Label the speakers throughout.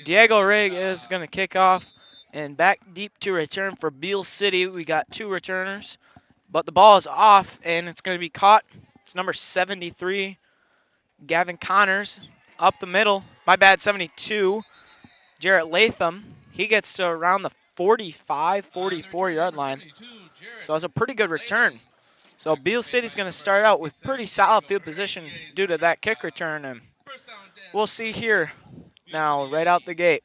Speaker 1: Diego Rig is going to kick off, and back deep to return for Beal City. We got 2 returners, but the ball is off, and it's going to be caught. It's number 73, Gavin Connors, up the middle. My bad, 72, Jarrett Latham. He gets to around the 45, 44-yard line. So it's a pretty good return. So Beal City's going to start out with pretty solid field position due to that kick return, and we'll see here now right out the gate.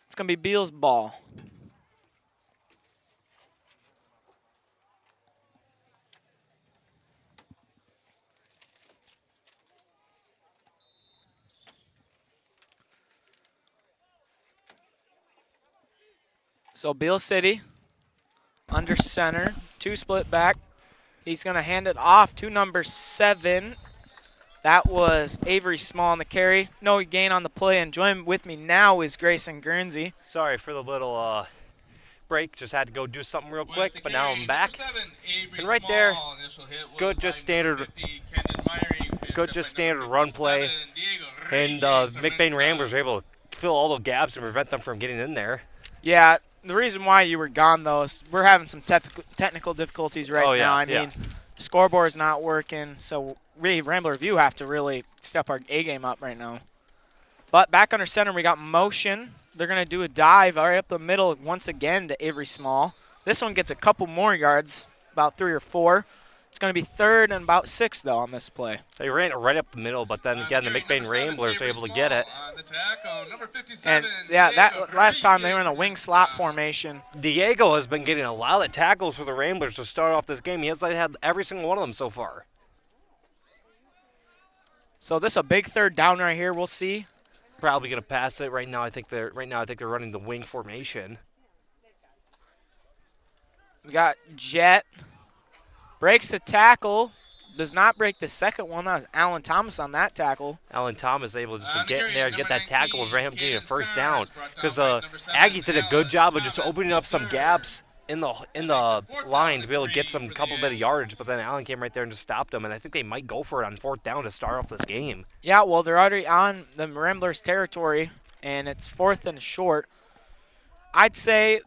Speaker 1: It's going to be Beal's ball. So Beal City under center, 2 split back. He's going to hand it off to number 7. That was Avery Small on the carry. No gain on the play, and join with me now is Grayson Guernsey.
Speaker 2: Sorry for the little break. Just had to go do something real quick, but now I'm back. And right there, good just standard run play. And McBain Ramblers were able to fill all the gaps and prevent them from getting in there.
Speaker 1: Yeah, the reason why you were gone, though, is we're having some technical difficulties right now. I mean, the scoreboard's not working, so we, Rambler View, have to really step our A game up right now. But back under center, we got motion. They're going to do a dive right up the middle once again to Avery Small. This one gets a couple more yards, about 3 or 4. It's going to be 3rd and about 6, though, on this play.
Speaker 2: They ran it right up the middle, but then again, the McBain Ramblers were able to get it.
Speaker 1: And, yeah, that last time they were in a wing slot formation.
Speaker 2: Diego has been getting a lot of tackles for the Ramblers to start off this game. He has had every single one of them so far.
Speaker 1: So this is a big 3rd down right here. We'll see.
Speaker 2: Probably going to pass it right now. I think they're running the wing formation.
Speaker 1: We got Jet. Breaks the tackle, does not break the second one. That was Alan Thomas on that tackle.
Speaker 2: Alan Thomas able just to get in there and get that tackle and him getting a first down. Because the Aggies did a good job of just opening up some gaps in the line to be able to get some couple bit of yardage, but then Alan came right there and just stopped them, and I think they might go for it on 4th down to start off this game.
Speaker 1: Yeah, well, they're already on the Ramblers' territory, and it's 4th and short. I'd say,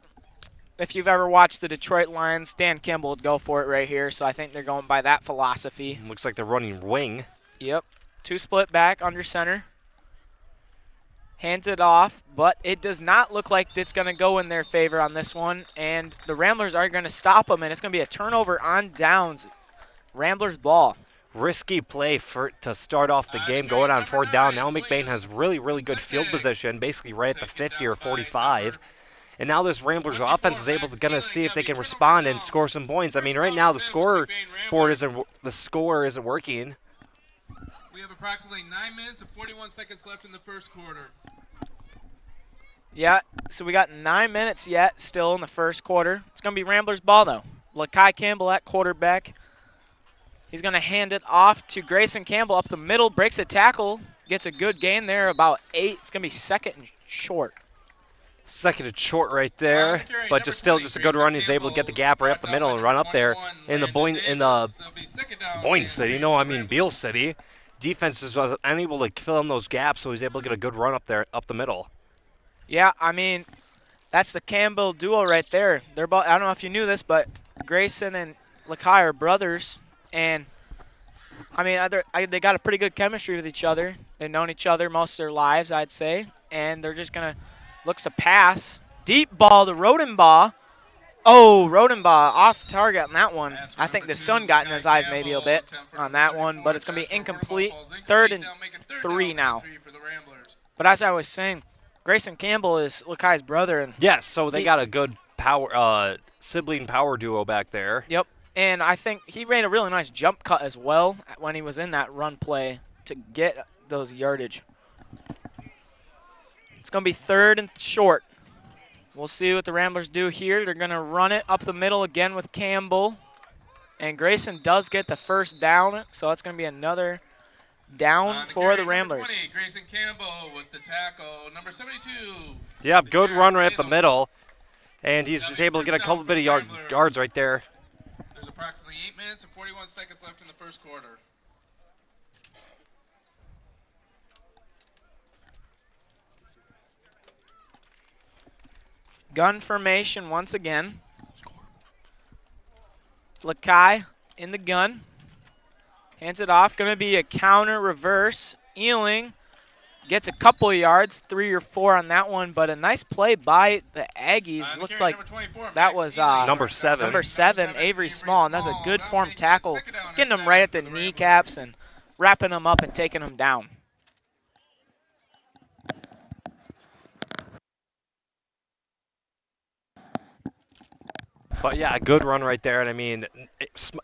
Speaker 1: if you've ever watched the Detroit Lions, Dan Kimball would go for it right here, so I think they're going by that philosophy.
Speaker 2: Looks like they're running wing.
Speaker 1: Yep. 2 split back under center. Hands it off, but it does not look like it's going to go in their favor on this one, and the Ramblers are going to stop them, and it's going to be a turnover on downs. Ramblers ball.
Speaker 2: Risky play to start off the game going on 4th down. Now McBain has really, really good field position, basically right at the 50 or 45. And now this Ramblers offense is able to see if they can respond and score some points. I mean, right now the score isn't working.
Speaker 3: We have approximately 9 minutes and 41 seconds left in the first quarter.
Speaker 1: Yeah, so we got 9 minutes yet still in the first quarter. It's going to be Ramblers ball, though. Lakai Campbell at quarterback. He's going to hand it off to Grayson Campbell up the middle, breaks a tackle, gets a good gain there, about 8. It's going to be 2nd and short.
Speaker 2: 2nd and short right there, but just a good run. He's able to get the gap right up the middle and run up there in the Beal City. Defense was unable to fill in those gaps, so he's able to get a good run up there, up the middle.
Speaker 1: Yeah, I mean, that's the Campbell duo right there. They're both, I don't know if you knew this, but Grayson and Lakai are brothers, and I mean, they got a pretty good chemistry with each other. They've known each other most of their lives, I'd say, and they're just gonna looks a pass. Deep ball to Rodenbaugh. Oh, Rodenbaugh off target on that one. I think the sun got in his eyes maybe a bit on that one, but it's going to be incomplete. 3rd and 3 now. But as I was saying, Grayson Campbell is Lakai's brother. And
Speaker 2: yes, so they got a good sibling power duo back there.
Speaker 1: Yep, and I think he ran a really nice jump cut as well when he was in that run play to get those yardage. It's going to be 3rd and short. We'll see what the Ramblers do here. They're going to run it up the middle again with Campbell. And Grayson does get the first down, so it's going to be another down for the Ramblers.
Speaker 3: 20, Grayson Campbell with the tackle, number 72.
Speaker 2: Yep, good run right up the middle. And he's just able to get a couple bit of yards right there.
Speaker 3: There's approximately 8 minutes and 41 seconds left in the first quarter.
Speaker 1: gun formation once again. Lakai in the gun. Hands it off. Going to be a counter reverse. Ealing gets a couple yards, 3 or 4 on that one, but a nice play by the Aggies. Looked like that was
Speaker 2: number 7.
Speaker 1: Number 7, Avery Small, and that's a good form tackle. Getting him right at the kneecaps and wrapping him up and taking him down.
Speaker 2: But yeah, a good run right there, and I mean,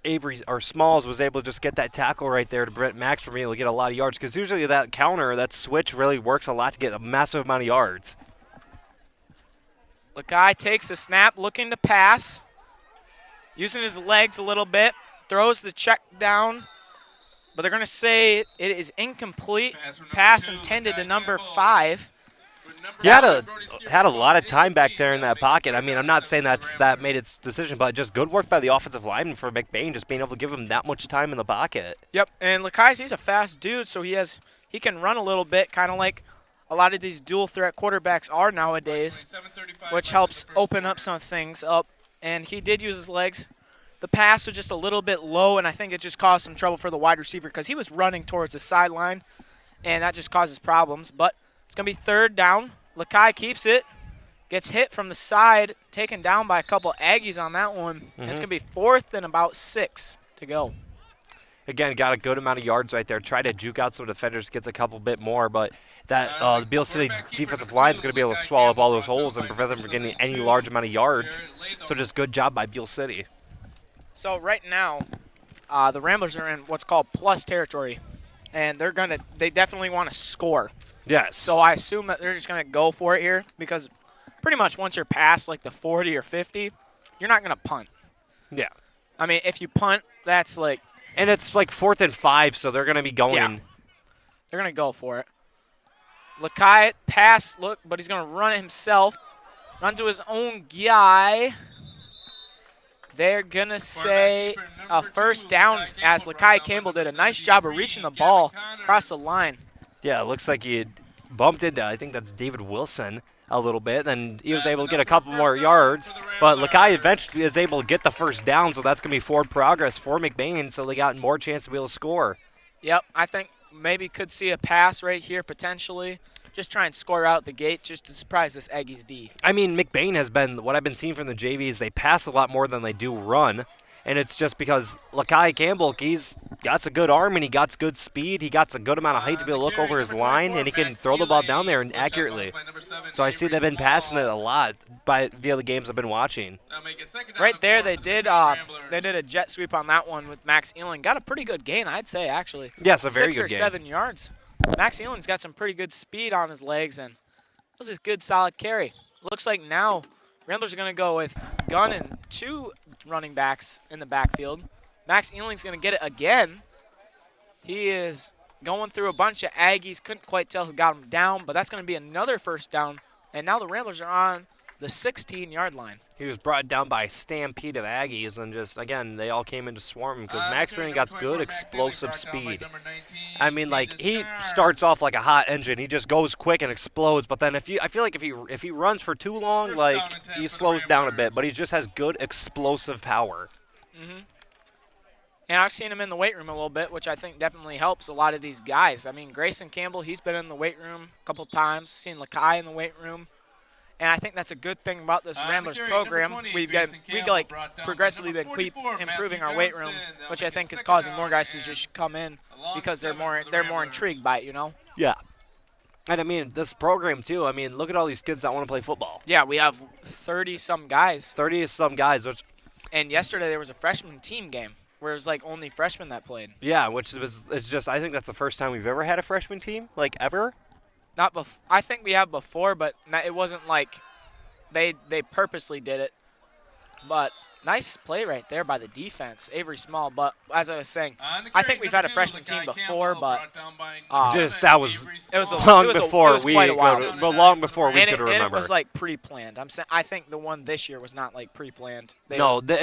Speaker 2: Avery or Smalls was able to just get that tackle right there to prevent Max from being able to get a lot of yards, because usually that counter, that switch really works a lot to get a massive amount of yards.
Speaker 1: Lakai takes the snap, looking to pass, using his legs a little bit, throws the check down, but they're going to say it is incomplete. Pass intended to number 5.
Speaker 2: He had a lot of time back there in that pocket. I mean, I'm not saying that made its decision, but just good work by the offensive lineman for McBain, just being able to give him that much time in the pocket.
Speaker 1: Yep, and Lakai, he's a fast dude, so he can run a little bit, kind of like a lot of these dual threat quarterbacks are nowadays, which helps open up some things up. And he did use his legs. The pass was just a little bit low, and I think it just caused some trouble for the wide receiver because he was running towards the sideline, and that just causes problems. But it's going to be 3rd down. Lakai keeps it, gets hit from the side, taken down by a couple Aggies on that one. And it's going to be 4th and about 6 to go.
Speaker 2: Again, got a good amount of yards right there. Tried to juke out some defenders, gets a couple bit more, but that the Beal City defensive line is going to be able to swallow up all those holes and prevent them from getting any large amount of yards. So just good job by Beal City.
Speaker 1: So right now, the Ramblers are in what's called plus territory, and they definitely want to score.
Speaker 2: Yes.
Speaker 1: So I assume that they're just going to go for it here because pretty much once you're past like the 40 or 50, you're not going to punt.
Speaker 2: Yeah.
Speaker 1: I mean, if you punt, that's like...
Speaker 2: And it's like 4th and 5, so they're going to be going.
Speaker 1: Yeah. They're going to go for it. Lakai pass, look, but he's going to run it himself. Run to his own guy. They're going to say a 1st down as Lakai Campbell did a nice job of reaching the ball across the line.
Speaker 2: Yeah, it looks like he bumped into, I think that's David Wilson a little bit, and he was able to get a couple more yards. But Lakai eventually is able to get the 1st down, so that's going to be forward progress for McBain, so they got more chance to be able to score.
Speaker 1: Yep, I think maybe could see a pass right here potentially. Just try and score out the gate just to surprise this Aggies D.
Speaker 2: I mean, McBain has been, what I've been seeing from the JVs, they pass a lot more than they do run. And it's just because Lakai Campbell, he's got a good arm and he got good speed. He got a good amount of height to be able to look over his line, and he can throw the ball down there and accurately. So I see they've been passing it a lot via the games I've been watching.
Speaker 1: Right there, they did a jet sweep on that one with Max Ealing. Got a pretty good gain, I'd say, actually.
Speaker 2: Yes, a very good gain.
Speaker 1: 6 or 7 yards. Max Ealing's got some pretty good speed on his legs, and that was a good, solid carry. Looks like now Ramblers are going to go with Gunn and 2 running backs in the backfield. Max Ealing's going to get it again. He is going through a bunch of Aggies. Couldn't quite tell who got him down, but that's going to be another 1st down. And now the Ramblers are on the 16-yard line.
Speaker 2: He was brought down by a stampede of Aggies, and just, again, they all came in to swarm him because Max Ealing got good explosive speed. I mean, like, he starts off like a hot engine. He just goes quick and explodes, but then I feel like if he runs for too long, like, he slows down a bit, but he just has good explosive power.
Speaker 1: And I've seen him in the weight room a little bit, which I think definitely helps a lot of these guys. I mean, Grayson Campbell, he's been in the weight room a couple times. Seen Lakai in the weight room. And I think that's a good thing about this Ramblers program. We like progressively been improving our weight room, which I think is causing more guys to just come in because they're more intrigued by it, you know?
Speaker 2: Yeah. And I mean, this program too, I mean, look at all these kids that want to play football.
Speaker 1: Yeah, we have 30-some guys.
Speaker 2: 30-some guys.
Speaker 1: And yesterday there was a freshman team game where it was like only freshmen that played.
Speaker 2: Yeah, it's just, I think that's the first time we've ever had a freshman team, like ever.
Speaker 1: I think we have before, but it wasn't like they purposely did it. But nice play right there by the defense, Avery Small. But as I was saying, I think we've had a freshman team before, but
Speaker 2: it was
Speaker 1: long
Speaker 2: before we could remember.
Speaker 1: And it was like pre-planned. I think the one this year was not like pre-planned.
Speaker 2: It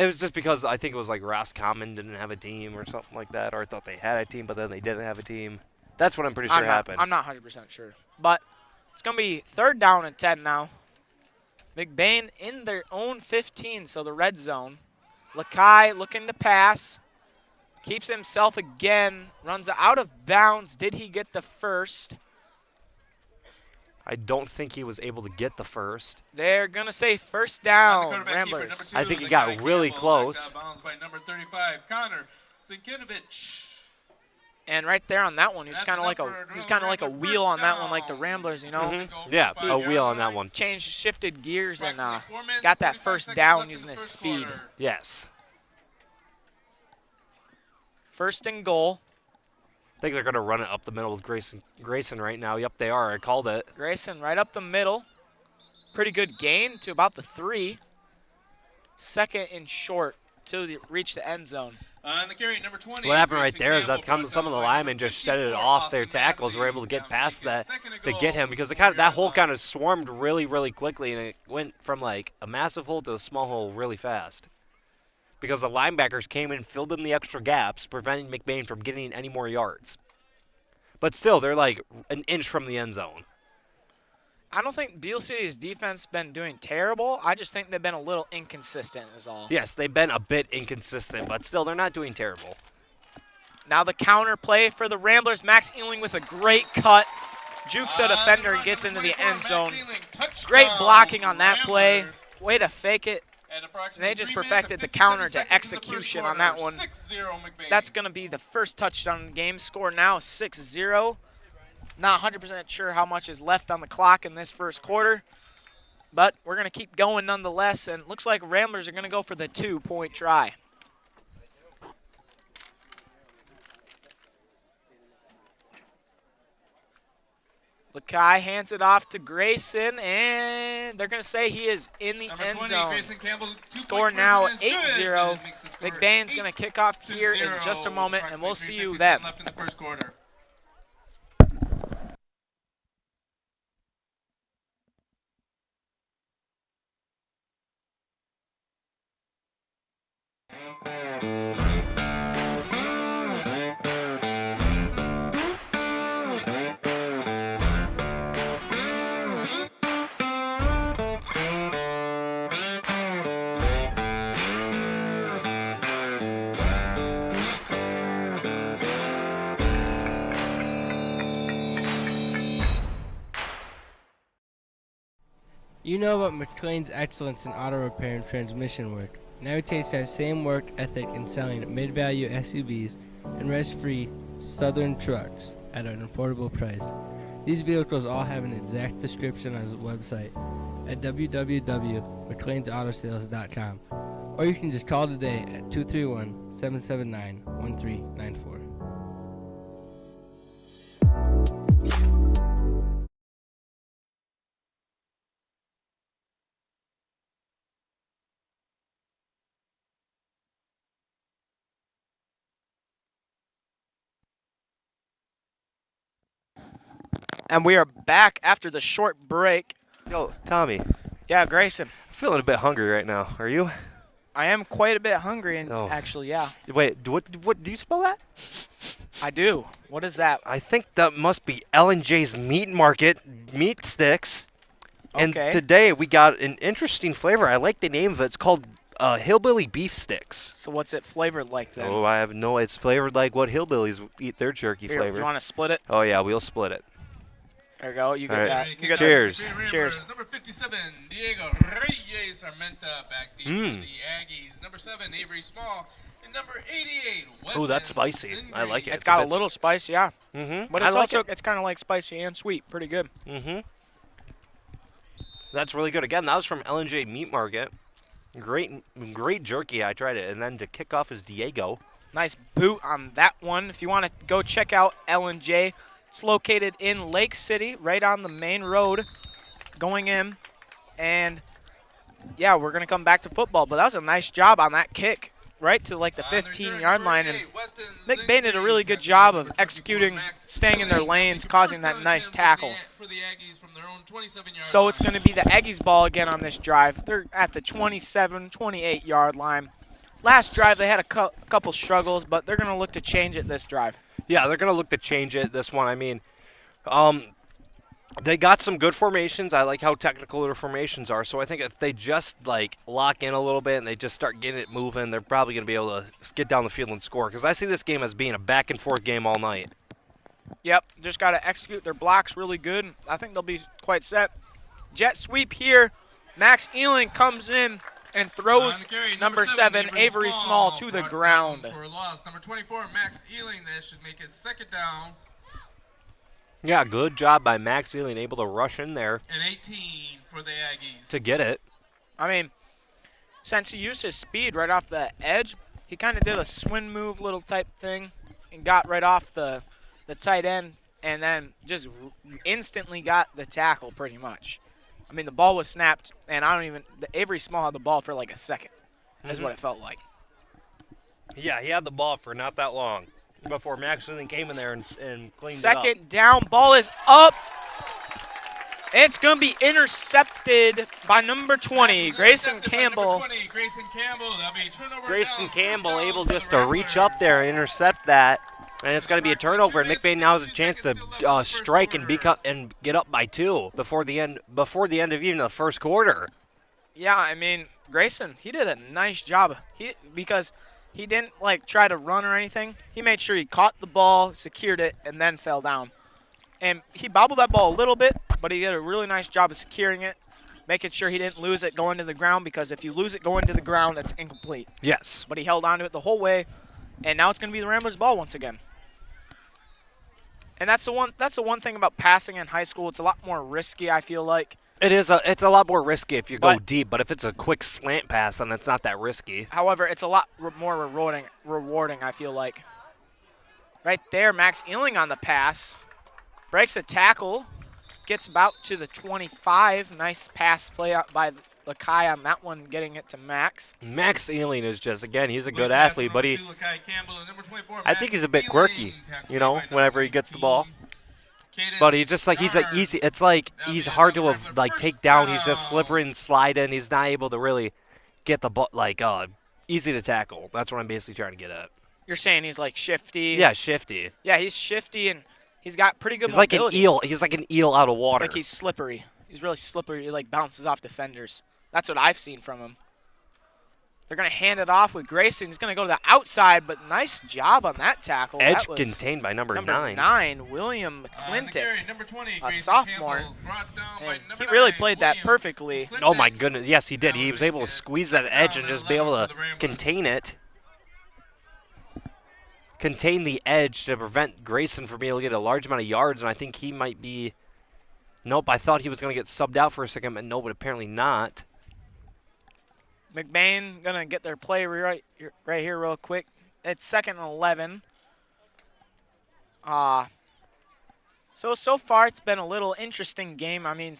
Speaker 2: was just because I think it was like Roscommon didn't have a team or something like that, or I thought they had a team, but then they didn't have a team. That's what I'm pretty sure happened.
Speaker 1: I'm not 100% sure. But it's going to be 3rd down and 10 now. McBain in their own 15, so the red zone. Lakai looking to pass. Keeps himself again. Runs out of bounds. Did he get the first?
Speaker 2: I don't think he was able to get the first.
Speaker 1: They're going to say first down, Ramblers.
Speaker 2: I think he got really close.
Speaker 3: By number 35, Connor Sinkinovich.
Speaker 1: And right there on that one, he was kind of like a wheel on that one, like the Ramblers, you know.
Speaker 2: Yeah, a wheel on that one.
Speaker 1: Changed, shifted gears, and got that first down using his speed.
Speaker 2: Yes.
Speaker 1: First and goal.
Speaker 2: I think they're going to run it up the middle with Grayson right now. Yep, they are. I called it.
Speaker 1: Grayson right up the middle. Pretty good gain to about the 3. Second and short to reach the end zone.
Speaker 3: The carry, number 20,
Speaker 2: what happened right there is that some of the linemen just shedded off their tackles, were able to get past that to get him, because that hole kind of swarmed really, really quickly, and it went from like a massive hole to a small hole really fast. Because the linebackers came in, filled in the extra gaps, preventing McBain from getting any more yards. But still, they're like an inch from the end zone.
Speaker 1: I don't think Beal City's defense been doing terrible. I just think they've been a little inconsistent is all.
Speaker 2: Yes, they've been a bit inconsistent, but still, they're not doing terrible.
Speaker 1: Now the counter play for the Ramblers. Max Ealing with a great cut. Jukes a defender and gets into the end zone. Great blocking on that play. Way to fake it. And they just perfected the counter to execution on that one. That's going to be the first touchdown in the game. Score now 6-0. Not 100% sure how much is left on the clock in this first quarter. But we're going to keep going nonetheless. And it looks like Ramblers are going to go for the 2-point try. Lakai hands it off to Grayson, and they're going to say he is in the end zone. Score now 8-0. McBain's going to kick off here in just a moment, and we'll see you then.
Speaker 4: You know about McLain's excellence in auto repair and transmission work. Now he takes that same work ethic in selling mid-value SUVs and rest-free Southern trucks at an affordable price. These vehicles all have an exact description on his website at www.mclainsautosales.com, or you can just call today at 231-779-1394.
Speaker 1: And we are back after the short break.
Speaker 2: Yo, Tommy.
Speaker 1: Yeah, Grayson.
Speaker 2: I'm feeling a bit hungry right now. Are you?
Speaker 1: I am quite a bit hungry, and actually, yeah.
Speaker 2: Wait, what do you spell that?
Speaker 1: I do. What is that?
Speaker 2: I think that must be L&J's Meat Market meat sticks. And today we got an interesting flavor. I like the name of it. It's called hillbilly beef sticks.
Speaker 1: So what's it flavored like then?
Speaker 2: Oh, I have no. It's flavored like what hillbillies eat their jerky flavor.
Speaker 1: You want to split it?
Speaker 2: Oh yeah, we'll split it.
Speaker 1: There you go. You get that. You get
Speaker 2: Cheers.
Speaker 1: That. Cheers.
Speaker 3: Number 57, Diego Reyes Armenta back deep for the Aggies. Number 7, Avery Small. And number 88,
Speaker 2: Ooh, that's spicy. I like it.
Speaker 1: It's got a little spice, yeah.
Speaker 2: Mm-hmm.
Speaker 1: But it's also it's kind of like spicy and sweet. Pretty good.
Speaker 2: Mm-hmm. That's really good. Again, that was from L&J Meat Market. Great jerky. I tried it. And then to kick off is Diego.
Speaker 1: Nice boot on that one. If you want to go check out L&J, it's located in Lake City, right on the main road going in. And, yeah, we're going to come back to football. But that was a nice job on that kick, right to like the 15-yard line. And McBain did a really good job of executing, staying in their lanes, causing that nice tackle. So it's going to be the Aggies ball again on this drive. They're at the 27, 28-yard line. Last drive they had a couple struggles, but they're going to look to change it this drive.
Speaker 2: Yeah, they're going to look to change it this one. I mean, They got some good formations. I like how technical their formations are. So I think if they just like lock in a little bit and they just start getting it moving, they're probably going to be able to get down the field and score. Because I see this game as being a back and forth game all night.
Speaker 1: Yep, just got to execute their blocks really good. I think they'll be quite set. Jet sweep here. Max Ealing comes in and throws number 7, Avery Small, to the ground.
Speaker 3: For a loss. Number 24, Max Ealing. That should make his second down.
Speaker 2: Yeah, good job by Max Ealing, able to rush in there.
Speaker 3: And 18 for the Aggies.
Speaker 2: To get it.
Speaker 1: I mean, since he used his speed right off the edge, he kind of did a swing move little type thing and got right off the tight end and then just instantly got the tackle pretty much. I mean, the ball was snapped, and Avery Small had the ball for like a second, is what it felt like.
Speaker 2: Yeah, he had the ball for not that long before Max Ealing came in there and cleaned it up.
Speaker 1: Second down, ball is up. It's going to be intercepted by number 20, Grayson Campbell.
Speaker 3: Number 20, Grayson Campbell. That'll be a turnover.
Speaker 2: Grayson
Speaker 3: down.
Speaker 2: Campbell
Speaker 3: First
Speaker 2: able
Speaker 3: down
Speaker 2: just
Speaker 3: for the
Speaker 2: to reach
Speaker 3: Ramblers.
Speaker 2: up there and intercept that. And it's going to be a turnover, and McBain now has a chance to strike and get up by 2 before the end of even the first quarter.
Speaker 1: Yeah, I mean, Grayson, he did a nice job. Because he didn't like try to run or anything. He made sure he caught the ball, secured it, and then fell down. And he bobbled that ball a little bit, but he did a really nice job of securing it, making sure he didn't lose it going to the ground, because if you lose it going to the ground, it's incomplete.
Speaker 2: Yes.
Speaker 1: But he held on to it the whole way, and now it's going to be the Ramblers' ball once again. And that's the one thing about passing in high school. It's a lot more risky, I feel like.
Speaker 2: It's a lot more risky if you go deep, but if it's a quick slant pass, then it's not that risky.
Speaker 1: However, it's a lot more rewarding, I feel like. Right there, Max Ealing on the pass. Breaks a tackle. Gets about to the 25. Nice pass play out by Lakai on that one, getting it to Max.
Speaker 2: Max Ealing is just, again, he's a good athlete, but I think he's a bit quirky, whenever he gets the ball. But he's just like, he's hard to take down. He's just slippery and sliding. He's not able to really get the ball, easy to tackle. That's what I'm basically trying to get at.
Speaker 1: You're saying he's like shifty?
Speaker 2: Yeah, shifty.
Speaker 1: Yeah, he's shifty, and he's got pretty good
Speaker 2: mobility.
Speaker 1: mobility.
Speaker 2: He's like an eel out of water.
Speaker 1: Like he's slippery. He's really slippery. He bounces off defenders. That's what I've seen from him. They're going to hand it off with Grayson. He's going to go to the outside, but nice job on that tackle.
Speaker 2: Edge contained by number 9.
Speaker 1: William McClintock,
Speaker 3: Number 20,
Speaker 1: a sophomore. He really played that perfectly.
Speaker 2: Oh, my goodness. Yes, he did. He was able to squeeze that edge and just be able to contain it. Contain the edge to prevent Grayson from being able to get a large amount of yards, and I think he might be... Nope, I thought he was going to get subbed out for a second, but no, but apparently not.
Speaker 1: McBain going to get their play right here real quick. It's 2nd and 11. So far it's been a little interesting game. I mean,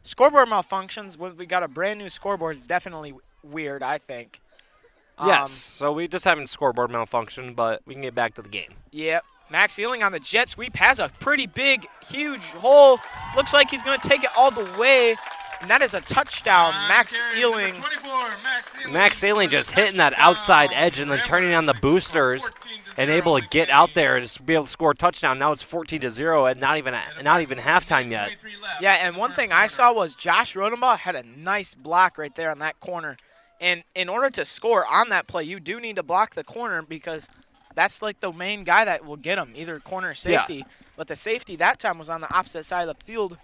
Speaker 1: scoreboard malfunctions, when we got a brand new scoreboard, is definitely weird, I think.
Speaker 2: Yes, so we just having scoreboard malfunction, but we can get back to the game.
Speaker 1: Yep. Max Ealing on the jet sweep has a pretty big, huge hole. Looks like he's going to take it all the way. And that is a touchdown. Max Ealing.
Speaker 2: Max Ealing just hitting that outside edge and then turning on the boosters and able to get out there and just be able to score a touchdown. Now it's 14-0 and not even halftime yet.
Speaker 1: Yeah, and one thing I saw was Josh Rodenbaugh had a nice block right there on that corner. And in order to score on that play, you do need to block the corner, because that's like the main guy that will get him, either corner or safety. Yeah. But the safety that time was on the opposite side of the field,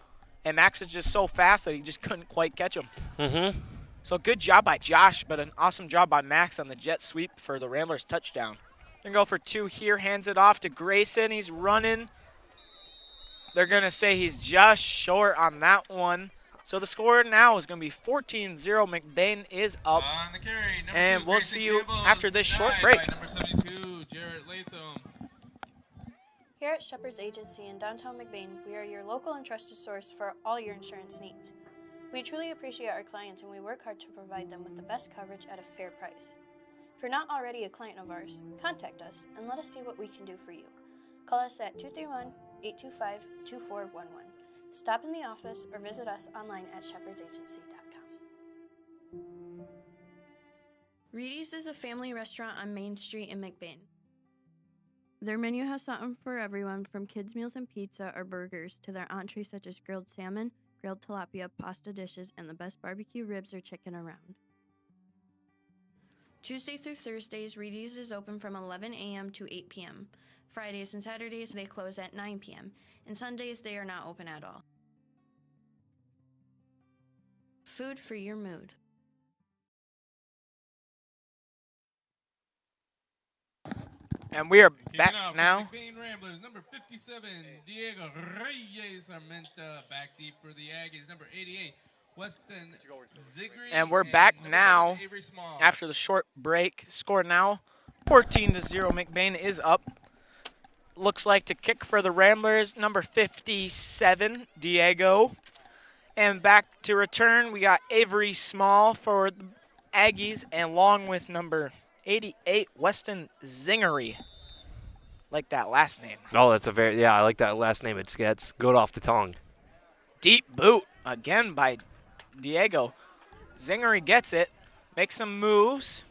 Speaker 1: and Max is just so fast that he just couldn't quite catch him.
Speaker 2: Mm-hmm.
Speaker 1: So good job by Josh, but an awesome job by Max on the jet sweep for the Ramblers touchdown. Gonna go for 2 here, hands it off to Grayson. He's running. They're gonna say he's just short on that one. So the score now is going to be 14-0. McBain is up.
Speaker 3: On the carry,
Speaker 1: and we'll see you after this short
Speaker 3: by
Speaker 1: break.
Speaker 3: Number 72, Jarrett Latham.
Speaker 5: Here at Shepherd's Agency in downtown McBain, we are your local and trusted source for all your insurance needs. We truly appreciate our clients, and we work hard to provide them with the best coverage at a fair price. If you're not already a client of ours, contact us and let us see what we can do for you. Call us at 231-825-2411. Stop in the office or visit us online at shepherdsagency.com. Reedy's is a family restaurant on Main Street in McBain.
Speaker 6: Their menu has something for everyone, from kids' meals and pizza or burgers to their entrees such as grilled salmon, grilled tilapia, pasta dishes, and the best barbecue ribs or chicken around.
Speaker 5: Tuesday through Thursdays, Reedy's is open from 11 a.m. to 8 p.m. Fridays and Saturdays, they close at 9 p.m. And Sundays, they are not open at all. Food for your mood.
Speaker 1: And we are
Speaker 3: Kicking
Speaker 1: back
Speaker 3: off for
Speaker 1: now.
Speaker 3: McBain Ramblers, number 57, Diego Reyes Armenta, back deep for the Aggies. Number 88, Weston Zigri.
Speaker 1: And we're back
Speaker 3: number
Speaker 1: now
Speaker 3: 7, Avery Small.
Speaker 1: after the short break. Score now 14-0. McBain is up. Looks like to kick for the Ramblers, number 57, Diego. And back to return, we got Avery Small for the Aggies, and along with number 88, Weston Zingery. Like that last name.
Speaker 2: Oh, that's a very, yeah, I like that last name. It's good off the tongue.
Speaker 1: Deep boot again by Diego. Zingery gets it, makes some moves.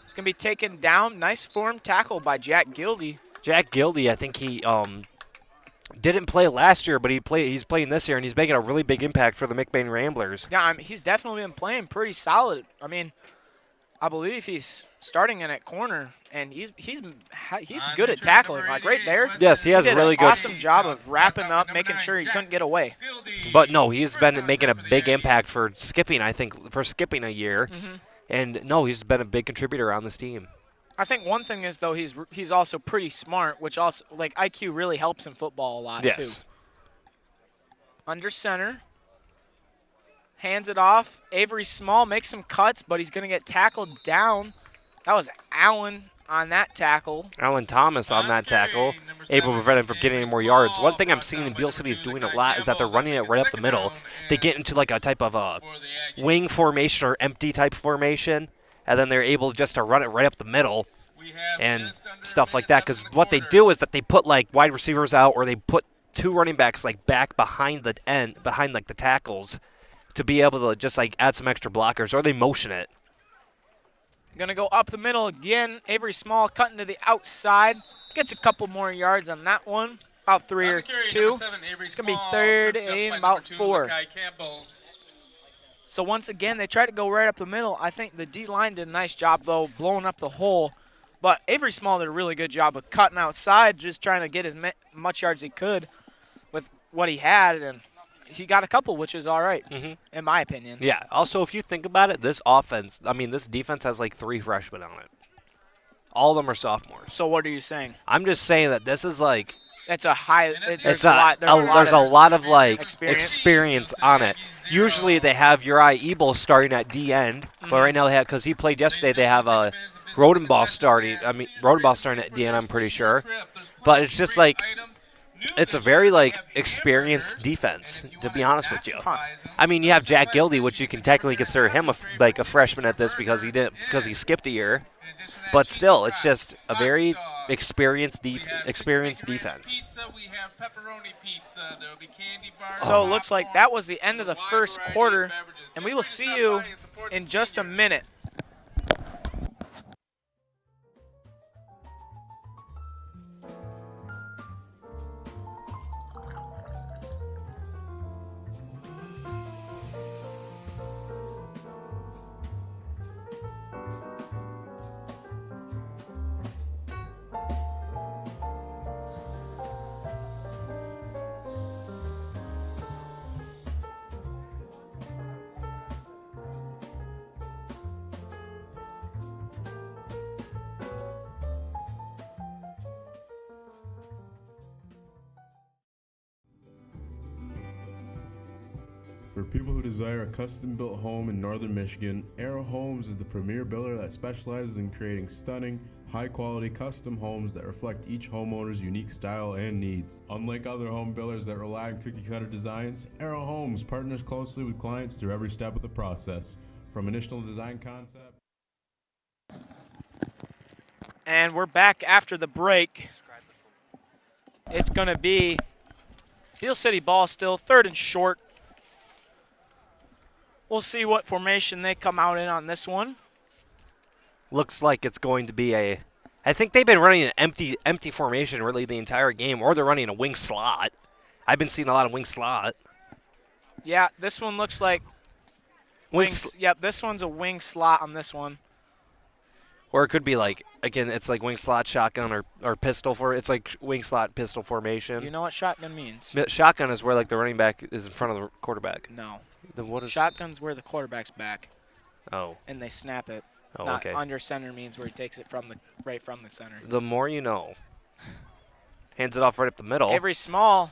Speaker 1: It's going to be taken down. Nice form tackle by Jack Gildy.
Speaker 2: Jack Gildy, I think he didn't play last year, but he's playing this year, and he's making a really big impact for the McBain Ramblers.
Speaker 1: Yeah, I mean, he's definitely been playing pretty solid. I mean, I believe he's starting in at corner, and he's good at tackling. Like right there.
Speaker 2: Yes, he has
Speaker 1: did
Speaker 2: really
Speaker 1: an
Speaker 2: good.
Speaker 1: awesome job of wrapping up, making sure he couldn't get away.
Speaker 2: But no, he's been making a big impact for skipping. I think for skipping a year, and no, he's been a big contributor on this team.
Speaker 1: I think one thing is though he's also pretty smart, which also like IQ really helps in football a lot too. Under center. Hands it off. Avery Small makes some cuts, but he's going to get tackled down. That was Allen on that tackle.
Speaker 2: Alan Thomas on that tackle, able to prevent him from getting any more yards. One thing I'm seeing in Beal City is doing a lot is that they're running it right up the middle. They get into like a type of a wing formation or empty type formation, and then they're able just to run it right up the middle and stuff like that. Because what they do is that they put like wide receivers out, or they put two running backs like back behind the end, behind like the tackles, to be able to just like add some extra blockers, or they motion it.
Speaker 1: Going to go up the middle again. Avery Small cutting to the outside. Gets a couple more yards on that one. About 3 or 2. It's going to be third and about 4. So once again, they tried to go right up the middle. I think the D-line did a nice job, though, blowing up the hole. But Avery Small did a really good job of cutting outside, just trying to get as much yards as he could with what he had. And he got a couple, which is all right, in my opinion.
Speaker 2: Yeah. Also, if you think about it, this offense, I mean, this defense has like 3 freshmen on it. All of them are sophomores.
Speaker 1: So what are you saying?
Speaker 2: I'm just saying that this is like
Speaker 1: It's a high.
Speaker 2: there's a lot of like experience on it. Usually they have Uriah Ebel starting at D end, but right now they have, because he played yesterday, they have a Rodenbaugh starting. I mean, Rodenbaugh starting at D end, I'm pretty sure. But it's just like, it's a very like experienced defense, to be honest with you. I mean, you have Jack Gildy, which you can technically consider him like a freshman at this because he skipped a year. But still, it's just a very experienced defense.
Speaker 1: So it looks like that was the end of the first quarter, and we will see you in just a minute.
Speaker 7: For people who desire a custom-built home in northern Michigan, Arrow Homes is the premier builder that specializes in creating stunning, high-quality custom homes that reflect each homeowner's unique style and needs. Unlike other home builders that rely on cookie-cutter designs, Arrow Homes partners closely with clients through every step of the process, from initial design concept.
Speaker 1: And we're back after the break. It's going to be Beal City ball still, 3rd and short. We'll see what formation they come out in on this one.
Speaker 2: Looks like it's going to be a I think they've been running an empty formation really the entire game, or they're running a wing slot. I've been seeing a lot of wing slot.
Speaker 1: Yeah, this one looks like yep, this one's a wing slot on this one.
Speaker 2: Or it could be like, again, it's like wing slot, shotgun, or pistol it's like wing slot, pistol formation.
Speaker 1: You know what shotgun means?
Speaker 2: Shotgun is where like the running back is in front of the quarterback.
Speaker 1: No.
Speaker 2: Then what is
Speaker 1: Shotgun's where the quarterback's back.
Speaker 2: Oh.
Speaker 1: And they snap it.
Speaker 2: Oh,
Speaker 1: Not
Speaker 2: okay.
Speaker 1: under center means where he takes it from right from the center.
Speaker 2: The more you know. Hands it off right up the middle.
Speaker 1: Avery Small.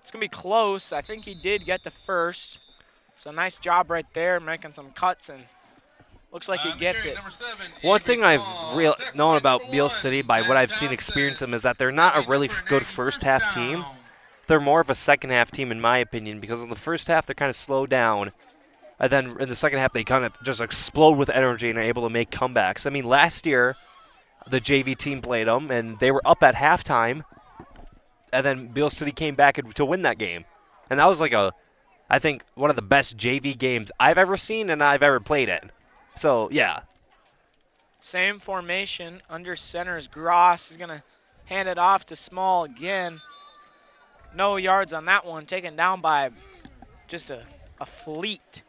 Speaker 1: It's going to be close. I think he did get the first. So nice job right there, making some cuts, and looks like he gets it.
Speaker 2: One thing I've known about Beal City by what I've seen experience them is that they're not a really good first half team. They're more of a second half team in my opinion, because in the first half they're kind of slowed down. And then in the second half, they kind of just explode with energy and are able to make comebacks. I mean, last year, the JV team played them, and they were up at halftime. And then Beal City came back to win that game. And that was like I think, one of the best JV games I've ever seen and I've ever played in. So, yeah.
Speaker 1: Same formation. Under center is Gross. Is going to hand it off to Small again. No yards on that one. Taken down by just a fleet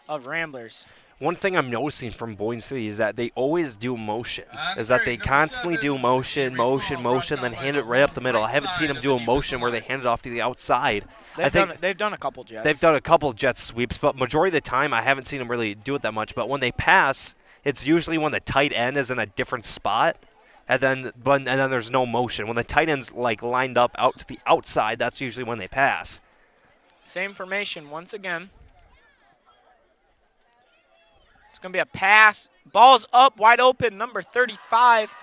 Speaker 1: of Ramblers.
Speaker 2: One thing I'm noticing from Boyne City is that they always do motion. Is that they constantly do motion, then hand it right up the middle. I haven't seen them do a motion where they hand it off to the outside.
Speaker 1: They've done a couple jets.
Speaker 2: They've done a couple jet sweeps, but majority of the time I haven't seen them really do it that much. But when they pass, it's usually when the tight end is in a different spot, and then there's no motion. When the tight end's like lined up out to the outside, that's usually when they pass.
Speaker 1: Same formation once again. It's going to be a pass. Ball's up, wide open, number 35.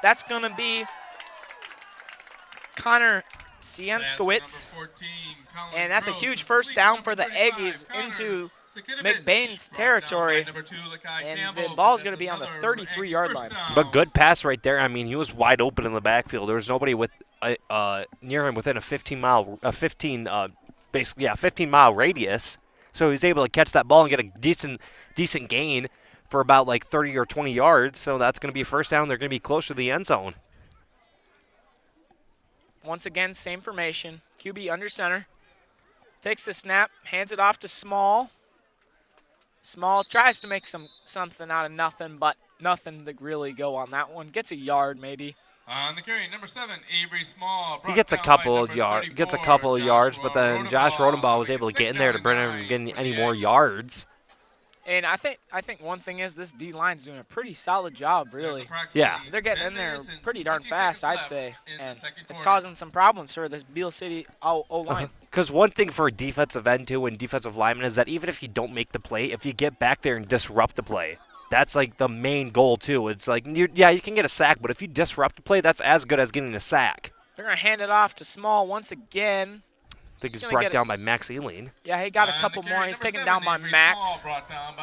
Speaker 1: That's going to be Connor Sienskiewicz. And that's a huge first down for the Aggies into McBain's territory. And the ball's going to be on the 33-yard line.
Speaker 2: But good pass right there. I mean, he was wide open in the backfield. There was nobody with near him within a 15-mile radius. So he was able to catch that ball and get a decent gain for about like 30 or 20 yards. So that's going to be a first down. They're going to be closer to the end zone.
Speaker 1: Once again, same formation. QB under center. Takes the snap, hands it off to Small. Small tries to make something out of nothing, but nothing to really go on that one. Gets a yard maybe.
Speaker 3: On the carry, number 7, Avery Small.
Speaker 2: He gets a couple of yards, but then Josh Rodenbaugh was able to get in there to prevent him getting any more yards.
Speaker 1: And I think one thing is this D-line's doing a pretty solid job, really.
Speaker 2: Yeah.
Speaker 1: They're getting in there pretty darn fast, I'd say. And it's causing some problems for this Beal City O-line.
Speaker 2: Because one thing for a defensive end, too, and defensive lineman is that even if you don't make the play, if you get back there and disrupt the play, that's like the main goal, too. It's like, you can get a sack, but if you disrupt the play, that's as good as getting a sack.
Speaker 1: They're going to hand it off to Small once again.
Speaker 2: I think he's brought down by Max Ealing.
Speaker 1: Yeah, he got a couple more. He's taken down by Max,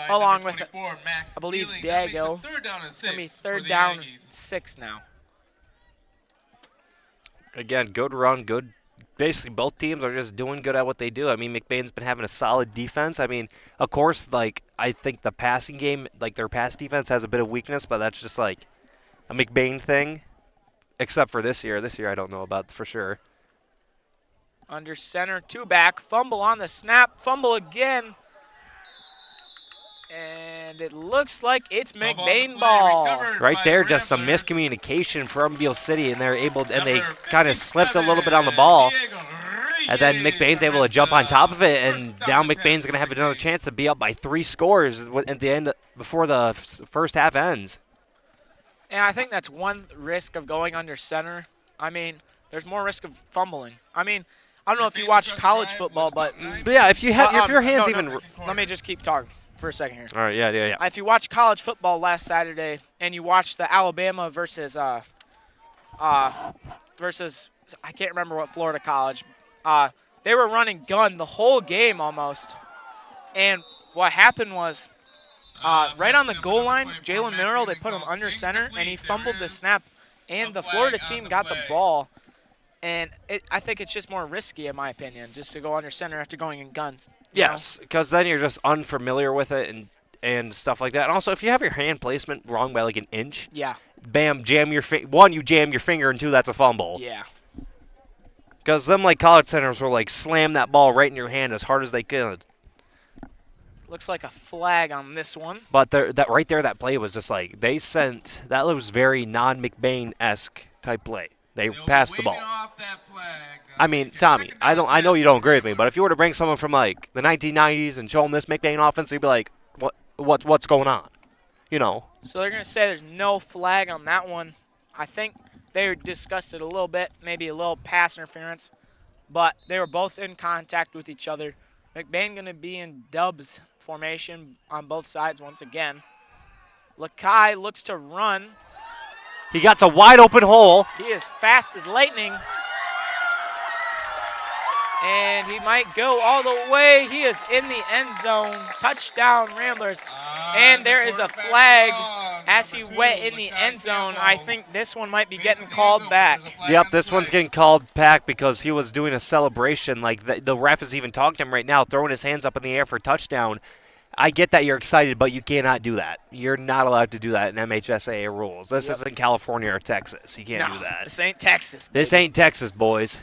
Speaker 1: along with, I believe, Dago. It's going to be third down and 6 now.
Speaker 2: Again, good run, good. Basically, both teams are just doing good at what they do. I mean, McBain's been having a solid defense. I mean, of course, like, I think the passing game, like, their pass defense has a bit of weakness, but that's just, like, a McBain thing, except for this year. This year I don't know about for sure.
Speaker 1: Under center, 2 back, fumble on the snap, fumble again. And it looks like it's McBain ball.
Speaker 2: Right there, just some miscommunication from Beal City, and they kind of slipped a little bit on the ball. And then McBain's able to jump on top of it, and now McBain's going to have another chance to be up by 3 scores at the end before the first half ends.
Speaker 1: And I think that's one risk of going under center. I mean, there's more risk of fumbling. I mean, I don't know if you watch college football, but
Speaker 2: yeah, if your hands even.
Speaker 1: Let me just keep talking for a second here.
Speaker 2: All right, yeah.
Speaker 1: If you watch college football last Saturday and you watch the Alabama versus I can't remember what Florida college, they were running gun the whole game almost, and what happened was right on the goal line, Jalen Mineral, they put him under center and he fumbled the snap, and the Florida team got the ball. And I think it's just more risky, in my opinion, just to go under center after going in guns.
Speaker 2: Yes, because then you're just unfamiliar with it and stuff like that. And also, if you have your hand placement wrong by like an inch,
Speaker 1: yeah,
Speaker 2: bam, one, you jam your finger, and two, that's a fumble.
Speaker 1: Yeah.
Speaker 2: Because them like college centers will like slam that ball right in your hand as hard as they could.
Speaker 1: Looks like a flag on this one.
Speaker 2: But that right there, that play was just like that was very non-McBain-esque type play. They passed the ball. I mean, Tommy, I know you don't agree with me, but if you were to bring someone from like the 1990s and show them this McBain offense, you'd be like, what's going on? You know.
Speaker 1: So they're going to say there's no flag on that one. I think they discussed it a little bit, maybe a little pass interference, but they were both in contact with each other. McBain going to be in dubs formation on both sides once again. Lakai looks to run.
Speaker 2: He got a wide open hole.
Speaker 1: He is fast as lightning. And he might go all the way. He is in the end zone. Touchdown, Ramblers. And there is a flag as he went in the end zone. I think this one might be getting called back.
Speaker 2: Yep, this one's getting called back because he was doing a celebration. Like the ref is even talking to him right now, throwing his hands up in the air for touchdown. I get that you're excited, but you cannot do that. You're not allowed to do that in MHSAA rules. This isn't California or Texas. You can't do that.
Speaker 1: This ain't Texas.
Speaker 2: This ain't Texas, boys.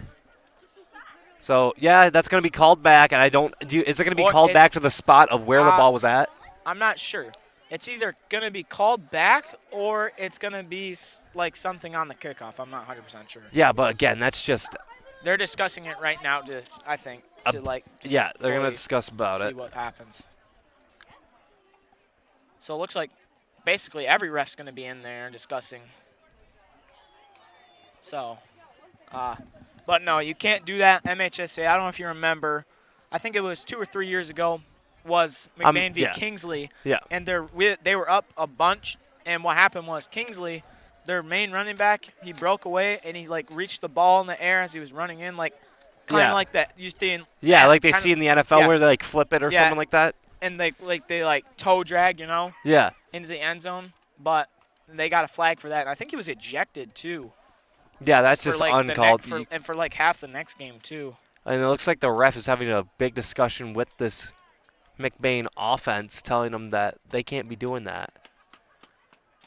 Speaker 2: So, yeah, that's going to be called back, and is it going to be called back to the spot of where the ball was at?
Speaker 1: I'm not sure. It's either going to be called back or it's going to be like something on the kickoff. I'm not 100% sure.
Speaker 2: Yeah, but again, that's just
Speaker 1: they're discussing it right now to
Speaker 2: yeah, they're going to discuss about
Speaker 1: see
Speaker 2: it.
Speaker 1: what happens. So it looks like basically every ref's going to be in there discussing. So, but no, you can't do that. MHSA, I don't know if you remember, I think it was 2 or 3 years ago, was McBain v. Kingsley.
Speaker 2: Yeah.
Speaker 1: And they were up a bunch, and what happened was Kingsley, their main running back, he broke away, and he, like, reached the ball in the air as he was running in, like, kind of like that. You see
Speaker 2: like they see in the NFL where they, like, flip it or something like that.
Speaker 1: And they toe drag, you know?
Speaker 2: Yeah.
Speaker 1: Into the end zone, but they got a flag for that. And I think he was ejected, too.
Speaker 2: Yeah, that's just uncalled.
Speaker 1: And for like half the next game, too.
Speaker 2: And it looks like the ref is having a big discussion with this McBain offense, telling them that they can't be doing that.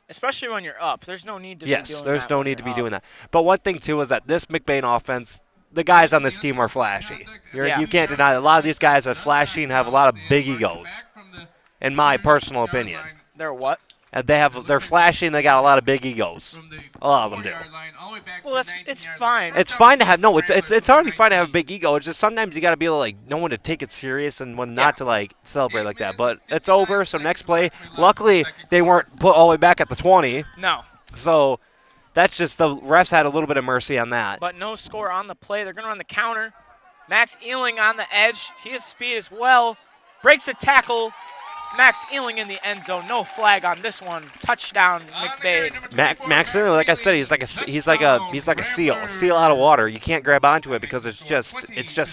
Speaker 1: Especially when you're up. There's no need to be doing that.
Speaker 2: Yes, there's no need to be doing that. But one thing, too, is that this McBain offense, the guys on this team are flashy. You can't deny it. A lot of these guys are flashy and have a lot of big egos, in my personal opinion.
Speaker 1: They're what?
Speaker 2: And they're flashy and they got a lot of big egos. A lot of them do.
Speaker 1: Well, it's fine.
Speaker 2: It's fine to have it's already fine to have a big ego. It's just sometimes you got to be able to, like, know when to take it serious and when not to, like, celebrate like that. But it's over. So next play, luckily they weren't put all the way back at the 20.
Speaker 1: No.
Speaker 2: So that's just the refs had a little bit of mercy on that.
Speaker 1: But no score on the play. They're going to run the counter. Max Ealing on the edge. He has speed as well. Breaks a tackle. Max Ealing in the end zone. No flag on this one. Touchdown, McBain.
Speaker 2: Max Ealing, like I said, he's like a seal out of water. You can't grab onto it because it's just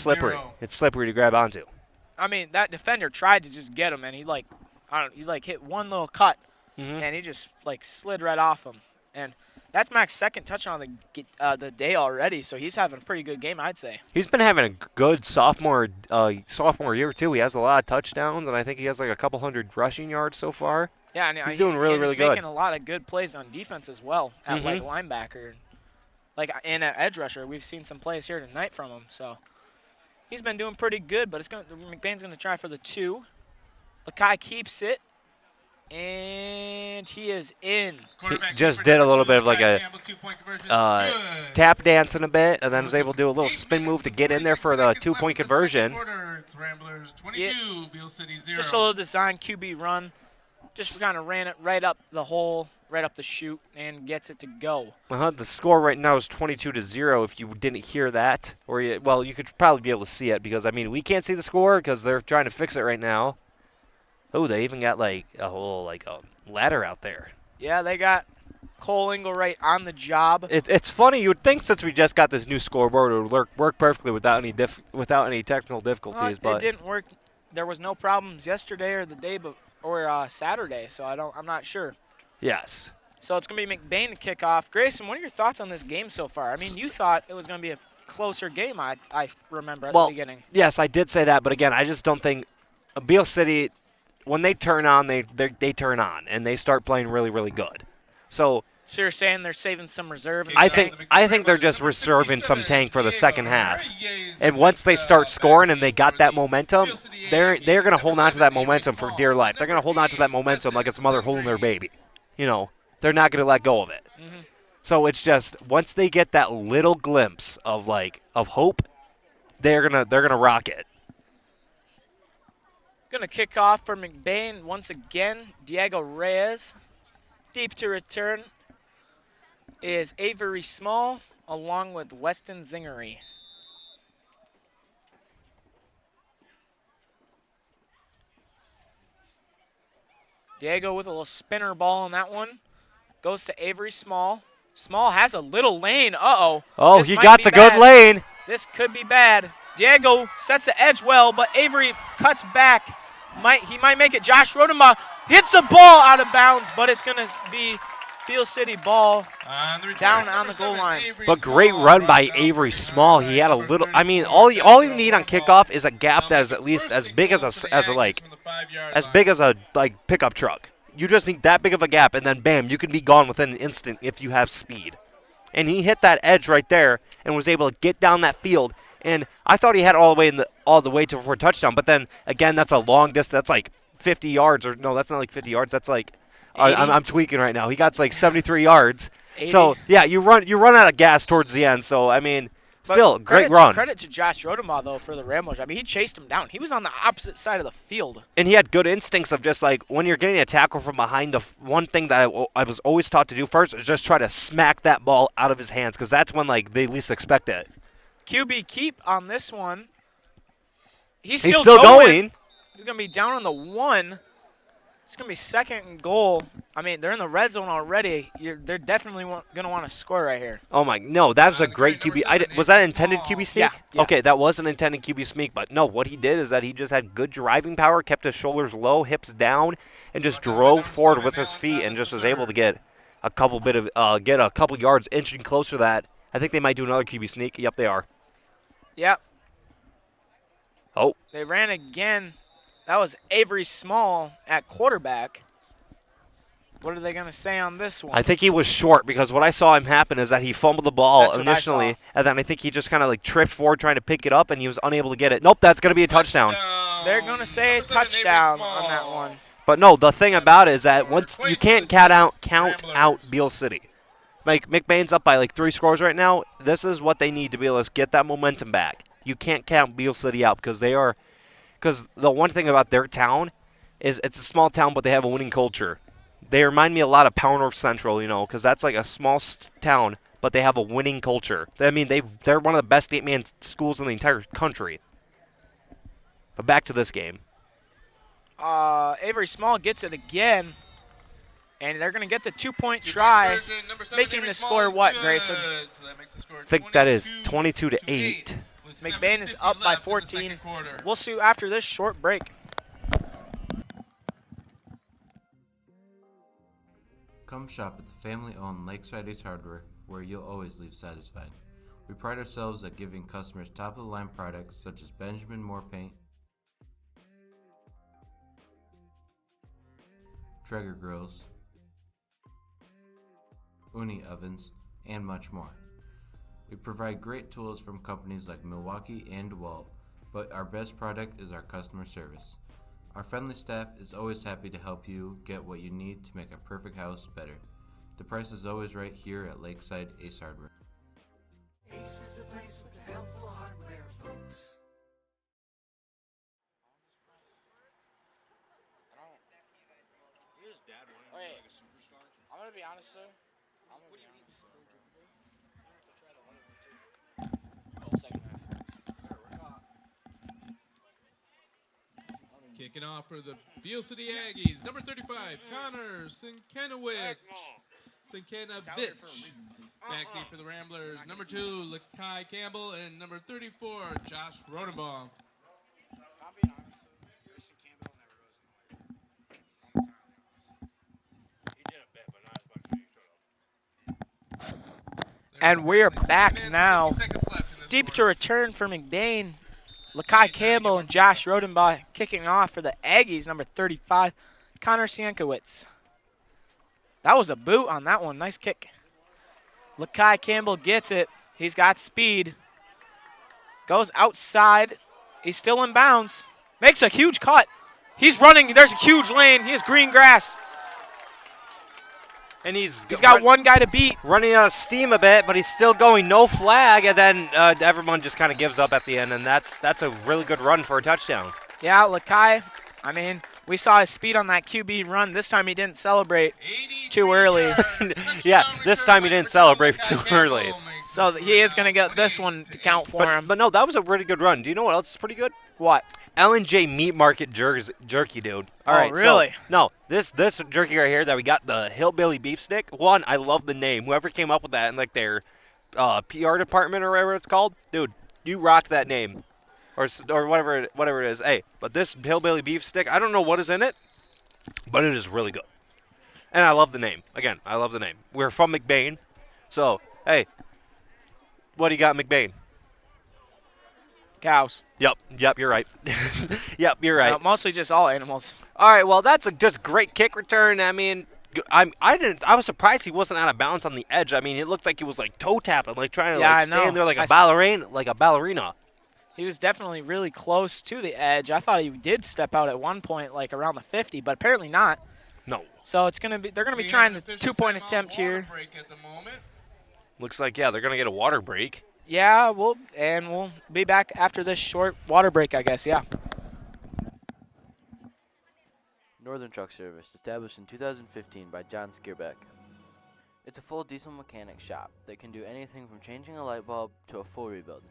Speaker 2: slippery. It's slippery to grab onto.
Speaker 1: I mean, that defender tried to just get him, and he hit one little cut, and he just slid right off him. And that's Max's second touchdown of the day already, so he's having a pretty good game, I'd say.
Speaker 2: He's been having a good sophomore year, too. He has a lot of touchdowns, and I think he has like a couple hundred rushing yards so far.
Speaker 1: Yeah, and
Speaker 2: he's doing really good.
Speaker 1: He's making a lot of good plays on defense as well at linebacker. And at edge rusher, we've seen some plays here tonight from him. So he's been doing pretty good, but McBain's going to try for the 2. Lakai keeps it. And he is in.
Speaker 2: He just did a little bit of like a tap dance in a bit, and then was able to do a little spin move to get in there for the 2-point conversion.
Speaker 1: Just a little design QB run. Just kind of ran it right up the hole, right up the chute, and gets it to go.
Speaker 2: The score right now is 22-0. If you didn't hear that, you could probably be able to see it because, I mean, we can't see the score because they're trying to fix it right now. Oh, they even got like a whole a ladder out there.
Speaker 1: Yeah, they got Cole Engelwright on the job.
Speaker 2: It's funny. You would think since we just got this new scoreboard, it would work perfectly without any technical difficulties. But
Speaker 1: it didn't work. There was no problems yesterday or the day or Saturday, so I'm not sure.
Speaker 2: Yes.
Speaker 1: So it's going to be McBain to kick off. Grayson, what are your thoughts on this game so far? I mean, you thought it was going to be a closer game, I remember at the beginning.
Speaker 2: Yes, I did say that, but again, I just don't think Beal City – when they turn on, they turn on, and they start playing really, really good. So
Speaker 1: So you're saying they're saving some reserve? in
Speaker 2: I
Speaker 1: the
Speaker 2: think
Speaker 1: tank?
Speaker 2: I think they're just reserving some tank for the second half. And once they start scoring and they got that momentum, they're going to hold on to that momentum for dear life. They're going to hold on to that momentum like it's a mother holding their baby. You know, they're not going to let go of it. So it's just once they get that little glimpse of hope, they're gonna rock it.
Speaker 1: Gonna kick off for McBain once again. Diego Reyes. Deep to return is Avery Small along with Weston Zingery. Diego with a little spinner ball on that one. Goes to Avery Small. Small has a little lane. Uh-oh.
Speaker 2: Oh,
Speaker 1: This
Speaker 2: he
Speaker 1: might
Speaker 2: got
Speaker 1: be
Speaker 2: a good
Speaker 1: bad.
Speaker 2: lane.
Speaker 1: This could be bad. Diego sets the edge well, but Avery cuts back. He might make it. Josh Rodenbach hits the ball out of bounds, but it's going to be Beal City ball down on the goal line.
Speaker 2: But great run by Avery Small. He had a little. I mean, all you need on kickoff is a gap that is at least as big as a pickup truck. You just need that big of a gap, and then bam, you can be gone within an instant if you have speed. And he hit that edge right there and was able to get down that field. And I thought he had it all the way for a touchdown. But then again, that's a long distance. That's like 50 yards, or no, that's not like 50 yards. That's like I'm tweaking right now. He got like 73 yards.
Speaker 1: 80.
Speaker 2: So yeah, you run out of gas towards the end. So I mean, still great run.
Speaker 1: Credit to Josh Rodenbach though for the Ramblers. I mean, he chased him down. He was on the opposite side of the field.
Speaker 2: And he had good instincts of just like when you're getting a tackle from behind. The one thing that I was always taught to do first is just try to smack that ball out of his hands, because that's when like they least expect it.
Speaker 1: QB keep on this one. He's
Speaker 2: He's
Speaker 1: still
Speaker 2: still going.
Speaker 1: He's going to be down on the 1. It's going to be second and goal. I mean, they're in the red zone already. They're definitely going to want to score right here.
Speaker 2: Oh, my. No, that was a great QB. Was that an intended QB sneak?
Speaker 1: Yeah.
Speaker 2: Okay, that was an intended QB sneak. But, no, what he did is that he just had good driving power, kept his shoulders low, hips down, and just drove forward with his feet and just was able to get a couple yards inching closer to that. I think they might do another QB sneak. Yep, they are.
Speaker 1: Yep.
Speaker 2: Oh.
Speaker 1: They ran again. That was Avery Small at quarterback. What are they going to say on this one?
Speaker 2: I think he was short, because what I saw him happen is that he fumbled the ball
Speaker 1: That's what I
Speaker 2: initially,
Speaker 1: saw.
Speaker 2: and then I think he just kind of like tripped forward trying to pick it up, and he was unable to get it. Nope, that's going to be a touchdown.
Speaker 1: They're going to say a touchdown on that one.
Speaker 2: But no, the thing about it is that once you can't count out Beal City. Like McBain's up by like 3 scores right now. This is what they need to be able to get that momentum back. You can't count Beal City out, because the one thing about their town is it's a small town, but they have a winning culture. They remind me a lot of Power North Central, because that's like a small town, but they have a winning culture. I mean, they're one of the best 8-man schools in the entire country. But back to this game.
Speaker 1: Avery Small gets it again, and they're going to get the 2-point try, making the score what, Grayson?
Speaker 2: I think that is 22-8.
Speaker 1: McBain is up by 14. We'll see after this short break.
Speaker 8: Come shop at the family-owned Lakeside Ace Hardware, where you'll always leave satisfied. We pride ourselves at giving customers top-of-the-line products such as Benjamin Moore paint, Traeger grills, Uni ovens, and much more. We provide great tools from companies like Milwaukee and DeWalt, but our best product is our customer service. Our friendly staff is always happy to help you get what you need to make a perfect house better. The price is always right here at Lakeside Ace Hardware.
Speaker 9: Ace is the place with the helpful hardware, folks.
Speaker 1: Wait, I'm going to be honest, sir.
Speaker 3: Kicking off for the Beal City Aggies, number 35, Connor Sinkenowicz. Back deep for the Ramblers, number 2, Lakai Campbell, and number 34, Josh Rodenbaum.
Speaker 1: And we're back now. Deep to return for McBain. Lakai Campbell and Josh Rodenbach kicking off for the Aggies, number 35, Connor Sienkiewicz. That was a boot on that one. Nice kick. Lakai Campbell gets it. He's got speed. Goes outside. He's still in bounds. Makes a huge cut. He's running. There's a huge lane. He has green grass.
Speaker 2: And he's
Speaker 1: got one guy to beat.
Speaker 2: Running out of steam a bit, but he's still going. No flag, and then everyone just kind of gives up at the end, and that's a really good run for a touchdown.
Speaker 1: Yeah, Lakai, I mean, we saw his speed on that QB run. This time he didn't celebrate too early.
Speaker 2: Yeah, this time he didn't celebrate too early.
Speaker 1: So he is going to get this one to count for him.
Speaker 2: But no, that was a really good run. Do you know what else is pretty good?
Speaker 1: What?
Speaker 2: L&J Meat Market jerky, dude. All right,
Speaker 1: really?
Speaker 2: So, no, this jerky right here that we got, the Hillbilly Beef Stick. One, I love the name. Whoever came up with that in like their PR department or whatever it's called, dude, you rock that name. Or whatever it is. Hey, but this Hillbilly Beef Stick, I don't know what is in it, but it is really good. And I love the name. Again, I love the name. We're from McBain, so, hey, what do you got, McBain?
Speaker 1: Cows.
Speaker 2: Yep, you're right. Yep, you're right.
Speaker 1: Mostly just all animals.
Speaker 2: All right, well, that's a just great kick return. I mean, I was surprised he wasn't out of bounds on the edge. I mean, it looked like he was like toe tapping, like trying to stand there like a ballerina.
Speaker 1: He was definitely really close to the edge. I thought he did step out at one point, like around the 50, but apparently not.
Speaker 2: No.
Speaker 1: So they're gonna be trying the 2-point attempt here.
Speaker 2: Looks like they're gonna get a water break.
Speaker 1: Yeah, we'll be back after this short water break, I guess. Yeah.
Speaker 10: Northern Truck Service, established in 2015 by John Skierbeck. It's a full diesel mechanic shop that can do anything from changing a light bulb to a full rebuild.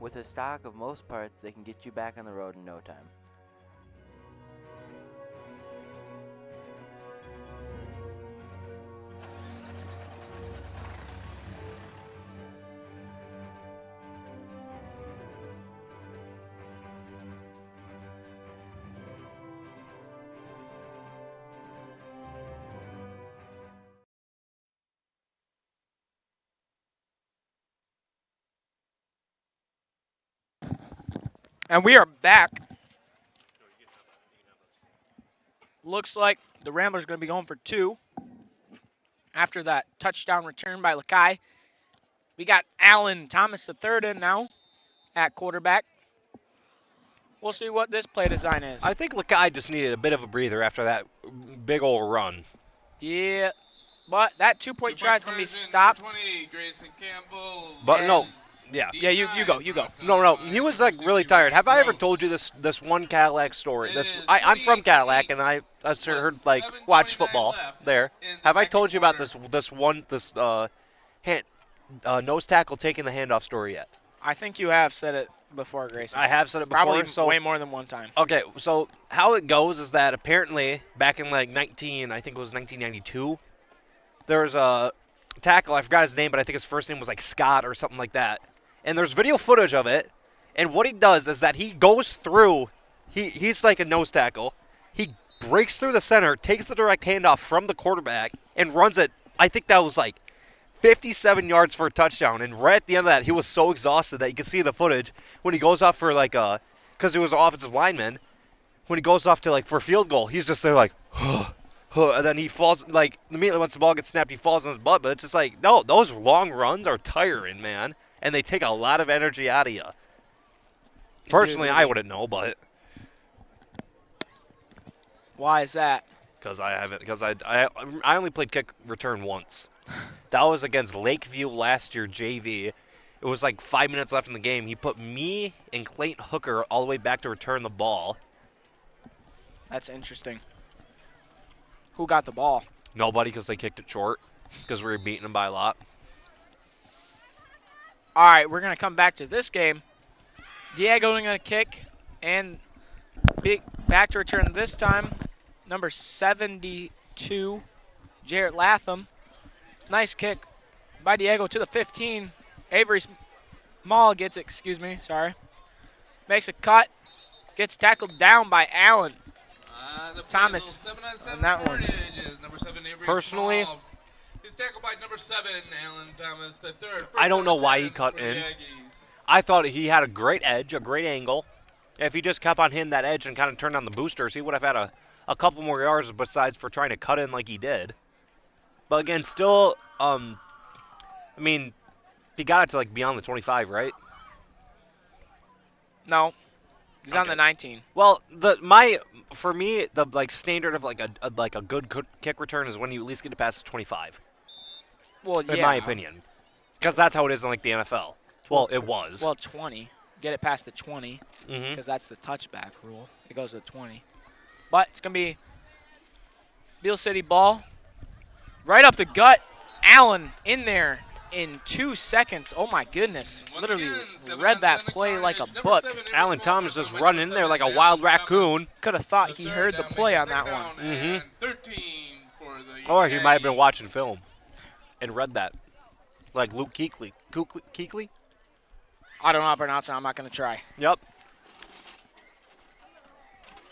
Speaker 10: With a stock of most parts, they can get you back on the road in no time.
Speaker 1: And we are back. Looks like the Ramblers are going to be going for 2 after that touchdown return by Lakai. We got Allen Thomas III in now at quarterback. We'll see what this play design is.
Speaker 2: I think Lakai just needed a bit of a breather after that big old run.
Speaker 1: Yeah, but that 2-point try is going to be stopped.
Speaker 3: 20, Grayson Campbell.
Speaker 2: But no. Yeah.
Speaker 1: Yeah, you go.
Speaker 2: No, he was like really tired. Have I ever told you this one Cadillac story? I'm from Cadillac, and I heard like watch football there. Have I told you about this nose tackle taking the handoff story yet?
Speaker 1: I think you have said it before, Grayson.
Speaker 2: I have said it before.
Speaker 1: Probably way more than one time.
Speaker 2: Okay, so how it goes is that apparently back in like 1992, there was a tackle. I forgot his name, but I think his first name was like Scott or something like that. And there's video footage of it. And what he does is that he goes through. He's like a nose tackle. He breaks through the center, takes the direct handoff from the quarterback, and runs it. I think that was like 57 yards for a touchdown. And right at the end of that, he was so exhausted that you can see the footage when he goes off for like because he was an offensive lineman. When he goes off to like for field goal, he's just there like, and then he falls, like immediately once the ball gets snapped, he falls on his butt. But it's just like, no, those long runs are tiring, man. And they take a lot of energy out of you. Personally, I wouldn't know, but.
Speaker 1: Why is that?
Speaker 2: Because I haven't. Because I only played kick return once. That was against Lakeview last year, JV. It was like 5 minutes left in the game. He put me and Clayton Hooker all the way back to return the ball.
Speaker 1: That's interesting. Who got the ball?
Speaker 2: Nobody, because they kicked it short. Because we were beating them by a lot.
Speaker 1: All right, we're going to come back to this game. Diego going to kick and back to return this time. Number 72, Jarrett Latham. Nice kick by Diego to the 15. Avery Small gets it, makes a cut. Gets tackled down by Allen. Thomas on that one.
Speaker 3: Number 7, Avery
Speaker 2: Personally,
Speaker 3: Small. He's tackled by number 7, Alan Thomas, the third.
Speaker 2: I don't know why he cut in. I thought he had a great edge, a great angle. If he just kept on hitting that edge and kind of turned on the boosters, he would have had a couple more yards besides for trying to cut in like he did. But again, still, I mean, he got it to like beyond the 25, right?
Speaker 1: No. He's on the 19.
Speaker 2: Well, for me, the like standard of like a good kick return is when you at least get it past the 25.
Speaker 1: Well, yeah.
Speaker 2: In my opinion, because that's how it is in like the NFL. Well, it was.
Speaker 1: Well, 20. Get it past the 20
Speaker 2: Mhm.
Speaker 1: because that's the touchback rule. It goes to 20. But it's going to be Beal City ball. Right up the gut. Allen in there in 2 seconds. Oh, my goodness. Literally read that play like a book.
Speaker 2: Alan Thomas just running in there like a wild raccoon.
Speaker 1: Could have thought he heard the play on that one.
Speaker 2: Mm-hmm.
Speaker 3: 13 for the
Speaker 2: Or he might have been watching film and read that. Like Luke Kuechly. Kuechly?
Speaker 1: I don't know how to pronounce it. I'm not going to try.
Speaker 2: Yep.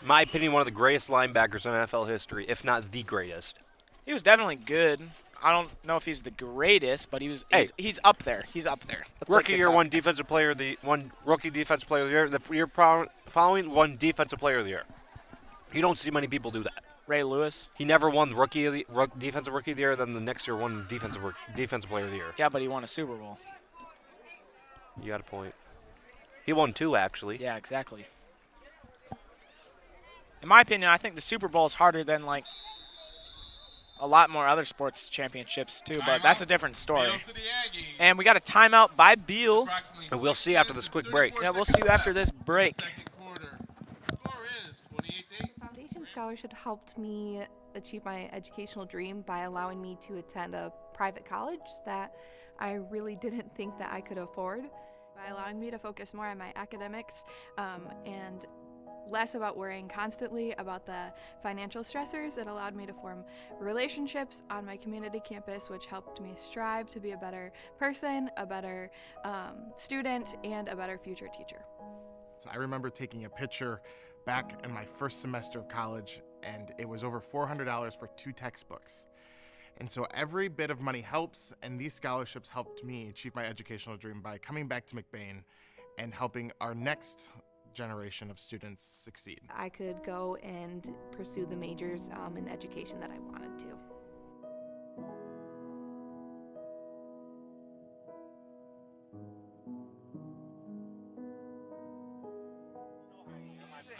Speaker 2: In my opinion, one of the greatest linebackers in NFL history, if not the greatest.
Speaker 1: He was definitely good. I don't know if he's the greatest, but he's up there. He's up there. Let's
Speaker 2: Rookie
Speaker 1: take
Speaker 2: year,
Speaker 1: the
Speaker 2: one defensive player of the one rookie defensive player of the year. The year following, one defensive player of the year. You don't see many people do that.
Speaker 1: Ray Lewis.
Speaker 2: He never won defensive rookie of the year. Then the next year, won defensive player of the year.
Speaker 1: Yeah, but he won a Super Bowl.
Speaker 2: You got a point. He won 2 actually.
Speaker 1: Yeah, exactly. In my opinion, I think the Super Bowl is harder than like a lot more other sports championships too, but that's a different story. And we got a timeout by Beal.
Speaker 2: And we'll see after this quick break.
Speaker 1: Yeah, we'll see you after this break.
Speaker 11: Foundation Scholarship helped me achieve my educational dream by allowing me to attend a private college that I really didn't think that I could afford.
Speaker 12: By allowing me to focus more on my academics and less about worrying constantly about the financial stressors, it allowed me to form relationships on my community campus, which helped me strive to be a better person, a better student, and a better future teacher.
Speaker 13: So I remember taking a picture back in my first semester of college, and it was over $400 for 2 textbooks. And so every bit of money helps, and these scholarships helped me achieve my educational dream by coming back to McBain and helping our next generation of students succeed.
Speaker 11: I could go and pursue the majors in education that I wanted to.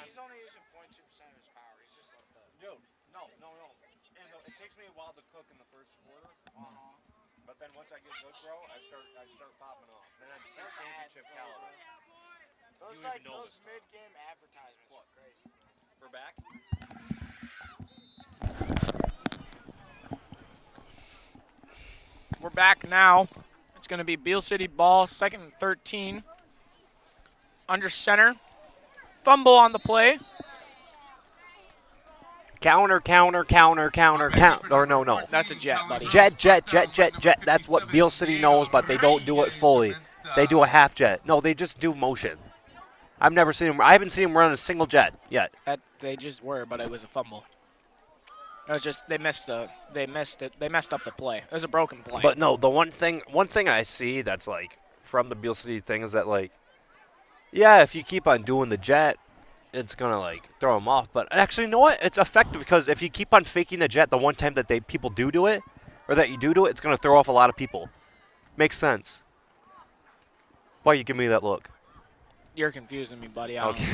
Speaker 2: He's only using 0.2% of his power. He's just like the dude. No. And it takes me a while to cook in the first quarter. But then once I get good, bro, I start popping off. Then I'm still championship caliber.
Speaker 14: Those like those mid-game advertisements are crazy.
Speaker 2: We're back.
Speaker 1: We're back now. It's going to be Beal City ball, 2nd and 13. Under center. Fumble on the play.
Speaker 2: Counter. Or no.
Speaker 1: That's a jet, buddy.
Speaker 2: Jet. That's what Beal City knows, but they don't do it fully. They do a half jet. No, they just do motion. I haven't seen him run a single jet yet.
Speaker 1: They just were, but it was a fumble. It was just they messed up the play. It was a broken play.
Speaker 2: But no, the one thing I see that's like from the Beal City thing is that like, yeah, if you keep on doing the jet, it's gonna like throw them off. But actually, you know what? It's effective because if you keep on faking the jet the one time that people do it, or that you do it, it's gonna throw off a lot of people. Makes sense. Why you give me that look?
Speaker 1: You're confusing me, buddy.
Speaker 2: Okay.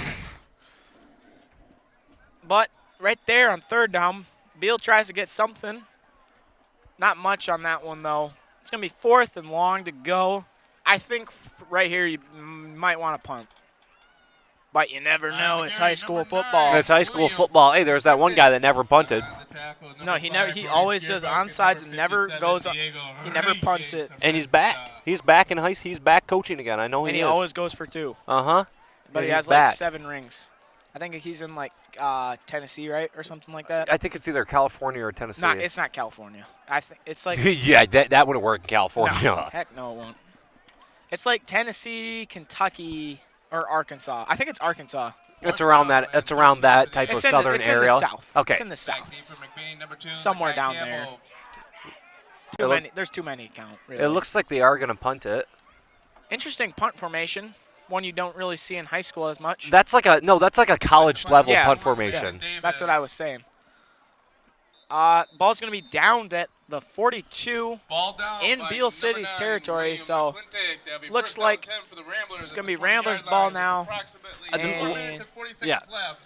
Speaker 1: But right there on 3rd down, Beal tries to get something. Not much on that one, though. It's going to be 4th and long to go. I think right here you might want to punt. But you never know. It's high school football.
Speaker 2: It's high school football. Hey, there's that one guy that never punted.
Speaker 1: No, he always does onsides and never goes. He never punts it.
Speaker 2: And he's back. He's back in high school. He's back coaching again. I know he is.
Speaker 1: And he always goes for 2.
Speaker 2: Uh-huh.
Speaker 1: But he has like 7 rings. I think he's in like Tennessee, right, or something like that.
Speaker 2: I think it's either California or Tennessee.
Speaker 1: It's not California. I think it's like.
Speaker 2: Yeah, that wouldn't work in California.
Speaker 1: No, heck no, it won't. It's like Tennessee, Kentucky, or Arkansas. I think it's Arkansas.
Speaker 2: It's around that. It's around that type of southern area.
Speaker 1: It's in the south.
Speaker 2: Okay.
Speaker 1: It's in the south. Somewhere down there. Too many. There's too many count. Really.
Speaker 2: It looks like they are going to punt it.
Speaker 1: Interesting punt formation. One you don't really see in high school as much.
Speaker 2: That's like a college level punt formation.
Speaker 1: Yeah, that's what I was saying. Ball's going to be downed at the 42 in Beal City's territory, so looks like it's going to be Ramblers' ball now.
Speaker 2: Yeah.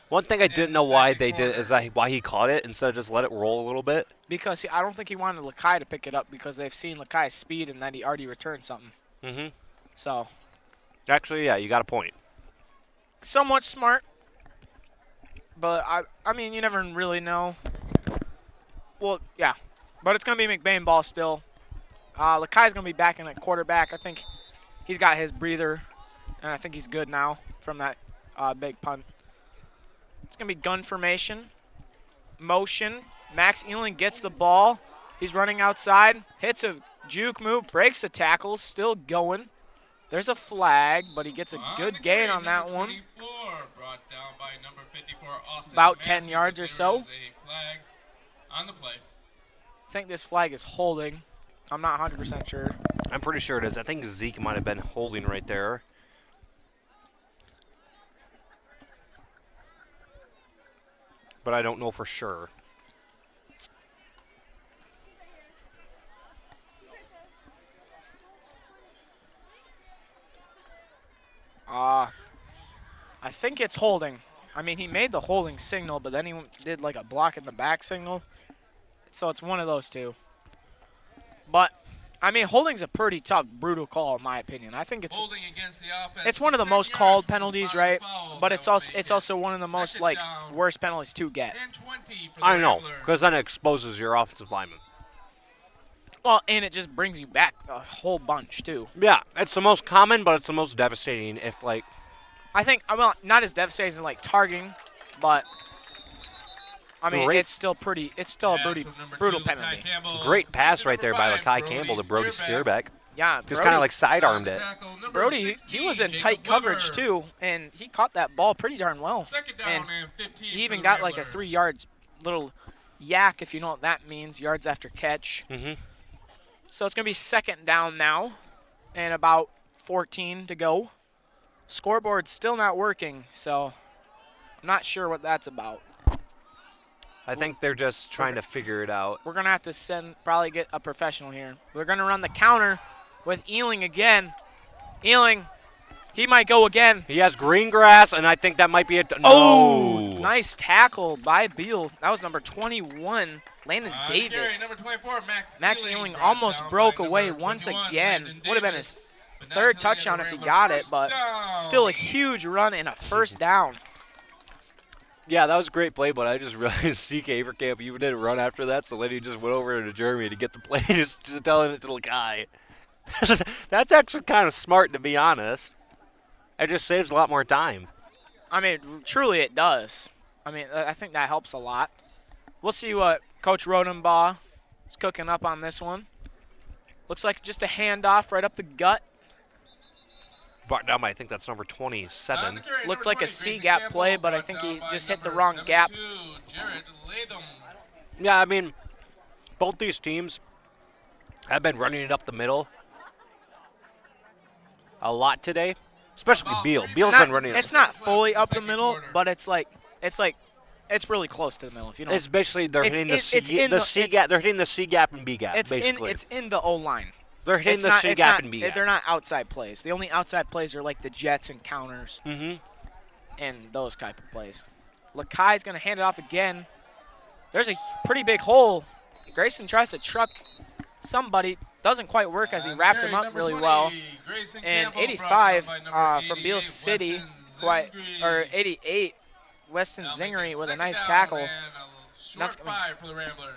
Speaker 2: One thing I didn't know why they did is why he caught it instead of just let it roll a little bit.
Speaker 1: Because I don't think he wanted Lakai to pick it up because they've seen Lakai's speed and that he already returned something.
Speaker 2: Mm-hmm.
Speaker 1: So.
Speaker 2: Actually, yeah, you got a point.
Speaker 1: Somewhat smart, but I mean, you never really know. Well, yeah, but it's going to be McBain ball still. Lakai's going to be back in at quarterback. I think he's got his breather, and I think he's good now from that big punt. It's going to be gun formation, motion. Max Ealing gets the ball. He's running outside, hits a juke move, breaks the tackle, still going. There's a flag, but he gets a good gain on that one. About 10 yards or so.
Speaker 3: On the play.
Speaker 1: I think this flag is holding. I'm not 100% sure.
Speaker 2: I'm pretty sure it is. I think Zeke might have been holding right there. But I don't know for sure.
Speaker 1: I think it's holding. I mean, he made the holding signal, but then he did like a block in the back signal. So it's one of those two. But, I mean, holding's a pretty tough, brutal call in my opinion. I think it's
Speaker 3: holding against the offense.
Speaker 1: It's one of the most called penalties, right? But it's also one of the most like worst penalties to get.
Speaker 2: I know, because then it exposes your offensive lineman.
Speaker 1: Well, and it just brings you back a whole bunch too.
Speaker 2: Yeah, it's the most common, but it's the most devastating if like.
Speaker 1: I think, well, not as devastating as like targeting, but I mean, it's still a brutal penalty.
Speaker 2: Great pass right there by Lakai Campbell to Brody Spearbeck.
Speaker 1: Yeah,
Speaker 2: just kind of like sidearmed it.
Speaker 1: Brody, he was in tight coverage too, and he caught that ball pretty darn well. And he even got like a 3 yards little yak, if you know what that means, yards after catch.
Speaker 2: Mm-hmm.
Speaker 1: So it's going to be second down now and about 14 to go. Scoreboard's still not working, so I'm not sure what that's about.
Speaker 2: I think they're just trying to figure it out.
Speaker 1: We're going to have to probably get a professional here. We're going to run the counter with Ealing again. Ealing, he might go again.
Speaker 2: He has green grass, and I think that might be it.
Speaker 1: Oh, nice tackle by Beal. That was number 21, Landon Davis.
Speaker 3: Number 24,
Speaker 1: Max Ealing almost broke away once again. Would have been his third touchdown if he got it, but still a huge run and a first down.
Speaker 2: Yeah, that was a great play, but I just realized CK Avercamp even didn't run after that, so then he just went over to Jeremy to get the play, just telling it to the guy. That's actually kind of smart, to be honest. It just saves a lot more time.
Speaker 1: I mean, truly it does. I mean, I think that helps a lot. We'll see what Coach Rodenbaugh is cooking up on this one. Looks like just a handoff right up the gut.
Speaker 2: Brought down by, I think that's number 27.
Speaker 1: Looked like a C-gap play, but I think he just hit the wrong gap.
Speaker 2: Yeah, I mean, both these teams have been running it up the middle a lot today, especially Beal. Beal's been running it.
Speaker 1: It's not fully up the middle, but it's really close to the middle. If you know,
Speaker 2: it's basically they're hitting the C gap. They're hitting the C gap and B gap. Basically,
Speaker 1: it's in the O line.
Speaker 2: They're hitting the C gap and B gap.
Speaker 1: They're not outside plays. The only outside plays are like the jets and counters and those type of plays. Lakai's going to hand it off again. There's a pretty big hole. Grayson tries to truck somebody. Doesn't quite work as he wrapped him up really well. And 85 from Beal City, or 88, Weston Zingery with a nice tackle. That's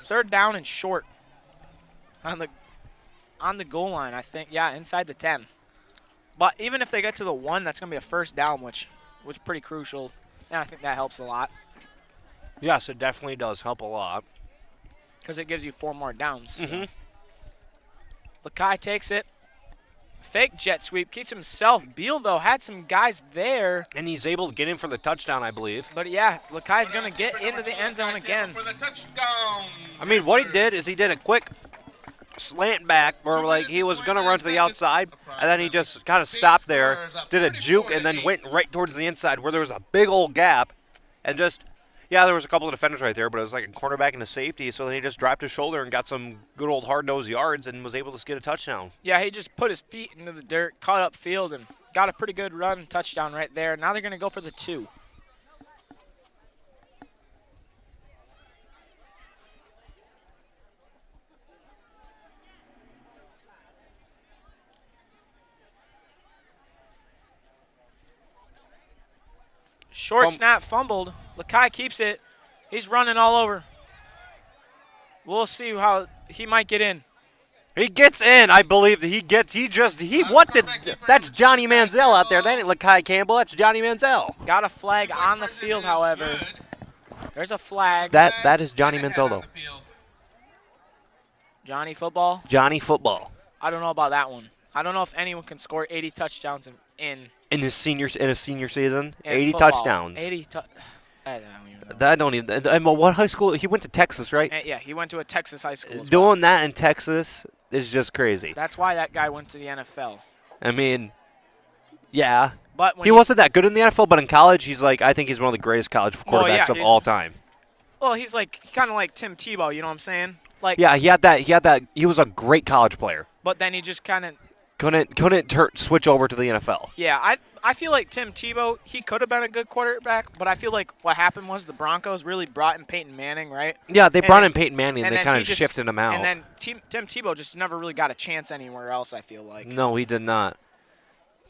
Speaker 1: third down and short on the goal line, I think. Yeah, inside the 10. But even if they get to the 1, that's going to be a first down, which is pretty crucial. And I think that helps a lot.
Speaker 2: Yes, it definitely does help a lot.
Speaker 1: Because it gives you 4 more downs. So. Lakai takes it. Fake jet sweep, keeps himself. Beal, though, had some guys there.
Speaker 2: And he's able to get in for the touchdown, I believe.
Speaker 1: But, yeah, Lakai's going to get into the end zone again.
Speaker 3: For the touchdown.
Speaker 2: I mean, what he did is he did a quick slant back where like he was gonna run to the outside, and then he just kind of stopped there, did a juke, and then went right towards the inside where there was a big old gap, and just there was a couple of defenders right there, but it was like a cornerback and a safety, so then he just dropped his shoulder and got some good old hard-nosed yards and was able to get a touchdown.
Speaker 1: Yeah, he just put his feet into the dirt, caught up field, and got a pretty good run touchdown right there. Now they're gonna go for the 2. Short snap fumbled. Lakai keeps it. He's running all over. We'll see how he might get in.
Speaker 2: He gets in, I believe. That's Johnny Manziel out there. That ain't Lakai Campbell. That's Johnny Manziel.
Speaker 1: Got a flag on the field, however. There's a flag.
Speaker 2: That is Johnny Manziel, though.
Speaker 1: Johnny Football?
Speaker 2: Johnny Football.
Speaker 1: I don't know about that one. I don't know if anyone can score 80 touchdowns in
Speaker 2: his senior season. 80
Speaker 1: football.
Speaker 2: touchdowns.
Speaker 1: 80 I don't even know.
Speaker 2: I don't even. What high school? He went to Texas, right?
Speaker 1: Yeah, he went to a Texas high school.
Speaker 2: Doing that in Texas is just crazy.
Speaker 1: That's why that guy went to the NFL.
Speaker 2: I mean, yeah.
Speaker 1: But
Speaker 2: he wasn't that good in the NFL, but in college, I think he's one of the greatest college quarterbacks of all time.
Speaker 1: Well, he's kind of like Tim Tebow, you know what I'm saying? Like,
Speaker 2: yeah, he had that. He was a great college player.
Speaker 1: But then he just kind of
Speaker 2: couldn't switch over to the NFL.
Speaker 1: Yeah, I feel like Tim Tebow, he could have been a good quarterback, but I feel like what happened was the Broncos really brought in Peyton Manning, right?
Speaker 2: Yeah, they brought in Peyton Manning, and they kind of shifted him out.
Speaker 1: And then Tim Tebow just never really got a chance anywhere else, I feel like.
Speaker 2: No, he did not.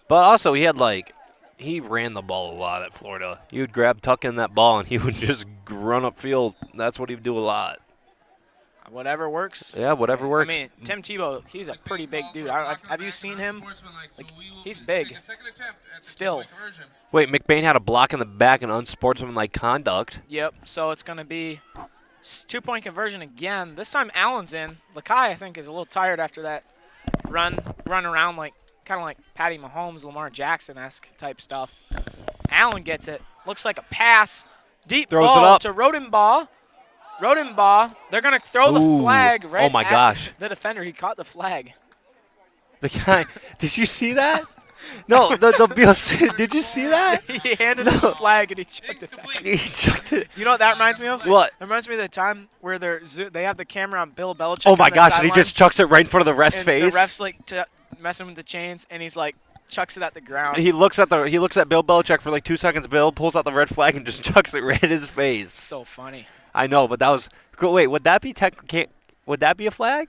Speaker 2: But also, he ran the ball a lot at Florida. He would tuck in that ball, and he would just run upfield. That's what he would do a lot.
Speaker 1: Whatever works.
Speaker 2: Yeah, whatever works.
Speaker 1: I mean, Tim Tebow, he's a pretty big dude. Have you seen him? He's big. Still.
Speaker 2: Wait, McBain had a block in the back and unsportsmanlike conduct.
Speaker 1: Yep, so it's going to be 2-point conversion again. This time Allen's in. Lakai, I think, is a little tired after that run around kind of like Patty Mahomes, Lamar Jackson-esque type stuff. Allen gets it. Looks like a pass. Deep
Speaker 2: Throws
Speaker 1: ball
Speaker 2: it up.
Speaker 1: to Rodenbaugh. They're going to throw the flag right at the defender. He caught the flag.
Speaker 2: The guy, did you see that? No, the Beal City, did you see that?
Speaker 1: He handed him the flag and he chucked it back.
Speaker 2: He chucked it.
Speaker 1: You know what that reminds me of?
Speaker 2: What?
Speaker 1: It reminds me of the time where they have the camera on Bill Belichick.
Speaker 2: Oh, my gosh, and he just chucks it right in front of the ref's face.
Speaker 1: The ref's messing with the chains, and he's chucks it at the ground.
Speaker 2: He looks at Bill Belichick for 2 seconds. Bill pulls out the red flag and just chucks it right in his face.
Speaker 1: So funny.
Speaker 2: I know, but that was cool. Wait, would that be would that be a flag?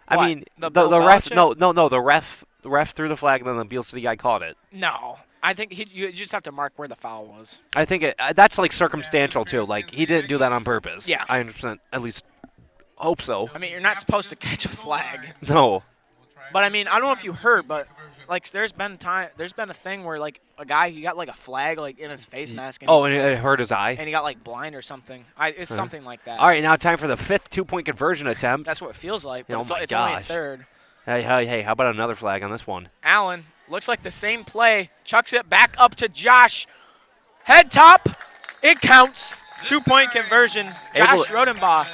Speaker 1: What?
Speaker 2: I mean, the ref. No, the ref threw the flag, and then the Beal City guy caught it.
Speaker 1: No, I think you just have to mark where the foul was.
Speaker 2: I think that's circumstantial too. He didn't do that on purpose.
Speaker 1: Yeah,
Speaker 2: I 100% at least hope so.
Speaker 1: I mean, you're not supposed to catch a flag.
Speaker 2: No.
Speaker 1: But I mean, I don't know if you heard, but there's been a thing where a guy, he got a flag in his face mask.
Speaker 2: And it hurt his eye.
Speaker 1: And he got blind or something. It's something like that.
Speaker 2: All right, now time for the 5th 2-point conversion attempt.
Speaker 1: That's what it feels like. But
Speaker 2: Oh
Speaker 1: it's
Speaker 2: my
Speaker 1: only a
Speaker 2: gosh.
Speaker 1: third.
Speaker 2: Hey, how about another flag on this one?
Speaker 1: Allen looks like the same play. Chucks it back up to Josh. Head top. It counts. 2-point conversion. Josh Rodenbaugh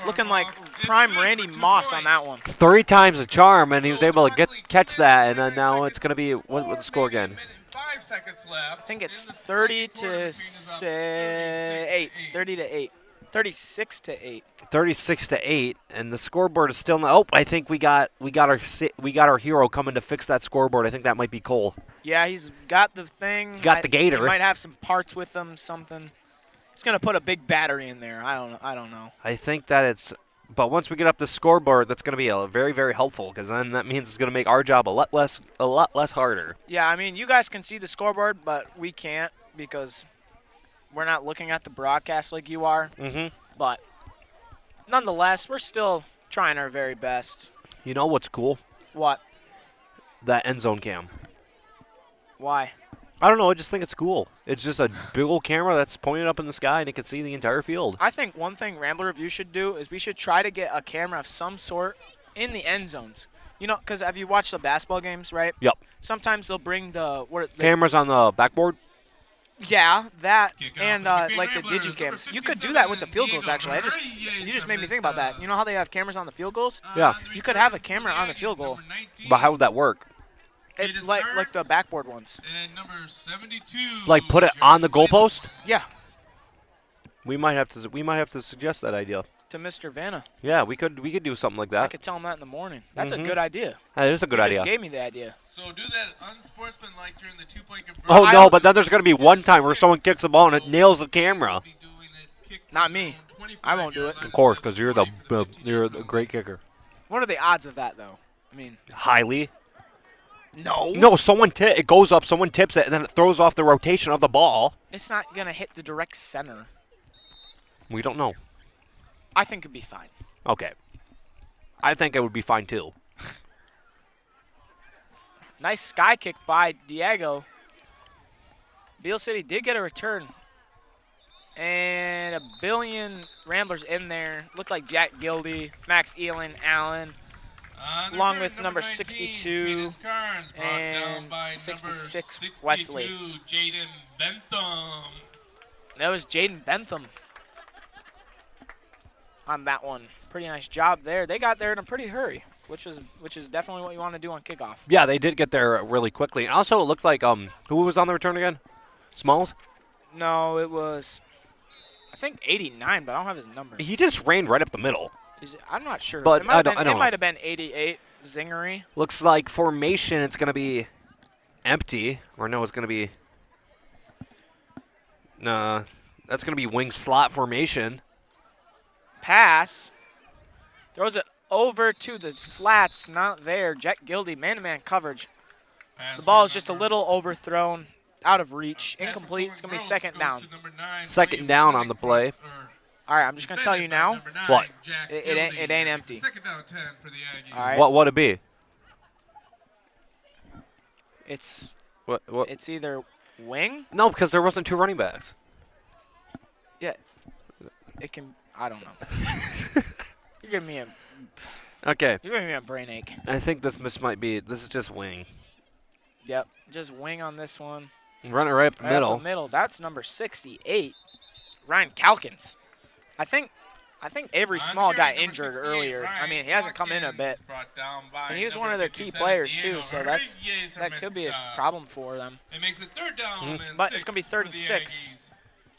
Speaker 1: looking like prime Randy Moss on that one.
Speaker 2: 3 times the charm, and he was able to catch that, and then now it's going to be, what's the score again?
Speaker 3: 5 seconds left.
Speaker 1: I think it's 30-8. 30-8. 36-8.
Speaker 2: 36-8, and the scoreboard is still not. Oh, I think we got our hero coming to fix that scoreboard. I think that might be Cole.
Speaker 1: Yeah, he's got the thing.
Speaker 2: He got the gator.
Speaker 1: He might have some parts with him, something. He's gonna put a big battery in there. I don't know.
Speaker 2: I think that it's. But once we get up the scoreboard, that's going to be very, very helpful, because then that means it's going to make our job a lot less harder.
Speaker 1: Yeah, I mean, you guys can see the scoreboard, but we can't because we're not looking at the broadcast like you are.
Speaker 2: Mm-hmm.
Speaker 1: But nonetheless, we're still trying our very best.
Speaker 2: You know what's cool?
Speaker 1: What?
Speaker 2: That end zone cam.
Speaker 1: Why?
Speaker 2: I don't know. I just think it's cool. It's just a big old camera that's pointed up in the sky, and it can see the entire field.
Speaker 1: I think one thing Rambler Review should do is we should try to get a camera of some sort in the end zones. You know, because have you watched the basketball games, right?
Speaker 2: Yep.
Speaker 1: Sometimes they'll bring
Speaker 2: cameras on the backboard?
Speaker 1: Yeah, that
Speaker 3: Kickoff
Speaker 1: and
Speaker 3: for the McBain
Speaker 1: like the
Speaker 3: Ramblers,
Speaker 1: digicams.
Speaker 3: number
Speaker 1: You could do that with the
Speaker 3: 57,
Speaker 1: field goals.
Speaker 3: Diego
Speaker 1: Actually, you just made me think about that. You know how they have cameras on the field goals?
Speaker 2: Yeah.
Speaker 1: You could have a camera on the field goal.
Speaker 2: But how would that work?
Speaker 1: Like the backboard ones.
Speaker 3: And number 72.
Speaker 2: Like put it on the goalpost?
Speaker 1: Yeah.
Speaker 2: We might have to suggest that idea.
Speaker 1: To Mr. Vanna.
Speaker 2: Yeah, we could do something like
Speaker 1: I
Speaker 2: that.
Speaker 1: could tell him that in the morning. That's
Speaker 2: Mhm.
Speaker 1: a good idea.
Speaker 2: That is a good
Speaker 1: You
Speaker 2: idea.
Speaker 1: just gave me the idea.
Speaker 3: So do that unsportsmanlike during the 2-point conversion.
Speaker 2: Oh no, but then there's gonna be one time where someone kicks the ball and it nails the camera.
Speaker 1: Not me. I won't do it.
Speaker 2: Of course, because you're the great kicker.
Speaker 1: What are the odds of that, though? I mean,
Speaker 2: Highly.
Speaker 1: no.
Speaker 2: No, it goes up, someone tips it, and then it throws off the rotation of the ball.
Speaker 1: It's not gonna hit the direct center.
Speaker 2: We don't know.
Speaker 1: I think it'd be fine.
Speaker 2: Okay. I think it would be fine too.
Speaker 1: Nice sky kick by Diego. Beal City did get a return. And a billion Ramblers in there. Looked like Jack Gildy, Max Elin, Allen, along with number 62 and 66 Wesley.
Speaker 3: Jaden Bentham.
Speaker 1: That was Jaden Bentham on that one. Pretty nice job there. They got there in a pretty hurry, which is definitely what you want to do on kickoff.
Speaker 2: Yeah, they did get there really quickly. And also, it looked like who was on the return again? Smalls?
Speaker 1: No, it was, I think 89, but I don't have his number.
Speaker 2: He just ran right up the middle.
Speaker 1: I'm not sure.
Speaker 2: But
Speaker 1: it might
Speaker 2: I don't know.
Speaker 1: have been 88 Zingery.
Speaker 2: Looks like formation, it's going to be empty. Or no, it's going to be... Nah, that's going to be wing slot formation.
Speaker 1: Pass. Throws it over to the flats. Not there. Jack Gildy, man-to-man coverage. The ball is just a little overthrown, out of reach, incomplete. It's going to be second down.
Speaker 2: Second down on the play.
Speaker 1: All right, I'm just going to tell you now.
Speaker 2: What?
Speaker 1: It ain't empty.
Speaker 3: Second down 10 for the Aggies.
Speaker 1: All right.
Speaker 2: What would it be?
Speaker 1: It's
Speaker 2: What?
Speaker 1: It's either wing.
Speaker 2: No, because there wasn't two running backs.
Speaker 1: Yeah. It can. I don't know. You're giving me a.
Speaker 2: Okay.
Speaker 1: You're giving me a brain ache.
Speaker 2: I think this might be. This is just wing.
Speaker 1: Yep. Just wing on this one.
Speaker 2: Run it right up the middle.
Speaker 1: Up the middle. That's number 68, Ryan Calkins. I think Avery Small got injured earlier. I mean, he hasn't come in a bit. And he was one of their key players, too, so that could be a problem for them.
Speaker 3: It makes it third down.
Speaker 1: But it's going to be 36.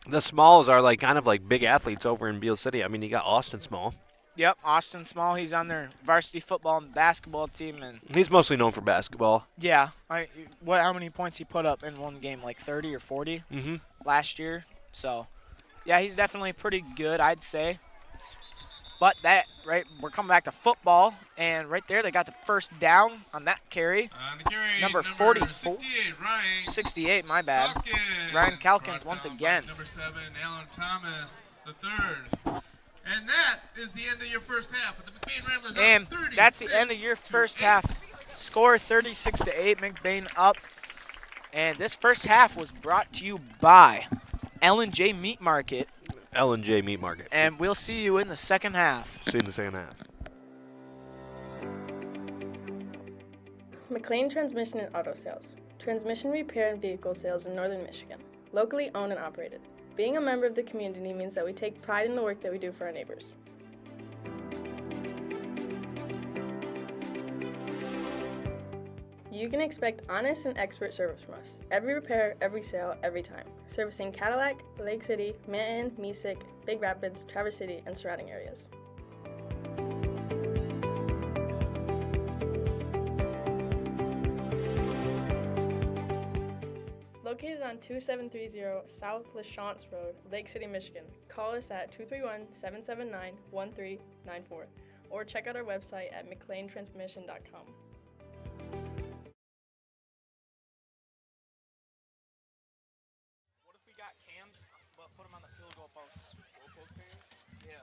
Speaker 2: The Smalls are like kind of like big athletes over in Beal City. I mean, you got Austin Small.
Speaker 1: Yep, Austin Small. He's on their varsity football and basketball team, and
Speaker 2: he's mostly known for basketball.
Speaker 1: Yeah, how many points he put up in one game? Like 30 or 40 last year. So, yeah, he's definitely pretty good, I'd say. But we're coming back to football, and right there they got the first down on that carry. Number 44, 68, my bad. Ryan Calkins once again.
Speaker 3: Number 7, Alan Thomas, the third. And that is the end of your first half. With the McBain Ramblers
Speaker 1: and
Speaker 3: up 36
Speaker 1: that's the end of your first half. Score 36-8, McBain up. And this first half was brought to you by L&J Meat Market.
Speaker 2: L&J Meat Market.
Speaker 1: And we'll see you in the second half.
Speaker 2: See you in the second half.
Speaker 15: McLain Transmission and Auto Sales. Transmission repair and vehicle sales in Northern Michigan. Locally owned and operated. Being a member of the community means that we take pride in the work that we do for our neighbors. You can expect honest and expert service from us. Every repair, every sale, every time. Servicing Cadillac, Lake City, Manton, Mesick, Big Rapids, Traverse City, and surrounding areas. Located on 2730 South LaChance Road, Lake City, Michigan. Call us at 231-779-1394 or check out our website at McLainTransmission.com.
Speaker 1: What if we got cams but put them on the field goal posts? Goal post cams? Yeah.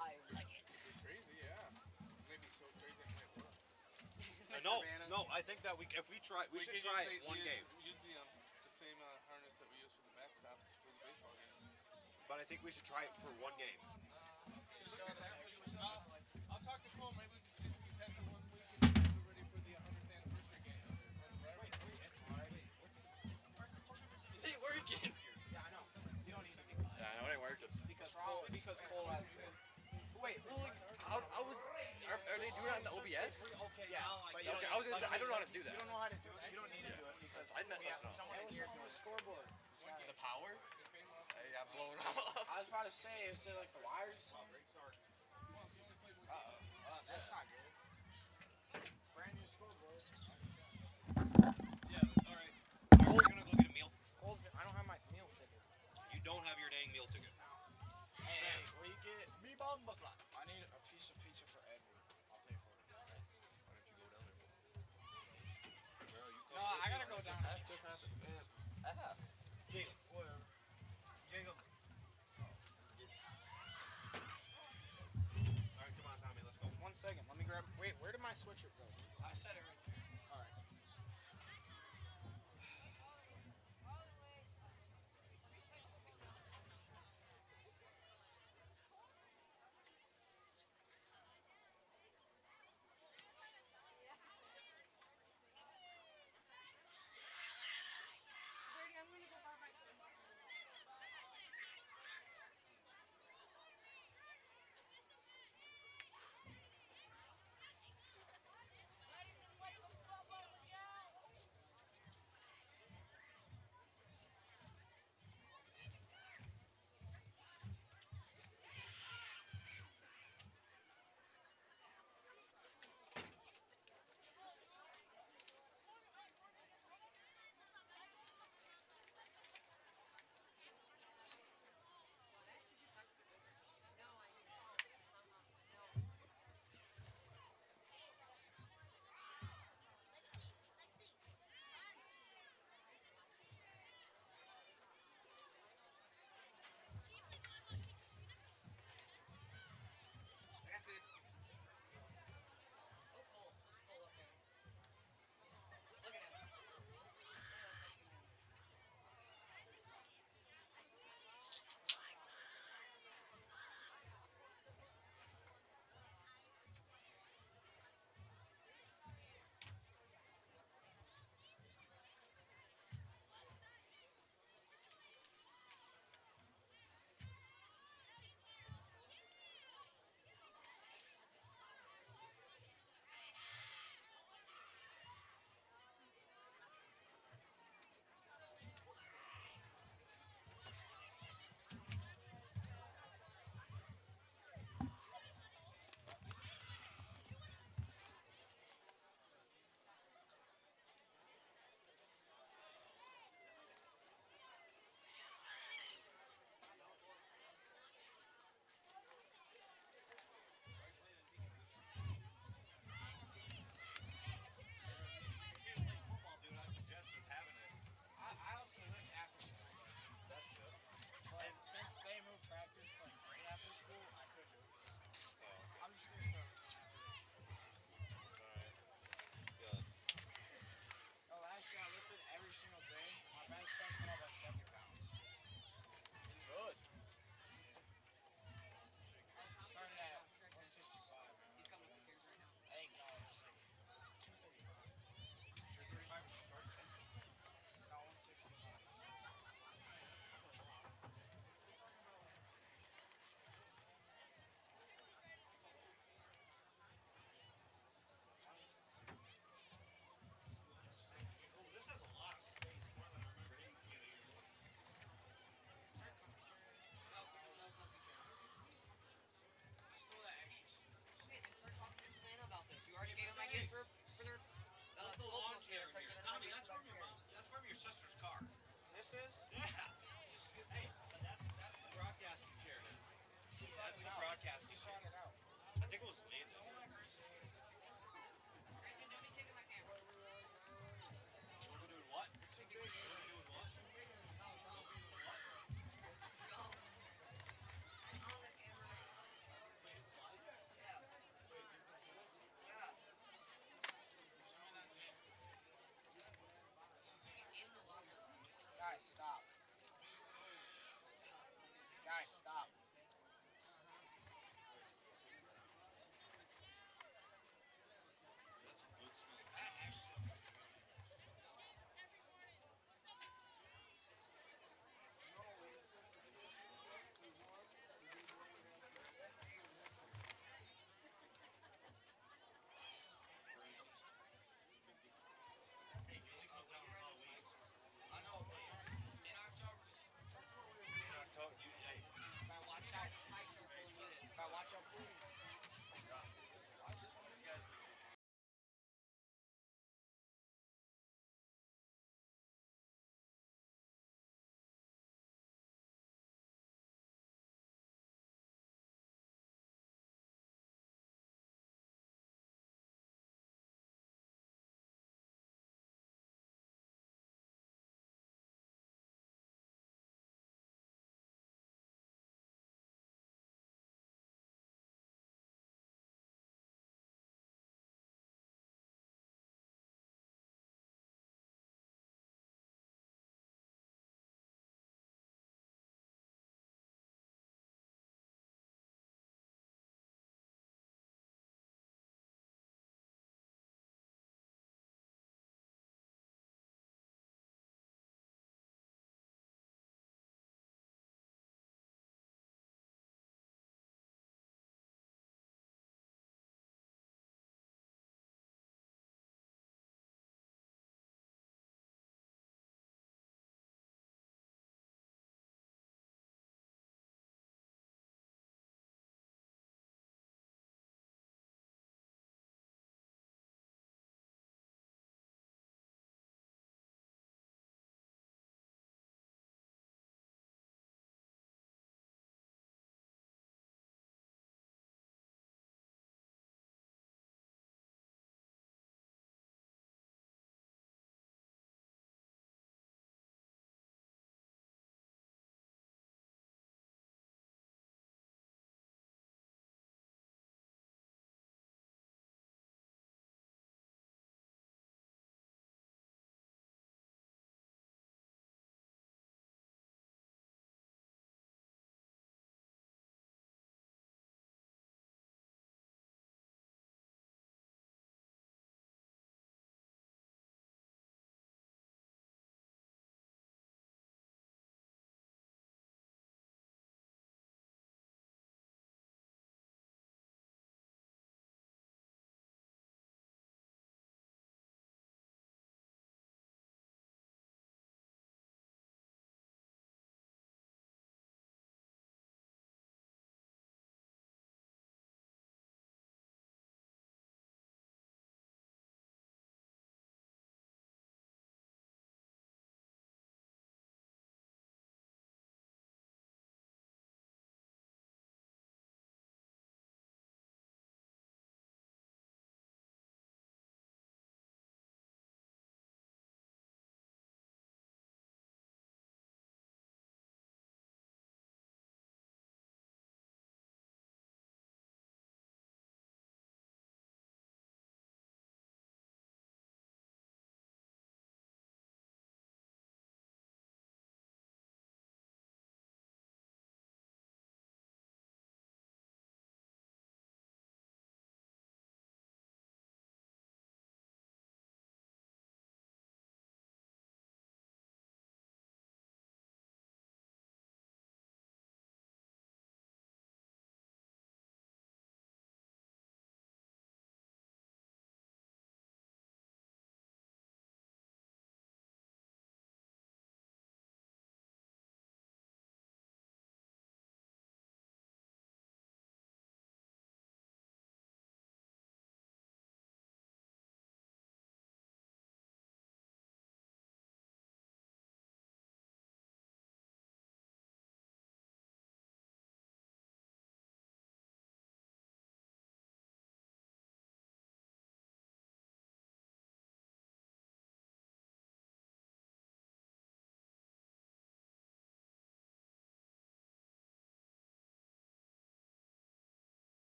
Speaker 1: I like it.
Speaker 3: Crazy, yeah. Maybe so crazy it might work.
Speaker 2: No, I think that if we try, we should try it one game.
Speaker 3: Use the same harness that we use for the backstops for the baseball games.
Speaker 2: But I think we should try it for one game.
Speaker 3: I'll talk to Cole. Maybe we can see if we can test it 1 week and we're ready for the 100th anniversary game.
Speaker 14: because Cole has to. Wait, I was. Are they doing it on the OBS? Yeah, but okay, I was gonna say, I don't know how to do that.
Speaker 16: You don't know how to do it. You don't need to do it because
Speaker 14: I'd mess up.
Speaker 16: someone in here is doing
Speaker 14: scoreboard. The power? I got blown off.
Speaker 16: I was about to say, is it like the wires or something? That's not good. Brand new scoreboard.
Speaker 17: Yeah, alright. You're gonna go get a meal?
Speaker 16: I don't have my meal ticket.
Speaker 17: You don't have your dang meal ticket.
Speaker 16: Hey, will you get me bomb Buckley? I need a piece of pizza for Edward. I'll pay for it.
Speaker 17: Why don't you go down there?
Speaker 16: No, I gotta go down.
Speaker 14: That just happened.
Speaker 17: Jacob.
Speaker 16: Whatever.
Speaker 17: Jacob. Alright, come on, Tommy, let's go.
Speaker 16: 1 second, let me grab. Wait, where did my sweatshirt go? I said it right there. All right.
Speaker 17: Is? Yeah. Hey, that's the broadcasting chair now. That's the broadcasting chair. I think it was Landon.
Speaker 14: Grayson, don't be kicking my camera.
Speaker 17: We're doing what? We're doing what?
Speaker 16: Guys, stop.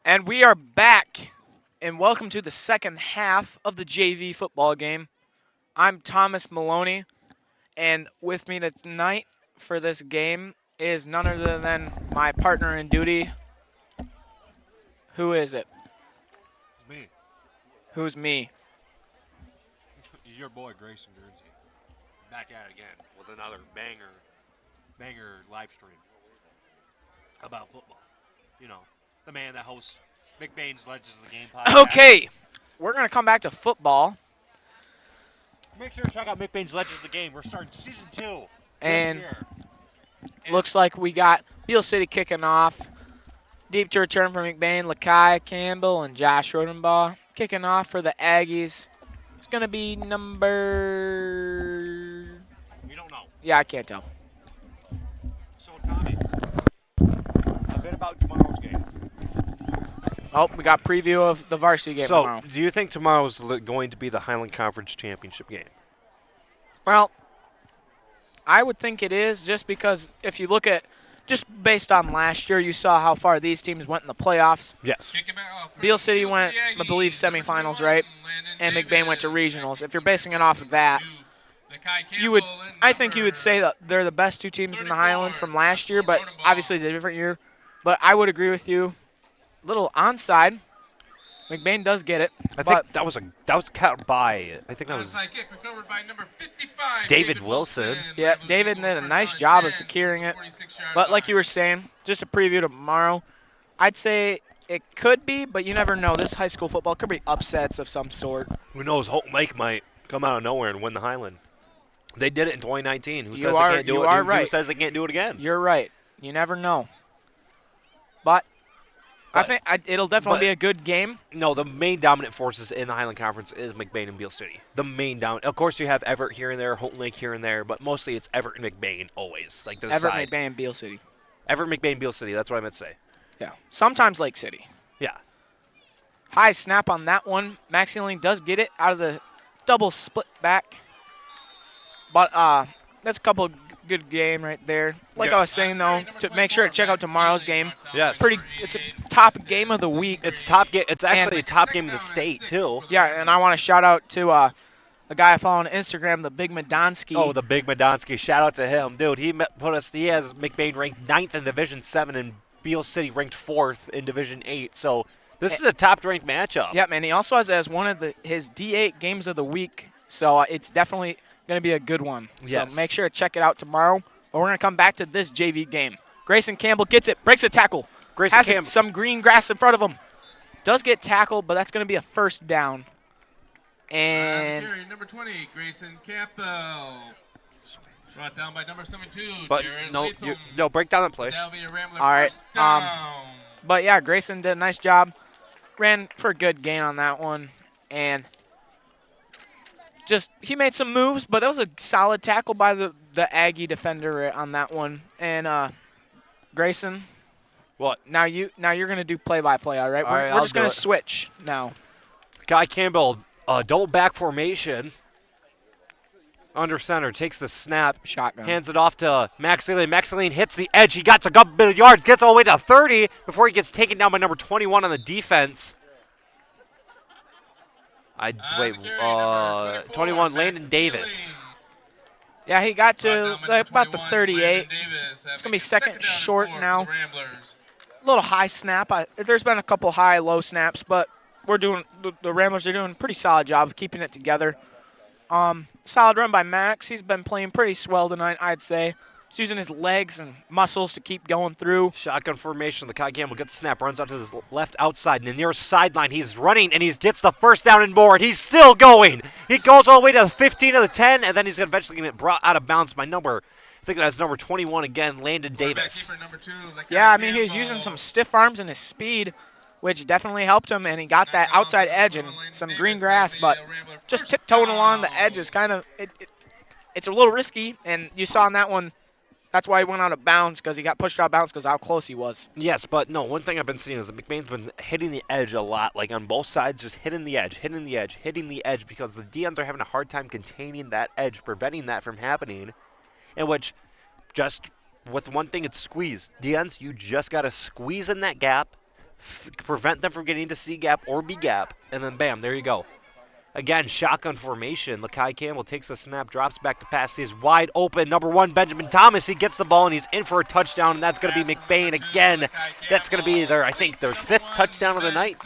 Speaker 1: And we are back, and welcome to the second half of the JV football game. I'm Thomas Maloney, and with me tonight for this game is none other than my partner in duty. Who is it?
Speaker 17: Me.
Speaker 1: Who's me?
Speaker 17: Your boy Grayson Guernsey. Back at it again with another banger live stream about football. You know, the man that hosts McBain's Legends of the Game podcast.
Speaker 1: Okay, we're going to come back to football.
Speaker 17: Make sure to check out McBain's Legends of the Game. We're starting season 2.
Speaker 1: And
Speaker 17: here.
Speaker 1: looks like we got Beal City kicking off. Deep to return from McBain, Lakai Campbell, and Josh Rodenbaugh. Kicking off for the Aggies. It's going to be number...
Speaker 17: We don't know.
Speaker 1: Yeah, I can't tell.
Speaker 17: So, Tommy, a bit about tomorrow's game.
Speaker 1: Oh, we got preview of the varsity game tomorrow.
Speaker 2: So, do you think tomorrow's going to be the Highland Conference Championship game?
Speaker 1: Well, I would think it is, just because if you look at, just based on last year, you saw how far these teams went in the playoffs.
Speaker 2: Yes.
Speaker 1: Beal City went, I believe, semifinals, right? And McBain went to regionals. If you're basing it off of that, I think you would say that they're the best two teams in the Highland from last year, but obviously it's a different year. But I would agree with you. Little onside. McBain does get it.
Speaker 2: I think that was caught by, I think that was David Wilson.
Speaker 1: Yeah, David did a nice job of securing it. But like you were saying, just a preview tomorrow, I'd say it could be, but you never know. This high school football could be upsets of some sort.
Speaker 2: Who knows? Holton Lake might come out of nowhere and win the Highland. They did it in 2019. Who says they can't do it? Who says they can't do it again?
Speaker 1: You're right. You never know. But I think it'll definitely be a good game.
Speaker 2: No, the main dominant forces in the Highland Conference is McBain and Beal City. The main dominant. Of course, you have Everett here and there, Holton Lake here and there, but mostly it's Everett and McBain always. Like
Speaker 1: Everett, McBain, and Beal City.
Speaker 2: Everett, McBain, Beal City. That's what I meant to say.
Speaker 1: Yeah. Sometimes Lake City.
Speaker 2: Yeah.
Speaker 1: High snap on that one. McLain does get it out of the double split back. But that's a couple good game right there. Like I was saying, though, to make sure to check out tomorrow's game.
Speaker 2: Yes.
Speaker 1: It's a top game of the week.
Speaker 2: It's actually a top game of the state, too.
Speaker 1: Yeah, and I want to shout out to a guy I follow on Instagram, the Big Madonsky.
Speaker 2: Oh, the Big Madonsky. Shout out to him. Dude, he has McBain ranked 9th in Division 7 and Beal City ranked 4th in Division 8. So this is a top-ranked matchup.
Speaker 1: Yeah, man. He also has as one of his D8 games of the week. So it's definitely going to be a good one.
Speaker 2: Yes.
Speaker 1: So make sure to check it out tomorrow. But we're going to come back to this JV game. Grayson Campbell gets it, breaks a tackle.
Speaker 2: Grayson
Speaker 1: Campbell. Some green grass in front of him. Does get tackled, but that's going to be a first down. And
Speaker 3: carry, number 20, Grayson Campbell. Brought down by number 72,
Speaker 2: but
Speaker 3: Jared
Speaker 2: no, break down that play.
Speaker 3: That'll be a Rambler
Speaker 1: all right.
Speaker 3: first down.
Speaker 1: But yeah, Grayson did a nice job. Ran for a good gain on that one, and he made some moves, but that was a solid tackle by the Aggie defender on that one. And Grayson,
Speaker 2: what?
Speaker 1: Now you're gonna do play-by-play, all right? We're just gonna switch now.
Speaker 2: Guy Campbell, double back formation. Under center, takes the snap.
Speaker 1: Shotgun.
Speaker 2: Hands it off to McLain. McLain hits the edge. He got a couple bit of yards. Gets all the way to 30 before he gets taken down by number 21 on the defense. 21, Landon Davis.
Speaker 1: Yeah, he got to about the 38. It's going to be second short now. A little high snap. There's been a couple high-low snaps, but the Ramblers are doing a pretty solid job of keeping it together. Solid run by Max. He's been playing pretty swell tonight, I'd say. He's using his legs and muscles to keep going through.
Speaker 2: Shotgun formation. The Kai Campbell gets the snap, runs out to his left outside. And the near sideline, he's running, and he gets the first down and more. And he's still going. He goes all the way to the 15 of the 10, and then he's eventually going to get brought out of bounds by I think that's number 21 again, Landon Davis.
Speaker 1: Yeah, I mean, he was using some stiff arms and his speed, which definitely helped him, and he got that outside edge and some green grass, but just tiptoeing along the edge is kind of it's a little risky, and you saw in that one, that's why he went out of bounds, because he got pushed out of bounds because how close he was.
Speaker 2: Yes, but no, one thing I've been seeing is that McBain's been hitting the edge a lot, like on both sides, just hitting the edge, because the DNs are having a hard time containing that edge, preventing that from happening, in which just with one thing, it's squeeze. DNs, you just got to squeeze in that gap, prevent them from getting into C gap or B gap, and then bam, there you go. Again, shotgun formation. Lakai Campbell takes the snap, drops back to pass. He's wide open. Number 1, Benjamin Thomas. He gets the ball, and he's in for a touchdown, and that's going to be McBain again. That's going to be their 5th touchdown of the night.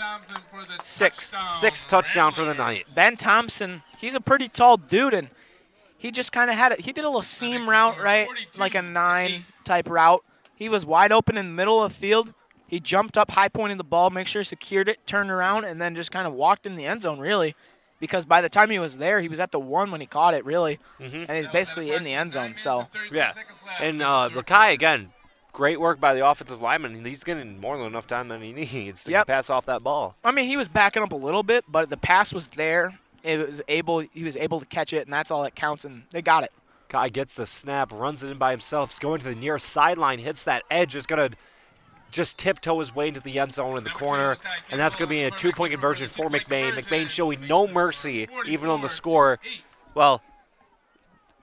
Speaker 1: Sixth
Speaker 2: touchdown for the night.
Speaker 1: Ben Thompson, he's a pretty tall dude, and he just kind of had it. He did a little seam route, right? Like a 9 type route. He was wide open in the middle of the field. He jumped up, high pointed the ball, make sure he secured it, turned around, and then just kind of walked in the end zone, really. Because by the time he was there, he was at the 1 when he caught it, really. And he's basically in the end zone. So
Speaker 2: yeah. And Lakai, again, great work by the offensive lineman. He's getting more than enough time than he needs to pass off that ball.
Speaker 1: I mean, he was backing up a little bit, but the pass was there. He was able to catch it, and that's all that counts, and they got it.
Speaker 2: Kai gets the snap, runs it in by himself. He's going to the near sideline, hits that edge. Is going to just tiptoe his way into the end zone in the corner, and that's going to be a 2-point conversion for McBain. McBain showing no mercy, even on the score. Well,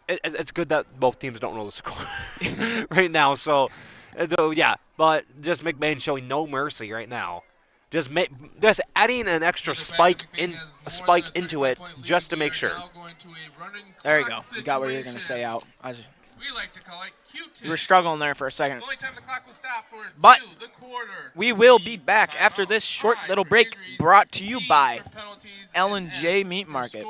Speaker 2: it's good that both teams don't know the score right now. So, yeah, but just McBain showing no mercy right now. Just adding an extra spike into it just to make sure.
Speaker 1: There you go. You got what you were going to say out. You were struggling there for a second. But we will be back after this short little break, brought to you by L&J Meat Market.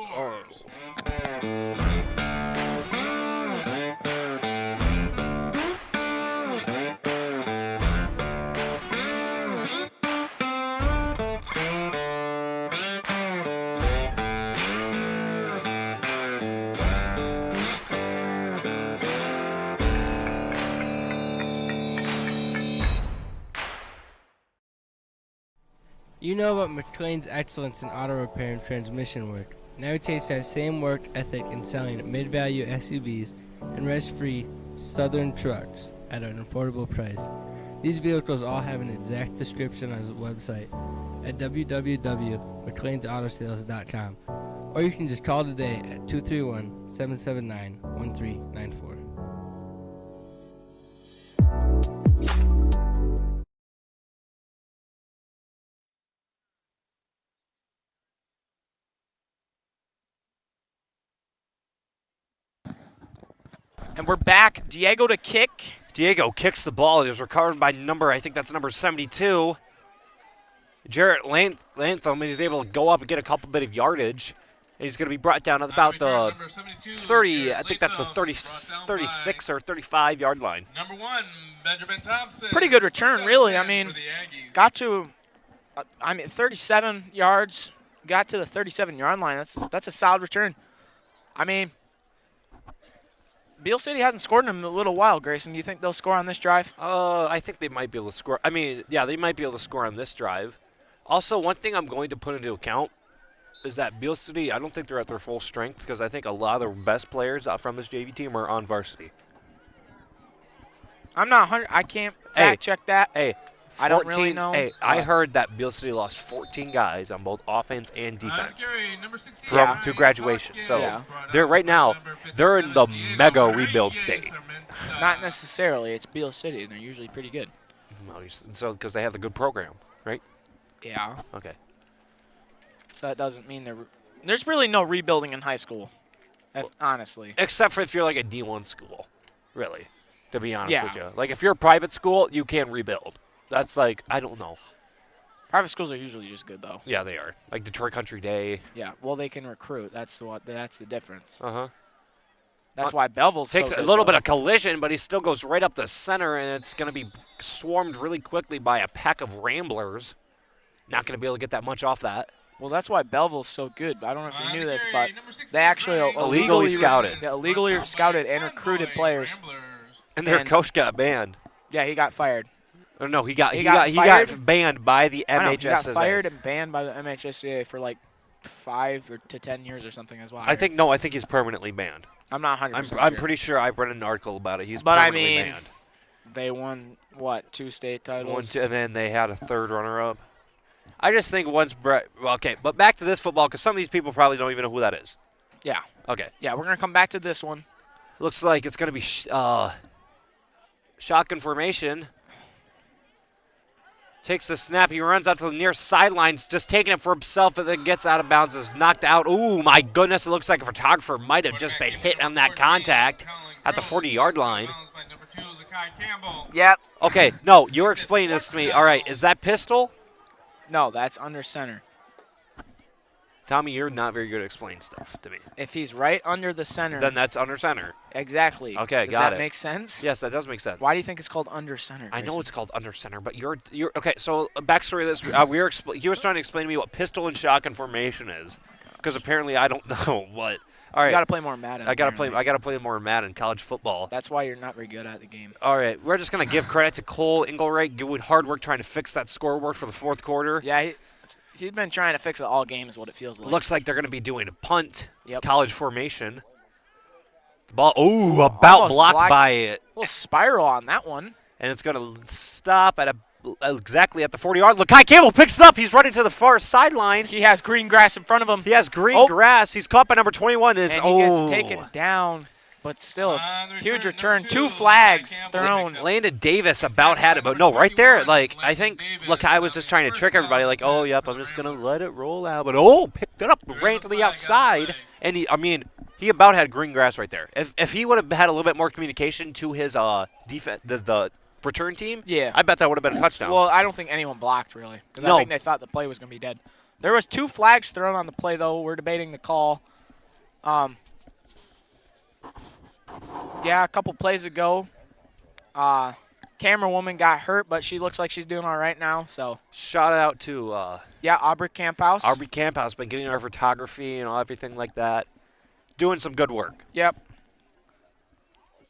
Speaker 4: You know about McLain's excellence in auto repair and transmission work. Now he takes that same work ethic in selling mid-value SUVs and rest-free Southern trucks at an affordable price. These vehicles all have an exact description on his website at www.mclainsautosales.com, or you can just call today at 231-779-1394.
Speaker 1: And we're back. Diego to kick.
Speaker 2: Diego kicks the ball. It was recovered by I think that's number 72. Jarrett Lantham, and he's able to go up and get a couple bit of yardage. And he's going to be brought down at about the 30, I think that's the 36 or 35 yard line.
Speaker 3: Number 1, Benjamin Thompson.
Speaker 1: Pretty good return, really. I mean, got to, 37 yards, got to the 37-yard line. That's a solid return. I mean, Beal City hasn't scored in a little while, Grayson. Do you think they'll score on this drive?
Speaker 2: I think they might be able to score. I mean, yeah, they might be able to score on this drive. Also, one thing I'm going to put into account is that Beal City, I don't think they're at their full strength because I think a lot of the best players from this JV team are on varsity.
Speaker 1: I'm not 100. I can't fact check that.
Speaker 2: Hey, 14,
Speaker 1: I don't really know.
Speaker 2: Hey, I heard that Beal City lost 14 guys on both offense and defense to graduation. So they're right now they're in the mega rebuild state.
Speaker 1: Not necessarily. It's Beal City, and they're usually pretty good.
Speaker 2: So because they have the good program, right?
Speaker 1: Yeah.
Speaker 2: Okay.
Speaker 1: So that doesn't mean there's really no rebuilding in high school, honestly.
Speaker 2: Except for if you're like a D1 school, really, to be honest with you. Like if you're a private school, you can rebuild. That's like, I don't know.
Speaker 1: Private schools are usually just good, though.
Speaker 2: Yeah, they are. Like Detroit Country Day.
Speaker 1: Yeah, well, they can recruit. That's the difference.
Speaker 2: Uh-huh.
Speaker 1: That's why Belleville's
Speaker 2: takes
Speaker 1: so good,
Speaker 2: a little
Speaker 1: though.
Speaker 2: bit of collision, but he still goes right up the center, and it's going to be swarmed really quickly by a pack of Ramblers. Not going to be able to get that much off that.
Speaker 1: Well, that's why Belleville's so good. I don't know if you knew this, but they actually
Speaker 2: illegally scouted.
Speaker 1: Illegally scouted and recruited players.
Speaker 2: And their coach got banned.
Speaker 1: Yeah, he got fired.
Speaker 2: Oh, no, he got banned by the MHSAA.
Speaker 1: He got fired and banned by the MHSAA for like 5 to 10 years or something as well.
Speaker 2: I think he's permanently banned.
Speaker 1: I'm not 100% sure.
Speaker 2: I'm pretty sure I read an article about it. He's permanently banned.
Speaker 1: They won, 2 state titles?
Speaker 2: And then they had a third runner-up. I just think once Brett – well, okay, but back to this football because some of these people probably don't even know who that is.
Speaker 1: Yeah.
Speaker 2: Okay.
Speaker 1: Yeah, we're going to come back to this one.
Speaker 2: Looks like it's going to be shotgun formation. Takes the snap. He runs out to the near sidelines, just taking it for himself, and then gets out of bounds. Is knocked out. Ooh, my goodness. It looks like a photographer might have just been hit on that contact at the 40-yard line.
Speaker 1: Yep.
Speaker 2: Okay, no, you're explaining this to me. All right, is that pistol?
Speaker 1: No, that's under center.
Speaker 2: Tommy, you're not very good at explaining stuff to me.
Speaker 1: If he's right under the center.
Speaker 2: Then that's under center.
Speaker 1: Exactly.
Speaker 2: Okay,
Speaker 1: Does
Speaker 2: got it.
Speaker 1: that make sense?
Speaker 2: Yes, that does make sense.
Speaker 1: Why do you think it's called under center?
Speaker 2: I know
Speaker 1: Grayson?
Speaker 2: it's called under center, but you're okay. So backstory of this, he was trying to explain to me what pistol and shotgun formation is, because apparently I don't know what. All right,
Speaker 1: You got to play more Madden.
Speaker 2: I gotta
Speaker 1: apparently.
Speaker 2: play more Madden, college football.
Speaker 1: That's why you're not very good at the game.
Speaker 2: All right, we're just gonna give credit to Cole Engelreich doing hard work trying to fix that scoreboard for the fourth quarter.
Speaker 1: Yeah, he's been trying to fix it all game is what it feels like.
Speaker 2: Looks like they're gonna be doing a punt.
Speaker 1: Yep.
Speaker 2: College formation. The ball, about
Speaker 1: Almost
Speaker 2: blocked by it.
Speaker 1: A little spiral on that one.
Speaker 2: And it's going to stop at exactly at the 40-yard. Look, Kai Campbell picks it up. He's running to the far sideline.
Speaker 1: He has green grass in front of him.
Speaker 2: He has green grass. He's caught by number 21.
Speaker 1: And he gets taken down, but still, huge return. 2 flags thrown.
Speaker 2: Landon Davis about had it, but no, right there, like, I think, look, I was just trying to trick everybody, like, oh, yep, I'm just going to let it roll out. But, picked it up, ran to the outside. And, he about had green grass right there. If he would have had a little bit more communication to his defense, the return team,
Speaker 1: yeah,
Speaker 2: I bet that would have been a touchdown.
Speaker 1: Well, I don't think anyone blocked, really, because
Speaker 2: No.
Speaker 1: I think they thought the play was going to be dead. There was 2 flags thrown on the play, though. We're debating the call. Yeah, a couple plays ago, camera woman got hurt, but she looks like she's doing all right now. So
Speaker 2: shout out to
Speaker 1: Aubrey Camphouse.
Speaker 2: Aubrey Camphouse been getting our photography and everything like that, doing some good work.
Speaker 1: Yep.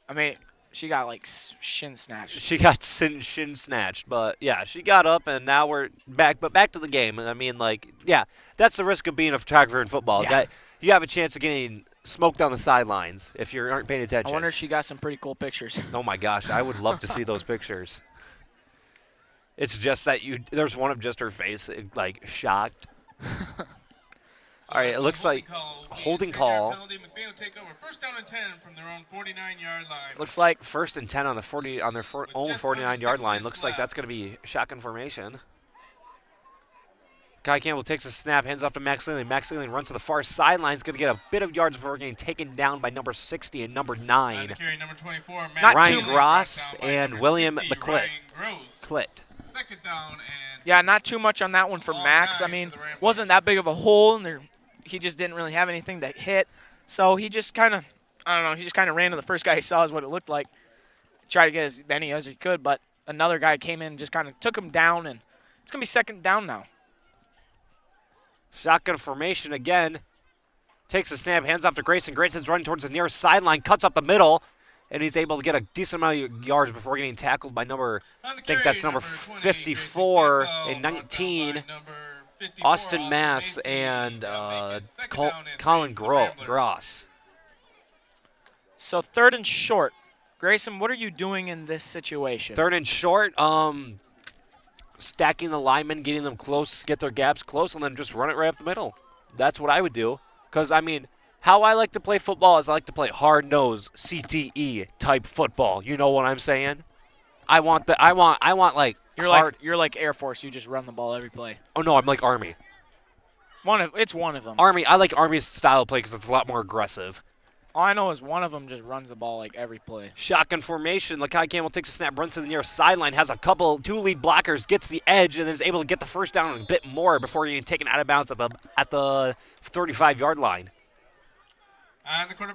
Speaker 1: I mean, she got like shin snatched.
Speaker 2: She got shin snatched, but yeah, she got up and now we're back. But back to the game. And I mean, like, yeah, that's the risk of being a photographer in football.
Speaker 1: Yeah.
Speaker 2: That you have a chance of getting smoked on the sidelines if you aren't paying attention.
Speaker 1: I wonder if she got some pretty cool pictures.
Speaker 2: Oh my gosh, I would love to see those pictures. It's just that there's one of just her face, like, shocked. All right, it looks like holding call.
Speaker 3: McBain will take over. First down and 10 from their own 49-yard line.
Speaker 2: Looks like first and 10 on their own 49-yard line. Looks like that's going to be shotgun formation. Kai Campbell takes a snap, hands off to Max Leland. Max Leland runs to the far sideline. He's going to get a bit of yards before getting taken down by number 60 and number 9.
Speaker 3: Carry number 24,
Speaker 2: Ryan Gross and William McClitt.
Speaker 3: Second down and
Speaker 1: yeah, not too much on that one for Max. I mean, wasn't that big of a hole, and he just didn't really have anything to hit. So he just kind of, I don't know, he just kind of ran to the first guy he saw is what it looked like. Tried to get as many as he could, but another guy came in and just kind of took him down, and it's going to be second down now.
Speaker 2: Shotgun formation again. Takes a snap, hands off to Grayson. Grayson's running towards the nearest sideline, cuts up the middle, and he's able to get a decent amount of yards before getting tackled by number 54 and 19, Austin Mass and Colin Gross.
Speaker 1: So third and short. Grayson, what are you doing in this situation?
Speaker 2: Third and short, stacking the linemen, getting them close, get their gaps close, and then just run it right up the middle. That's what I would do. Because, I mean, how I like to play football is I like to play hard-nosed CTE type football. You know what I'm saying? I want like
Speaker 1: You're like Air Force. You just run the ball every play.
Speaker 2: Oh no, I'm like Army.
Speaker 1: It's one of them.
Speaker 2: Army. I like Army's style of play because it's a lot more aggressive.
Speaker 1: All I know is one of them just runs the ball like every play.
Speaker 2: Shotgun formation. Lakai Campbell takes a snap, runs to the nearest sideline, has two lead blockers, gets the edge, and is able to get the first down and a bit more before getting taken out of bounds at the 35-yard line.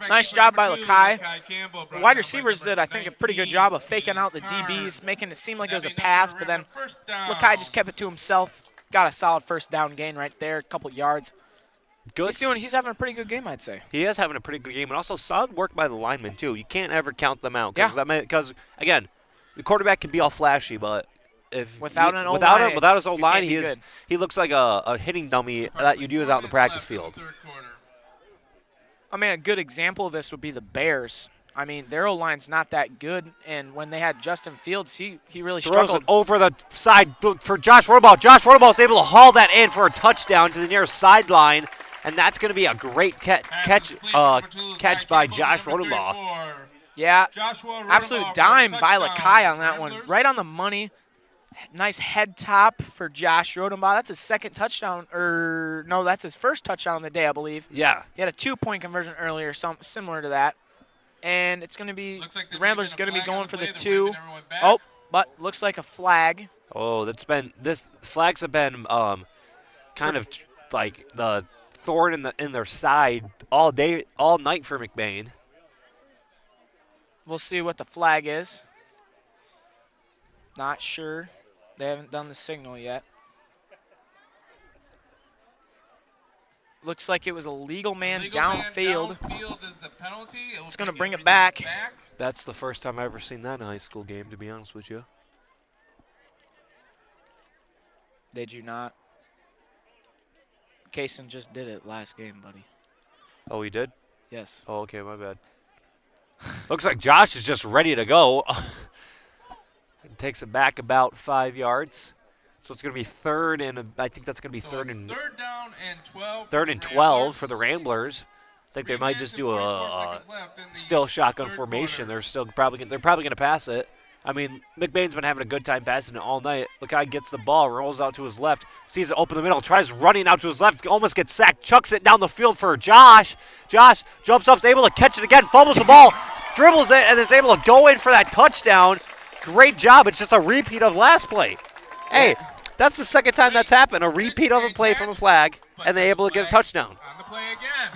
Speaker 1: Nice job by Lakai. The wide receivers did, I think, a pretty good job of faking out the DBs, making it seem like it was a pass, but then Lakai just kept it to himself. Got a solid first down gain right there, a couple yards.
Speaker 2: Good.
Speaker 1: He's having a pretty good game, I'd say.
Speaker 2: He is having a pretty good game, and also solid work by the linemen, too. You can't ever count them out. Because, again, the quarterback can be all flashy, but without his old line, he looks like a hitting dummy that you'd use out in the practice field.
Speaker 1: I mean, a good example of this would be the Bears. I mean, their O-line's not that good, and when they had Justin Fields, he really struggled.
Speaker 2: Throws it over the side for Josh Rotobaugh. Josh Rotobaugh is able to haul that in for a touchdown to the nearest sideline, and that's going to be a great catch by Josh Rotobaugh.
Speaker 1: Yeah, absolute dime by Lakai on that one. Right on the money. Nice head top for Josh Rodenbaugh. That's his second touchdown, or no, that's his first touchdown on the day, I believe.
Speaker 2: Yeah.
Speaker 1: He had a 2-point conversion earlier, something similar to that. And it's going to be,
Speaker 3: Like
Speaker 1: the Ramblers going to be going for the 2. Oh, but looks like a flag.
Speaker 2: Oh, flags have been kind of like the thorn in their side all night for McBain.
Speaker 1: We'll see what the flag is. Not sure. They haven't done the signal yet. Looks like it was a legal man downfield.
Speaker 3: Is the penalty.
Speaker 1: It's going to bring it back.
Speaker 2: That's the first time I've ever seen that in a high school game, to be honest with you.
Speaker 1: Did you not? Kaysen just did it last game, buddy.
Speaker 2: Oh, he did?
Speaker 1: Yes.
Speaker 2: Oh, okay, my bad. Looks like Josh is just ready to go. Takes it back about 5 yards. So it's going to be third and I think that's going to be third and
Speaker 3: 12.
Speaker 2: Third and 12 for the Ramblers. I think they might just do a still shotgun formation. They're probably going to pass it. I mean, McBain's been having a good time passing it all night. Look how he gets the ball, rolls out to his left, sees it open the middle, tries running out to his left, almost gets sacked, chucks it down the field for Josh. Josh jumps up, is able to catch it again, fumbles the ball, dribbles it, and is able to go in for that touchdown. Great job. It's just a repeat of last play. Hey, that's the second time that's happened. A repeat of a play from a flag, and they're able to get a touchdown.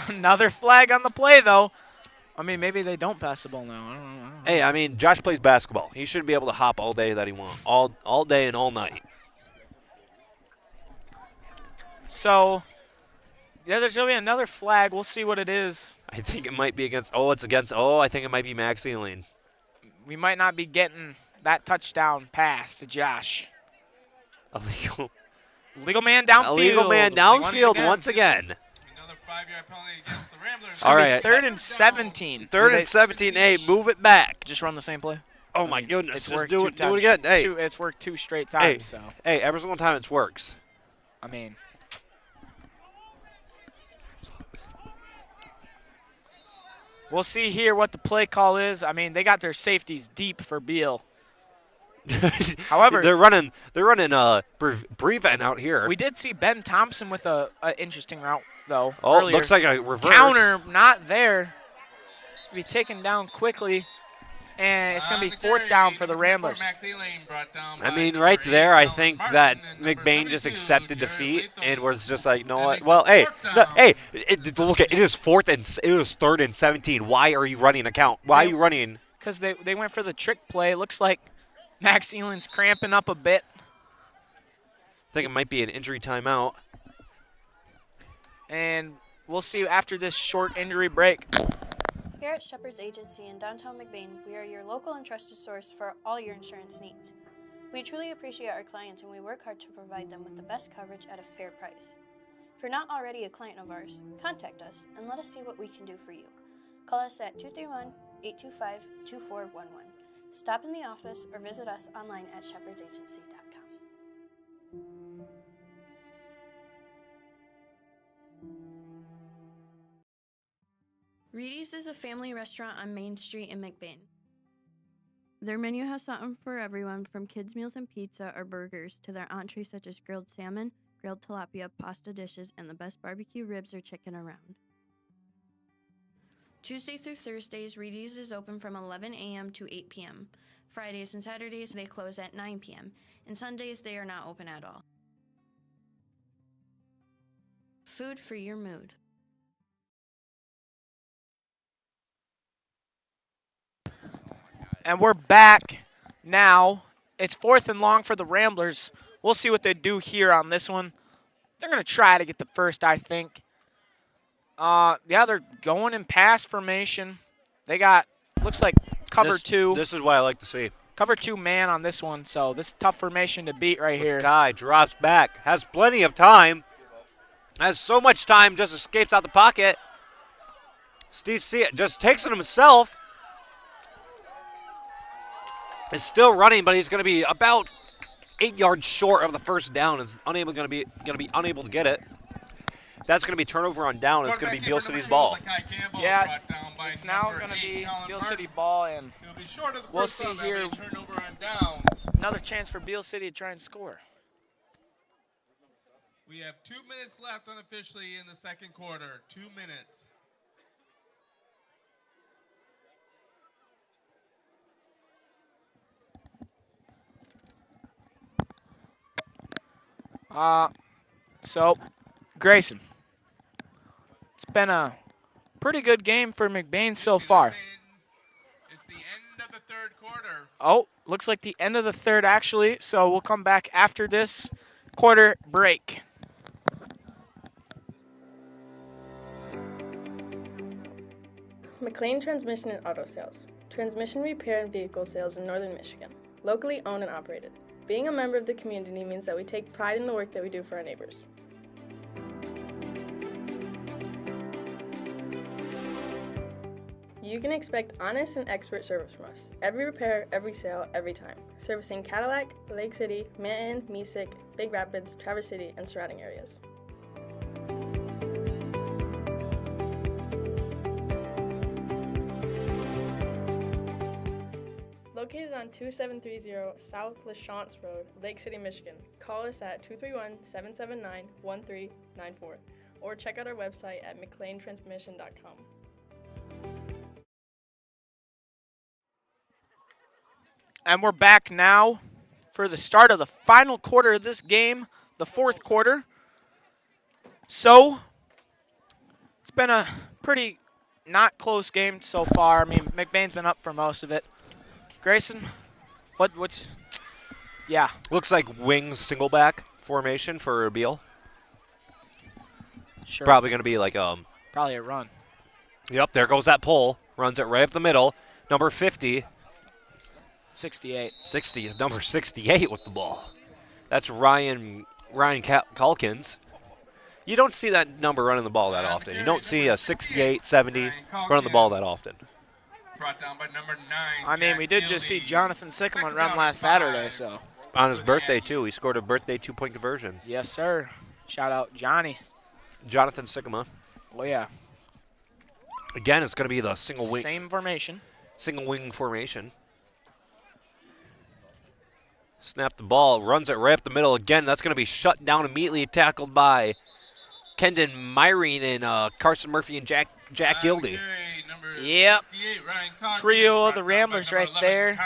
Speaker 1: Another flag on the play, though. I mean, maybe they don't pass the ball now. I don't know.
Speaker 2: Hey, I mean, Josh plays basketball. He should be able to hop all day that he wants, all day and all night.
Speaker 1: So, yeah, there's going to be another flag. We'll see what it is.
Speaker 2: I think it might be I think it might be Max Ealing.
Speaker 1: We might not be getting that touchdown pass to Josh.
Speaker 2: Illegal
Speaker 1: man downfield.
Speaker 2: Illegal man downfield once again.
Speaker 3: Another 5-yard penalty against the Ramblers.
Speaker 2: All right.
Speaker 1: Third and 17.
Speaker 2: Third and 17. Hey, move it back.
Speaker 1: Just run the same play.
Speaker 2: Oh, my goodness.
Speaker 1: It's
Speaker 2: Just do it again. Hey.
Speaker 1: It's worked 2 straight times. So.
Speaker 2: Hey, every single time it works.
Speaker 1: I mean. We'll see here what the play call is. I mean, they got their safeties deep for Beal. However,
Speaker 2: they're running Breven out here.
Speaker 1: We did see Ben Thompson with a interesting route though.
Speaker 2: Oh,
Speaker 1: earlier.
Speaker 2: Looks like a reverse
Speaker 1: counter, not there. Be taken down quickly, and it's going to be 4th down for the Ramblers.
Speaker 2: I mean, right there, I think that McBain just accepted defeat and was just like, you know what? Well, hey, look at it is 3rd and 17. Why are you running a count? Why are you running?
Speaker 1: Because they went for the trick play. It looks like Max Ealin's cramping up a bit.
Speaker 2: I think it might be an injury timeout.
Speaker 1: And we'll see after this short injury break.
Speaker 5: Here at Shepherd's Agency in downtown McBain, we are your local and trusted source for all your insurance needs. We truly appreciate our clients and we work hard to provide them with the best coverage at a fair price. If you're not already a client of ours, contact us and let us see what we can do for you. Call us at 231-825-2411. Stop in the office or visit us online at shepherdsagency.com.
Speaker 6: Reedy's is a family restaurant on Main Street in McBain.
Speaker 12: Their menu has something for everyone from kids' meals and pizza or burgers to their entrees such as grilled salmon, grilled tilapia, pasta dishes, and the best barbecue ribs or chicken around.
Speaker 6: Tuesday through Thursdays, Reedy's is open from 11 a.m. to 8 p.m. Fridays and Saturdays, they close at 9 p.m. And Sundays, they are not open at all. Food for your mood.
Speaker 1: And we're back now. It's 4th and long for the Ramblers. We'll see what they do here on this one. They're going to try to get the first, I think. Yeah, they're going in pass formation. They got, looks like cover 2.
Speaker 2: This is what I like to see.
Speaker 1: Cover 2 man on this one, so this is tough formation to beat right here.
Speaker 2: Guy drops back, has plenty of time. Has so much time, just escapes out the pocket. Steve just takes it himself. Is still running, but he's going to be about 8 yards short of the first down. Is going to be unable to get it. That's going to be turnover on down. It's going to be Beal City's ball.
Speaker 1: Yeah, it's now going to be Beal City ball, and we'll see here another chance for Beal City to try and score.
Speaker 3: We have 2 minutes left unofficially in the second quarter. 2 minutes.
Speaker 1: So, Grayson, it's been a pretty good game for McBain so far.
Speaker 3: It's the end of the third quarter.
Speaker 1: Oh, looks like the end of the third, actually. So we'll come back after this quarter break.
Speaker 15: McLain Transmission and Auto Sales. Transmission repair and vehicle sales in Northern Michigan. Locally owned and operated. Being a member of the community means that we take pride in the work that we do for our neighbors. You can expect honest and expert service from us. Every repair, every sale, every time. Servicing Cadillac, Lake City, Manton, Mesick, Big Rapids, Traverse City, and surrounding areas. Located on 2730 South LaChance Road, Lake City, Michigan. Call us at 231-779-1394 or check out our website at McLainTransmission.com.
Speaker 1: And we're back now for the start of the final quarter of this game, the fourth quarter. So, it's been a pretty not close game so far. I mean, McBain's been up for most of it. Grayson, what's, yeah.
Speaker 2: Looks like wing single back formation for Beal.
Speaker 1: Sure.
Speaker 2: Probably going to be like
Speaker 1: probably a run.
Speaker 2: Yep, there goes that pole. Runs it right up the middle. Number 50.
Speaker 1: 68.
Speaker 2: 60 is number 68 with the ball. That's Ryan Calkins. You don't see that number running the ball that often. You don't see a 68, 70 running the ball that often.
Speaker 3: Brought down by number 9.
Speaker 1: I mean, we did just see Jonathan Sycamore run last Saturday, so.
Speaker 2: On his birthday, too. He scored a birthday 2-point conversion.
Speaker 1: Yes, sir. Shout out Johnny.
Speaker 2: Jonathan Sycamore.
Speaker 1: Oh, yeah.
Speaker 2: Again, it's going to be the single wing.
Speaker 1: Same formation.
Speaker 2: Single wing formation. Snap the ball, runs it right up the middle again. That's going to be shut down immediately, tackled by Kendon Myrene and Carson Murphy and Jack Gildy.
Speaker 1: Yep. Trio of the Ramblers right there.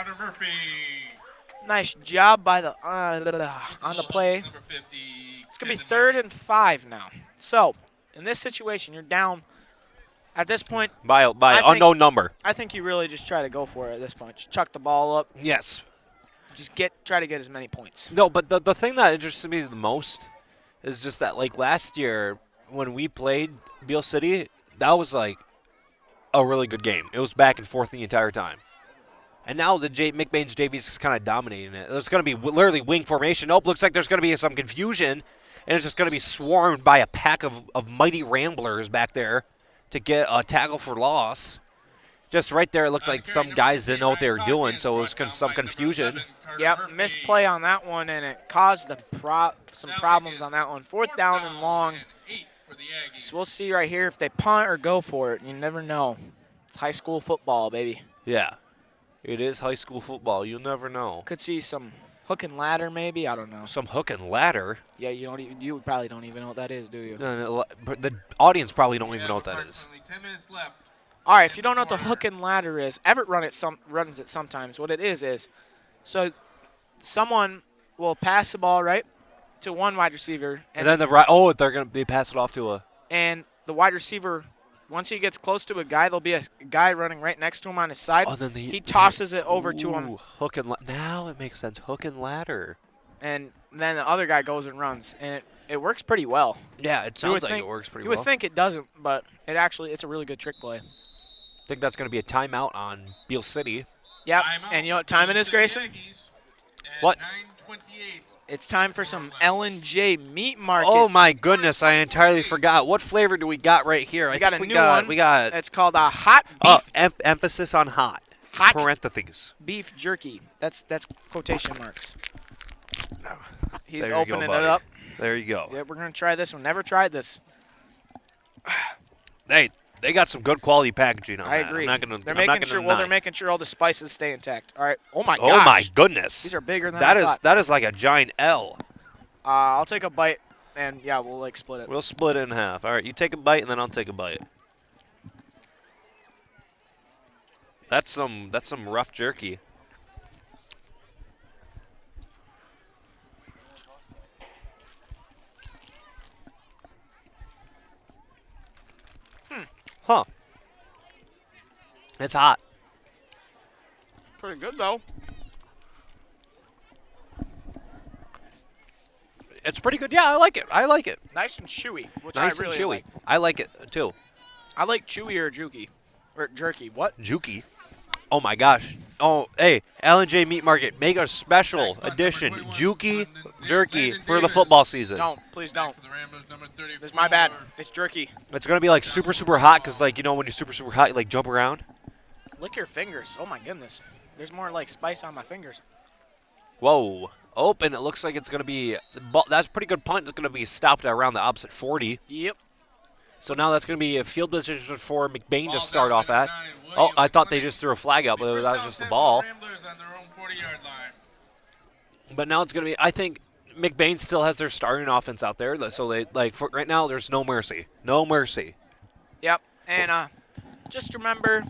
Speaker 1: Nice job by the on the play. It's going to be 3rd and 5 now. So, in this situation, you're down at this point.
Speaker 2: By unknown number.
Speaker 1: I think you really just try to go for it at this point. Just chuck the ball up.
Speaker 2: Yes.
Speaker 1: Just try to get as many points.
Speaker 2: No, but the thing that interests me the most is just that, like, last year when we played Beal City, that was, like, a really good game. It was back and forth the entire time. And now the McBain's JV's is kind of dominating it. There's going to be literally wing formation. Nope, looks like there's going to be some confusion, and it's just going to be swarmed by a pack of mighty Ramblers back there to get a tackle for loss. Just right there, it looked like some guys didn't know what they were doing, so it was some confusion.
Speaker 1: Yep, misplay on that one, and it caused some problems on that one. 4th down and long. So we'll see right here if they punt or go for it. You never know. It's high school football, baby.
Speaker 2: Yeah, it is high school football. You'll never know.
Speaker 1: Could see some hook and ladder, maybe. I don't know.
Speaker 2: Some hook and ladder?
Speaker 1: Yeah, you probably don't even know what that is, do you?
Speaker 2: But the audience probably don't even know what that is.
Speaker 3: 10 minutes left.
Speaker 1: All right, if you don't know what the hook and ladder is, Everett runs it sometimes. What it is so someone will pass the ball, right, to one wide receiver.
Speaker 2: And then they're going to pass it off to a.
Speaker 1: And the wide receiver, once he gets close to a guy, there'll be a guy running right next to him on his side.
Speaker 2: Oh, then
Speaker 1: he tosses it over to him.
Speaker 2: Hook and now it makes sense. Hook and ladder.
Speaker 1: And then the other guy goes and runs, and it works pretty well.
Speaker 2: Yeah, it sounds like it works pretty well.
Speaker 1: You would think it doesn't, but it's a really good trick play.
Speaker 2: I think that's going to be a timeout on Beal City.
Speaker 1: Yep, and you know what time it is, Grayson?
Speaker 2: What?
Speaker 3: 9:28.
Speaker 1: It's time for some L&J Meat Market.
Speaker 2: Oh, my goodness, I entirely forgot. What flavor do we got right here?
Speaker 1: We got a new one.
Speaker 2: We got.
Speaker 1: It's called a hot beef.
Speaker 2: Emphasis on hot.
Speaker 1: Hot
Speaker 2: parentheses.
Speaker 1: Beef jerky. That's quotation marks. He's
Speaker 2: there
Speaker 1: opening
Speaker 2: you go,
Speaker 1: it up.
Speaker 2: There you go.
Speaker 1: Yeah, we're going to try this one. Never tried this.
Speaker 2: They got some good quality packaging on
Speaker 1: I
Speaker 2: that.
Speaker 1: agree.
Speaker 2: I'm not gonna.
Speaker 1: They're
Speaker 2: I'm not
Speaker 1: making sure.
Speaker 2: gonna
Speaker 1: Well, they're
Speaker 2: deny.
Speaker 1: making sure all the spices stay intact. All right. Oh my gosh.
Speaker 2: Oh my goodness.
Speaker 1: These are bigger than
Speaker 2: that
Speaker 1: I
Speaker 2: is
Speaker 1: thought.
Speaker 2: that is like a giant L.
Speaker 1: I'll take a bite, and yeah, we'll like split it.
Speaker 2: We'll split it in half. All right, you take a bite, and then I'll take a bite. That's some rough jerky. Huh. It's hot.
Speaker 1: Pretty good though.
Speaker 2: It's pretty good. Yeah, I like it. I like it.
Speaker 1: Nice and chewy, which
Speaker 2: Nice
Speaker 1: I really
Speaker 2: and chewy.
Speaker 1: like.
Speaker 2: I like it too.
Speaker 1: I like chewy or jerky. Or jerky. What?
Speaker 2: Juki. Oh my gosh. Oh, hey, L&J Meat Market, make a special edition Juki jerky for the football season.
Speaker 1: Don't, please don't. It's my bad. It's jerky.
Speaker 2: It's gonna be like super, super hot because, like, you know, when you're super, super hot, you like jump around.
Speaker 1: Lick your fingers. Oh my goodness. There's more like spice on my fingers.
Speaker 2: Whoa. Oh, and it looks like it's gonna be. That's a pretty good punt. It's gonna be stopped around the opposite 40.
Speaker 1: Yep.
Speaker 2: So now that's going to be a field position for McBain to start off at. Oh, I thought they just threw a flag out, but that was just the ball. But now it's going to be, I think McBain still has their starting offense out there. So they, like, for right now, there's no mercy. No mercy.
Speaker 1: Yep. And just remember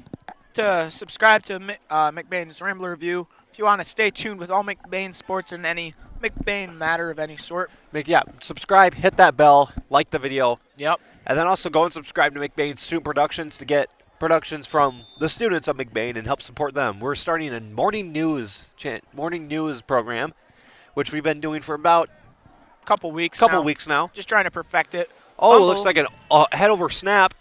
Speaker 1: to subscribe to McBain's Rambler Review if you want to stay tuned with all McBain sports and any McBain matter of any sort.
Speaker 2: Yeah, subscribe, hit that bell, like the video.
Speaker 1: Yep.
Speaker 2: And then also go and subscribe to McBain Student Productions to get productions from the students of McBain and help support them. We're starting a morning news program, which we've been doing for about
Speaker 1: couple weeks
Speaker 2: now.
Speaker 1: Just trying to perfect it.
Speaker 2: Oh,
Speaker 1: Fumble.
Speaker 2: It looks like a head over snap.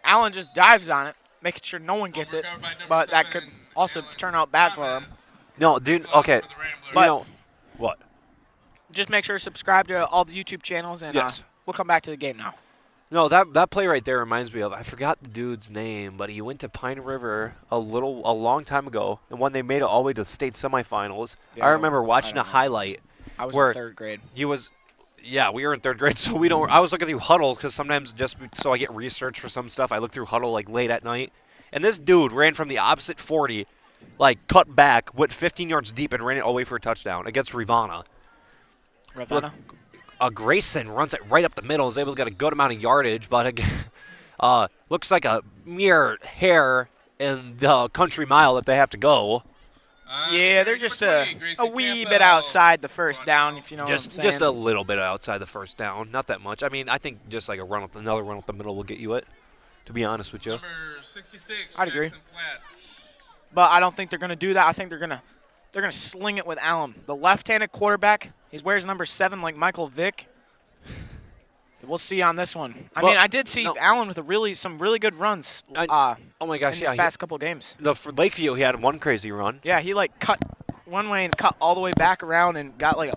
Speaker 1: Allen just dives on it, making sure no one gets it. But that could also turn out bad for him.
Speaker 2: No, dude. Okay.
Speaker 1: But
Speaker 2: You know what?
Speaker 1: Just make sure to subscribe to all the YouTube channels, and
Speaker 2: Yes.
Speaker 1: we'll come back to the game now.
Speaker 2: No, that play right there reminds me of, I forgot the dude's name, but he went to Pine River a long time ago, and when they made it all the way to the state semifinals,
Speaker 1: Yeah,
Speaker 2: I remember watching
Speaker 1: I
Speaker 2: a highlight.
Speaker 1: I was
Speaker 2: where
Speaker 1: in 3rd grade.
Speaker 2: He was, yeah, we were in 3rd grade, so we don't. I was looking through Huddle because sometimes just so I get research for some stuff, I look through Huddle like late at night, and this dude ran from the opposite 40, like cut back, went 15 yards deep, and ran it all the way for a touchdown against Rivanna.
Speaker 1: Ravenna.
Speaker 2: Grayson runs it right up the middle, is able to get a good amount of yardage, but again, looks like a mere hair in the country mile that they have to go.
Speaker 1: Yeah, they're just a wee bit outside the first down, if you know what I'm saying.
Speaker 2: Just a little bit outside the first down, not that much. I mean, I think just like another run up the middle will get you it, to be honest with you.
Speaker 1: I'd agree. But I don't think they're going to do that. I think they're going to sling it with Allen. The left-handed quarterback, he wears number 7 like Michael Vick. We'll see on this one. I mean, I did see Allen with some really good runs.
Speaker 2: Oh my gosh,
Speaker 1: in his past couple games.
Speaker 2: For Lakeview, he had one crazy run.
Speaker 1: Yeah, he like cut one way and cut all the way back around and got like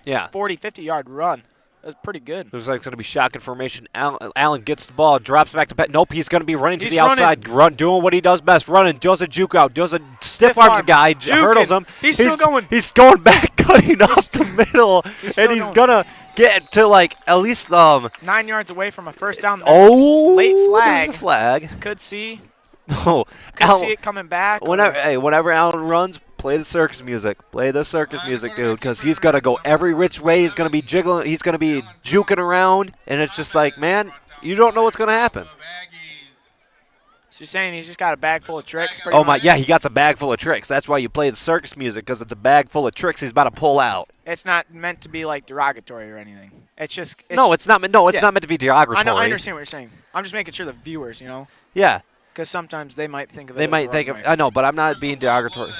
Speaker 1: a 40, 50-yard run. That was pretty good.
Speaker 2: Looks like it's going to be shotgun formation. Allen gets the ball, drops back to back. Nope, he's going to be running to the outside, doing what he does best, running, does a juke out, does a stiff arms a guy, hurdles him.
Speaker 1: He's still going.
Speaker 2: He's going back, cutting up the middle, and he's going to get to like at least
Speaker 1: 9 yards away from a first down.
Speaker 2: Late
Speaker 1: flag.
Speaker 2: Flag.
Speaker 1: Could see.
Speaker 2: No.
Speaker 1: Could see it coming back.
Speaker 2: Whenever Allen runs, play the circus music. Play the circus music, dude, because he's going to go every which way. He's going to be jiggling. He's going to be juking around, and it's just like, man, you don't know what's going to happen.
Speaker 1: So you're saying he's just got a bag full of tricks?
Speaker 2: Oh, my, yeah, he got a bag full of tricks. That's why you play the circus music, because it's a bag full of tricks he's about to pull out.
Speaker 1: It's not meant to be, like, derogatory or anything. It's just...
Speaker 2: No, it's not meant to be derogatory.
Speaker 1: I know, I understand what you're saying. I'm just making sure the viewers, you know?
Speaker 2: Yeah.
Speaker 1: Because sometimes they might think of it
Speaker 2: They
Speaker 1: as
Speaker 2: might
Speaker 1: the
Speaker 2: think
Speaker 1: wrong
Speaker 2: of...
Speaker 1: way.
Speaker 2: I know, but I'm not being derogatory.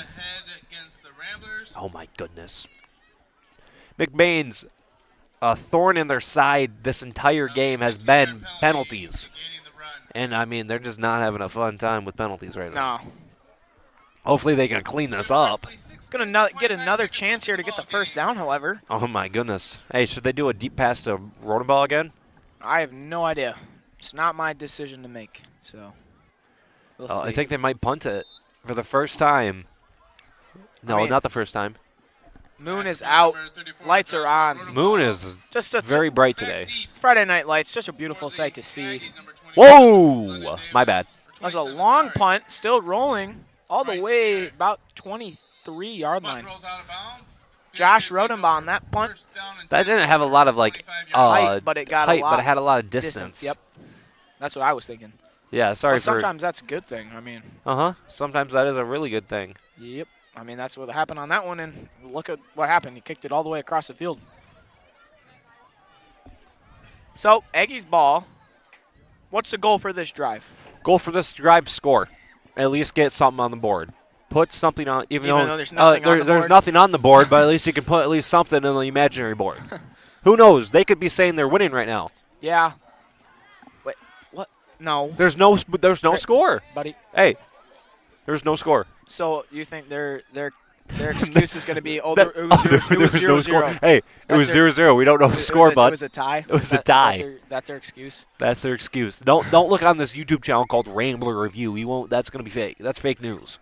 Speaker 2: Oh, my goodness. McBain's thorn in their side this entire game has been penalties. And, I mean, they're just not having a fun time with penalties right now.
Speaker 1: No.
Speaker 2: Hopefully they can clean this up.
Speaker 1: Going to get another chance here to get the first down, however.
Speaker 2: Oh, my goodness. Hey, should they do a deep pass to Rodenball again?
Speaker 1: I have no idea. It's not my decision to make, so we'll see.
Speaker 2: I think they might punt it for the first time. No,
Speaker 1: I mean,
Speaker 2: not the first time.
Speaker 1: Moon is out. Lights are on.
Speaker 2: Moon is
Speaker 1: just
Speaker 2: very bright today.
Speaker 1: Friday night lights, such a beautiful sight to see.
Speaker 2: Whoa! My bad.
Speaker 1: That was a long punt, still rolling all the way about 23-yard line. Josh Rodenbaum, that punt.
Speaker 2: That didn't have a lot of like
Speaker 1: height, but it got
Speaker 2: height,
Speaker 1: a lot
Speaker 2: but it had a lot of distance.
Speaker 1: Yep, that's what I was thinking.
Speaker 2: Yeah, sorry
Speaker 1: Well, sometimes that's a good thing. I mean.
Speaker 2: Sometimes that is a really good thing.
Speaker 1: Yep. I mean, that's what happened on that one, and look at what happened. He kicked it all the way across the field. So, Aggies ball. What's the goal for this drive?
Speaker 2: Goal for this drive, score. At least get something on the board. Put something on, even though
Speaker 1: there's nothing on the
Speaker 2: there's
Speaker 1: board?
Speaker 2: nothing on the board, but at least you can put at least something on the imaginary board. Who knows? They could be saying they're winning right now.
Speaker 1: Yeah. Wait, what? No.
Speaker 2: There's no score.
Speaker 1: Buddy.
Speaker 2: Hey, there's no score.
Speaker 1: So, you think their excuse is going to be, it was
Speaker 2: no
Speaker 1: 0-0.
Speaker 2: score. Hey, it was 0-0. We don't know the score, bud.
Speaker 1: It was a tie?
Speaker 2: It was a tie.
Speaker 1: Is that their excuse?
Speaker 2: That's their excuse. Don't look on this YouTube channel called Rambler Review. We won't. That's going to be fake. That's fake news.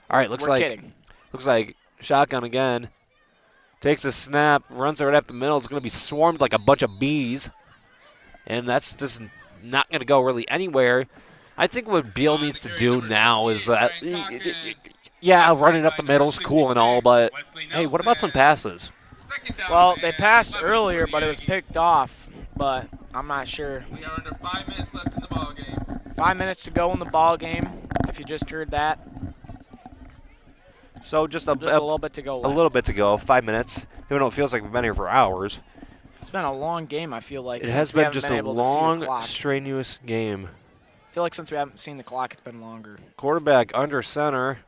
Speaker 2: All right, looks like shotgun again. Takes a snap, runs it right up the middle. It's going to be swarmed like a bunch of bees, and that's just not going to go really anywhere. I think what Beal needs to do now is that, yeah, running up the middle is cool and all, but hey, what about some passes?
Speaker 1: Well, they passed earlier, but it was picked off. But I'm not sure.
Speaker 3: We are under 5 minutes left in the ball game.
Speaker 1: 5 minutes to go in the ball game. If you just heard that.
Speaker 2: So just a
Speaker 1: little bit to go.
Speaker 2: A little bit to go. 5 minutes. Even though it feels like we've been here for hours.
Speaker 1: It's been a long game. I feel like
Speaker 2: it has been just a long, strenuous game.
Speaker 1: I feel like since we haven't seen the clock, it's been longer.
Speaker 2: Quarterback under center.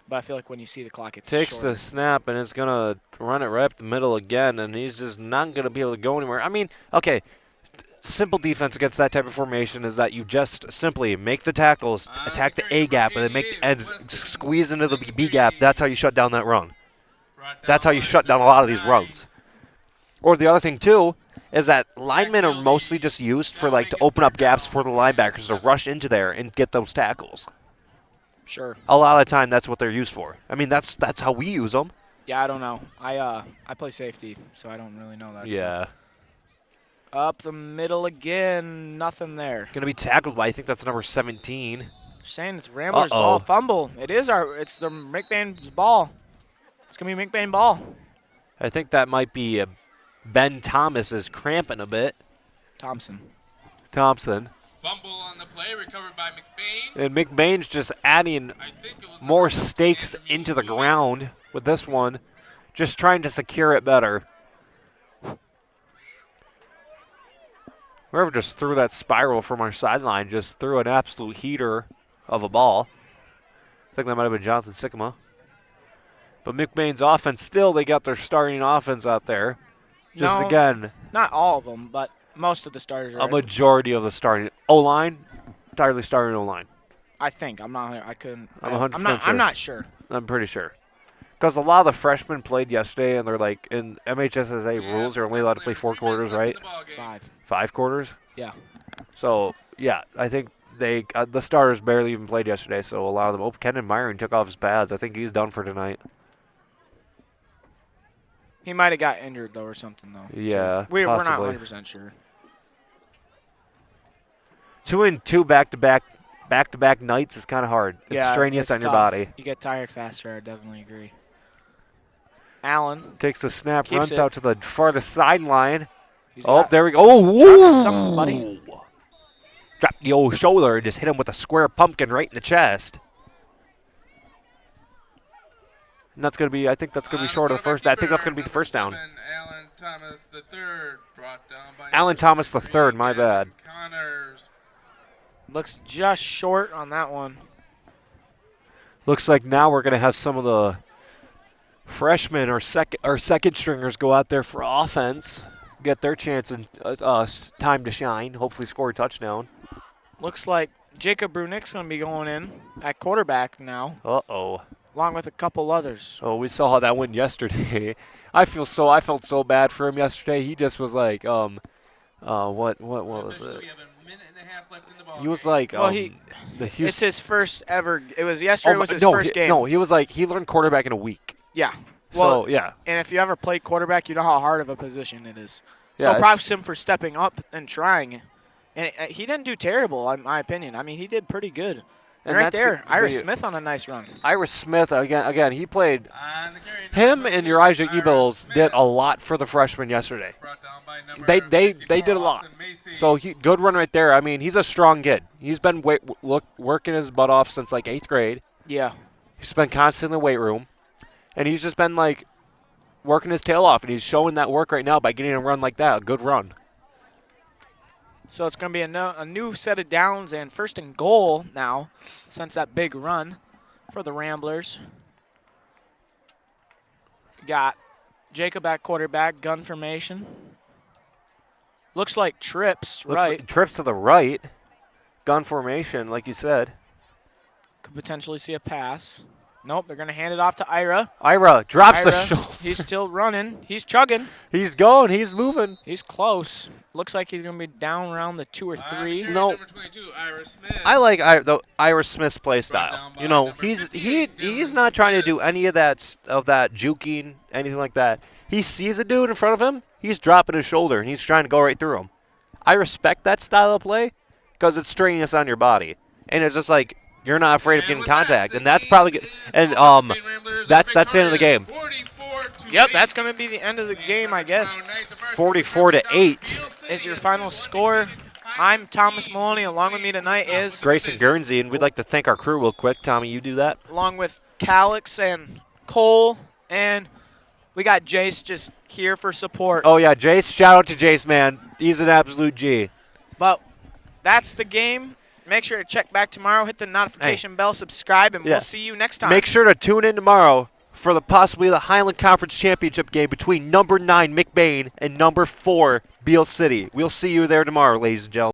Speaker 1: But I feel like when you see the clock, it's
Speaker 2: takes
Speaker 1: shorter.
Speaker 2: the snap and is going to run it right up the middle again, and he's just not going to be able to go anywhere. I mean, okay, simple defense against that type of formation is that you just simply make the tackles, attack the A gap, and then squeeze into the B gap. That's how you shut down that run. That's how you shut down a lot of these runs. Or the other thing, too, is that linemen are mostly just used for, like, to open up gaps for the linebackers to rush into there and get those tackles.
Speaker 1: Sure.
Speaker 2: A lot of the time, that's what they're used for. I mean, that's how we use them.
Speaker 1: Yeah, I don't know. I play safety, so I don't really know that.
Speaker 2: Yeah.
Speaker 1: Stuff. Up the middle again, nothing there.
Speaker 2: Going to be tackled by, I think that's number 17.
Speaker 1: Saying it's Rambler's ball, fumble. It's the McBain's ball. It's going to be McBain ball.
Speaker 2: I think that might be Ben Thomas is cramping a bit.
Speaker 1: Thompson.
Speaker 3: Fumble on the play, recovered by McBain.
Speaker 2: And McBain's just adding more stakes into the ground with this one, just trying to secure it better. Whoever just threw that spiral from our sideline just threw an absolute heater of a ball. I think that might have been Jonathan Sycamore. But McBain's offense, still they got their starting offense out there. Just again.
Speaker 1: Not all of them, but most of the starters are.
Speaker 2: A majority of the starting O-line, entirely starting O-line.
Speaker 1: I think. I'm not. I couldn't.
Speaker 2: I'm 100% sure.
Speaker 1: I'm not sure.
Speaker 2: I'm pretty sure. Because a lot of the freshmen played yesterday, and they're like, in MHSSA rules, they're only allowed to play 4 quarters, right?
Speaker 1: 5.
Speaker 2: 5 quarters?
Speaker 1: Yeah.
Speaker 2: So, yeah, I think the starters barely even played yesterday, so a lot of them. Oh, Kenan Myron took off his pads. I think he's done for tonight.
Speaker 1: He might have got injured, though, or something, though.
Speaker 2: Yeah,
Speaker 1: so we're not
Speaker 2: possibly.
Speaker 1: 100% sure.
Speaker 2: 2 and 2 back-to-back nights is kind of hard. It's strenuous on your body.
Speaker 1: You get tired faster, I definitely agree. Allen.
Speaker 2: Takes the snap, runs out to the farthest sideline. There we go.
Speaker 1: Oh, buddy.
Speaker 2: Dropped the old shoulder and just hit him with a square pumpkin right in the chest. And that's going to be, I think that's going to be short of the first. I think that's going to be the first down.
Speaker 3: Alan Thomas III brought down by
Speaker 2: Alan Thomas III, my bad.
Speaker 3: Connors.
Speaker 1: Looks just short on that one.
Speaker 2: Looks like now we're going to have some of the freshmen or second stringers go out there for offense, get their chance and time to shine, hopefully score a touchdown.
Speaker 1: Looks like Jacob Brunick's going to be going in at quarterback now.
Speaker 2: Uh-oh.
Speaker 1: Along with a couple others.
Speaker 2: Oh, we saw how that went yesterday. I felt so bad for him yesterday. He just was like, what was it? He was like,
Speaker 1: it's his first ever. It was yesterday. Was his first game.
Speaker 2: No, he was like, he learned quarterback in a week.
Speaker 1: Yeah.
Speaker 2: Well, so, yeah.
Speaker 1: And if you ever played quarterback, you know how hard of a position it is.
Speaker 2: Yeah,
Speaker 1: so props him for stepping up and trying And he didn't do terrible, in my opinion. I mean, he did pretty good. And
Speaker 18: And
Speaker 1: right
Speaker 18: that's
Speaker 1: there,
Speaker 18: good-
Speaker 1: Ira
Speaker 18: the-
Speaker 1: Smith on a nice run.
Speaker 18: Ira Smith, again, he played. Him and Elijah Eagles did a lot for the freshman yesterday. They did a lot. So good run right there. I mean, he's a strong kid. He's been working his butt off since like 8th grade.
Speaker 1: Yeah.
Speaker 18: He's been constantly in the weight room, and he's just been like working his tail off, and he's showing that work right now by getting a run like that, a good run.
Speaker 1: So it's going to be a new set of downs and 1st and goal now since that big run for the Ramblers. Got Jacob at quarterback, gun formation. Looks like trips, right.
Speaker 18: Trips to the right, gun formation, like you said.
Speaker 1: Could potentially see a pass. Nope, they're going to hand it off to Ira.
Speaker 18: Ira drops the shoulder.
Speaker 1: He's still running. He's chugging.
Speaker 18: He's going. He's moving.
Speaker 1: He's close. Looks like he's going to be down around the 2 or 3.
Speaker 18: No. I like Ira Smith's play style. You know, he's not trying to do any of that juking, anything like that. He sees a dude in front of him, he's dropping his shoulder, and he's trying to go right through him. I respect that style of play because it's strenuous on your body. And it's just like, you're not afraid of getting contact. And that's probably good. And that's the end of the game.
Speaker 1: Yep, that's going to be the end of the game, I guess.
Speaker 18: 44-8
Speaker 1: is your final score. I'm Thomas Maloney. Along with me tonight is
Speaker 18: Grayson Guernsey, and we'd like to thank our crew real quick. Tommy, you do that.
Speaker 1: Along with Calix and Cole, and we got Jace just here for support.
Speaker 18: Oh, yeah, Jace. Shout out to Jace, man. He's an absolute G.
Speaker 1: But that's the game. Make sure to check back tomorrow. Hit the notification bell, subscribe, and we'll see you next time.
Speaker 18: Make sure to tune in tomorrow for possibly the Highland Conference Championship game between number 9 McBain and number 4 Beal City. We'll see you there tomorrow, ladies and gentlemen.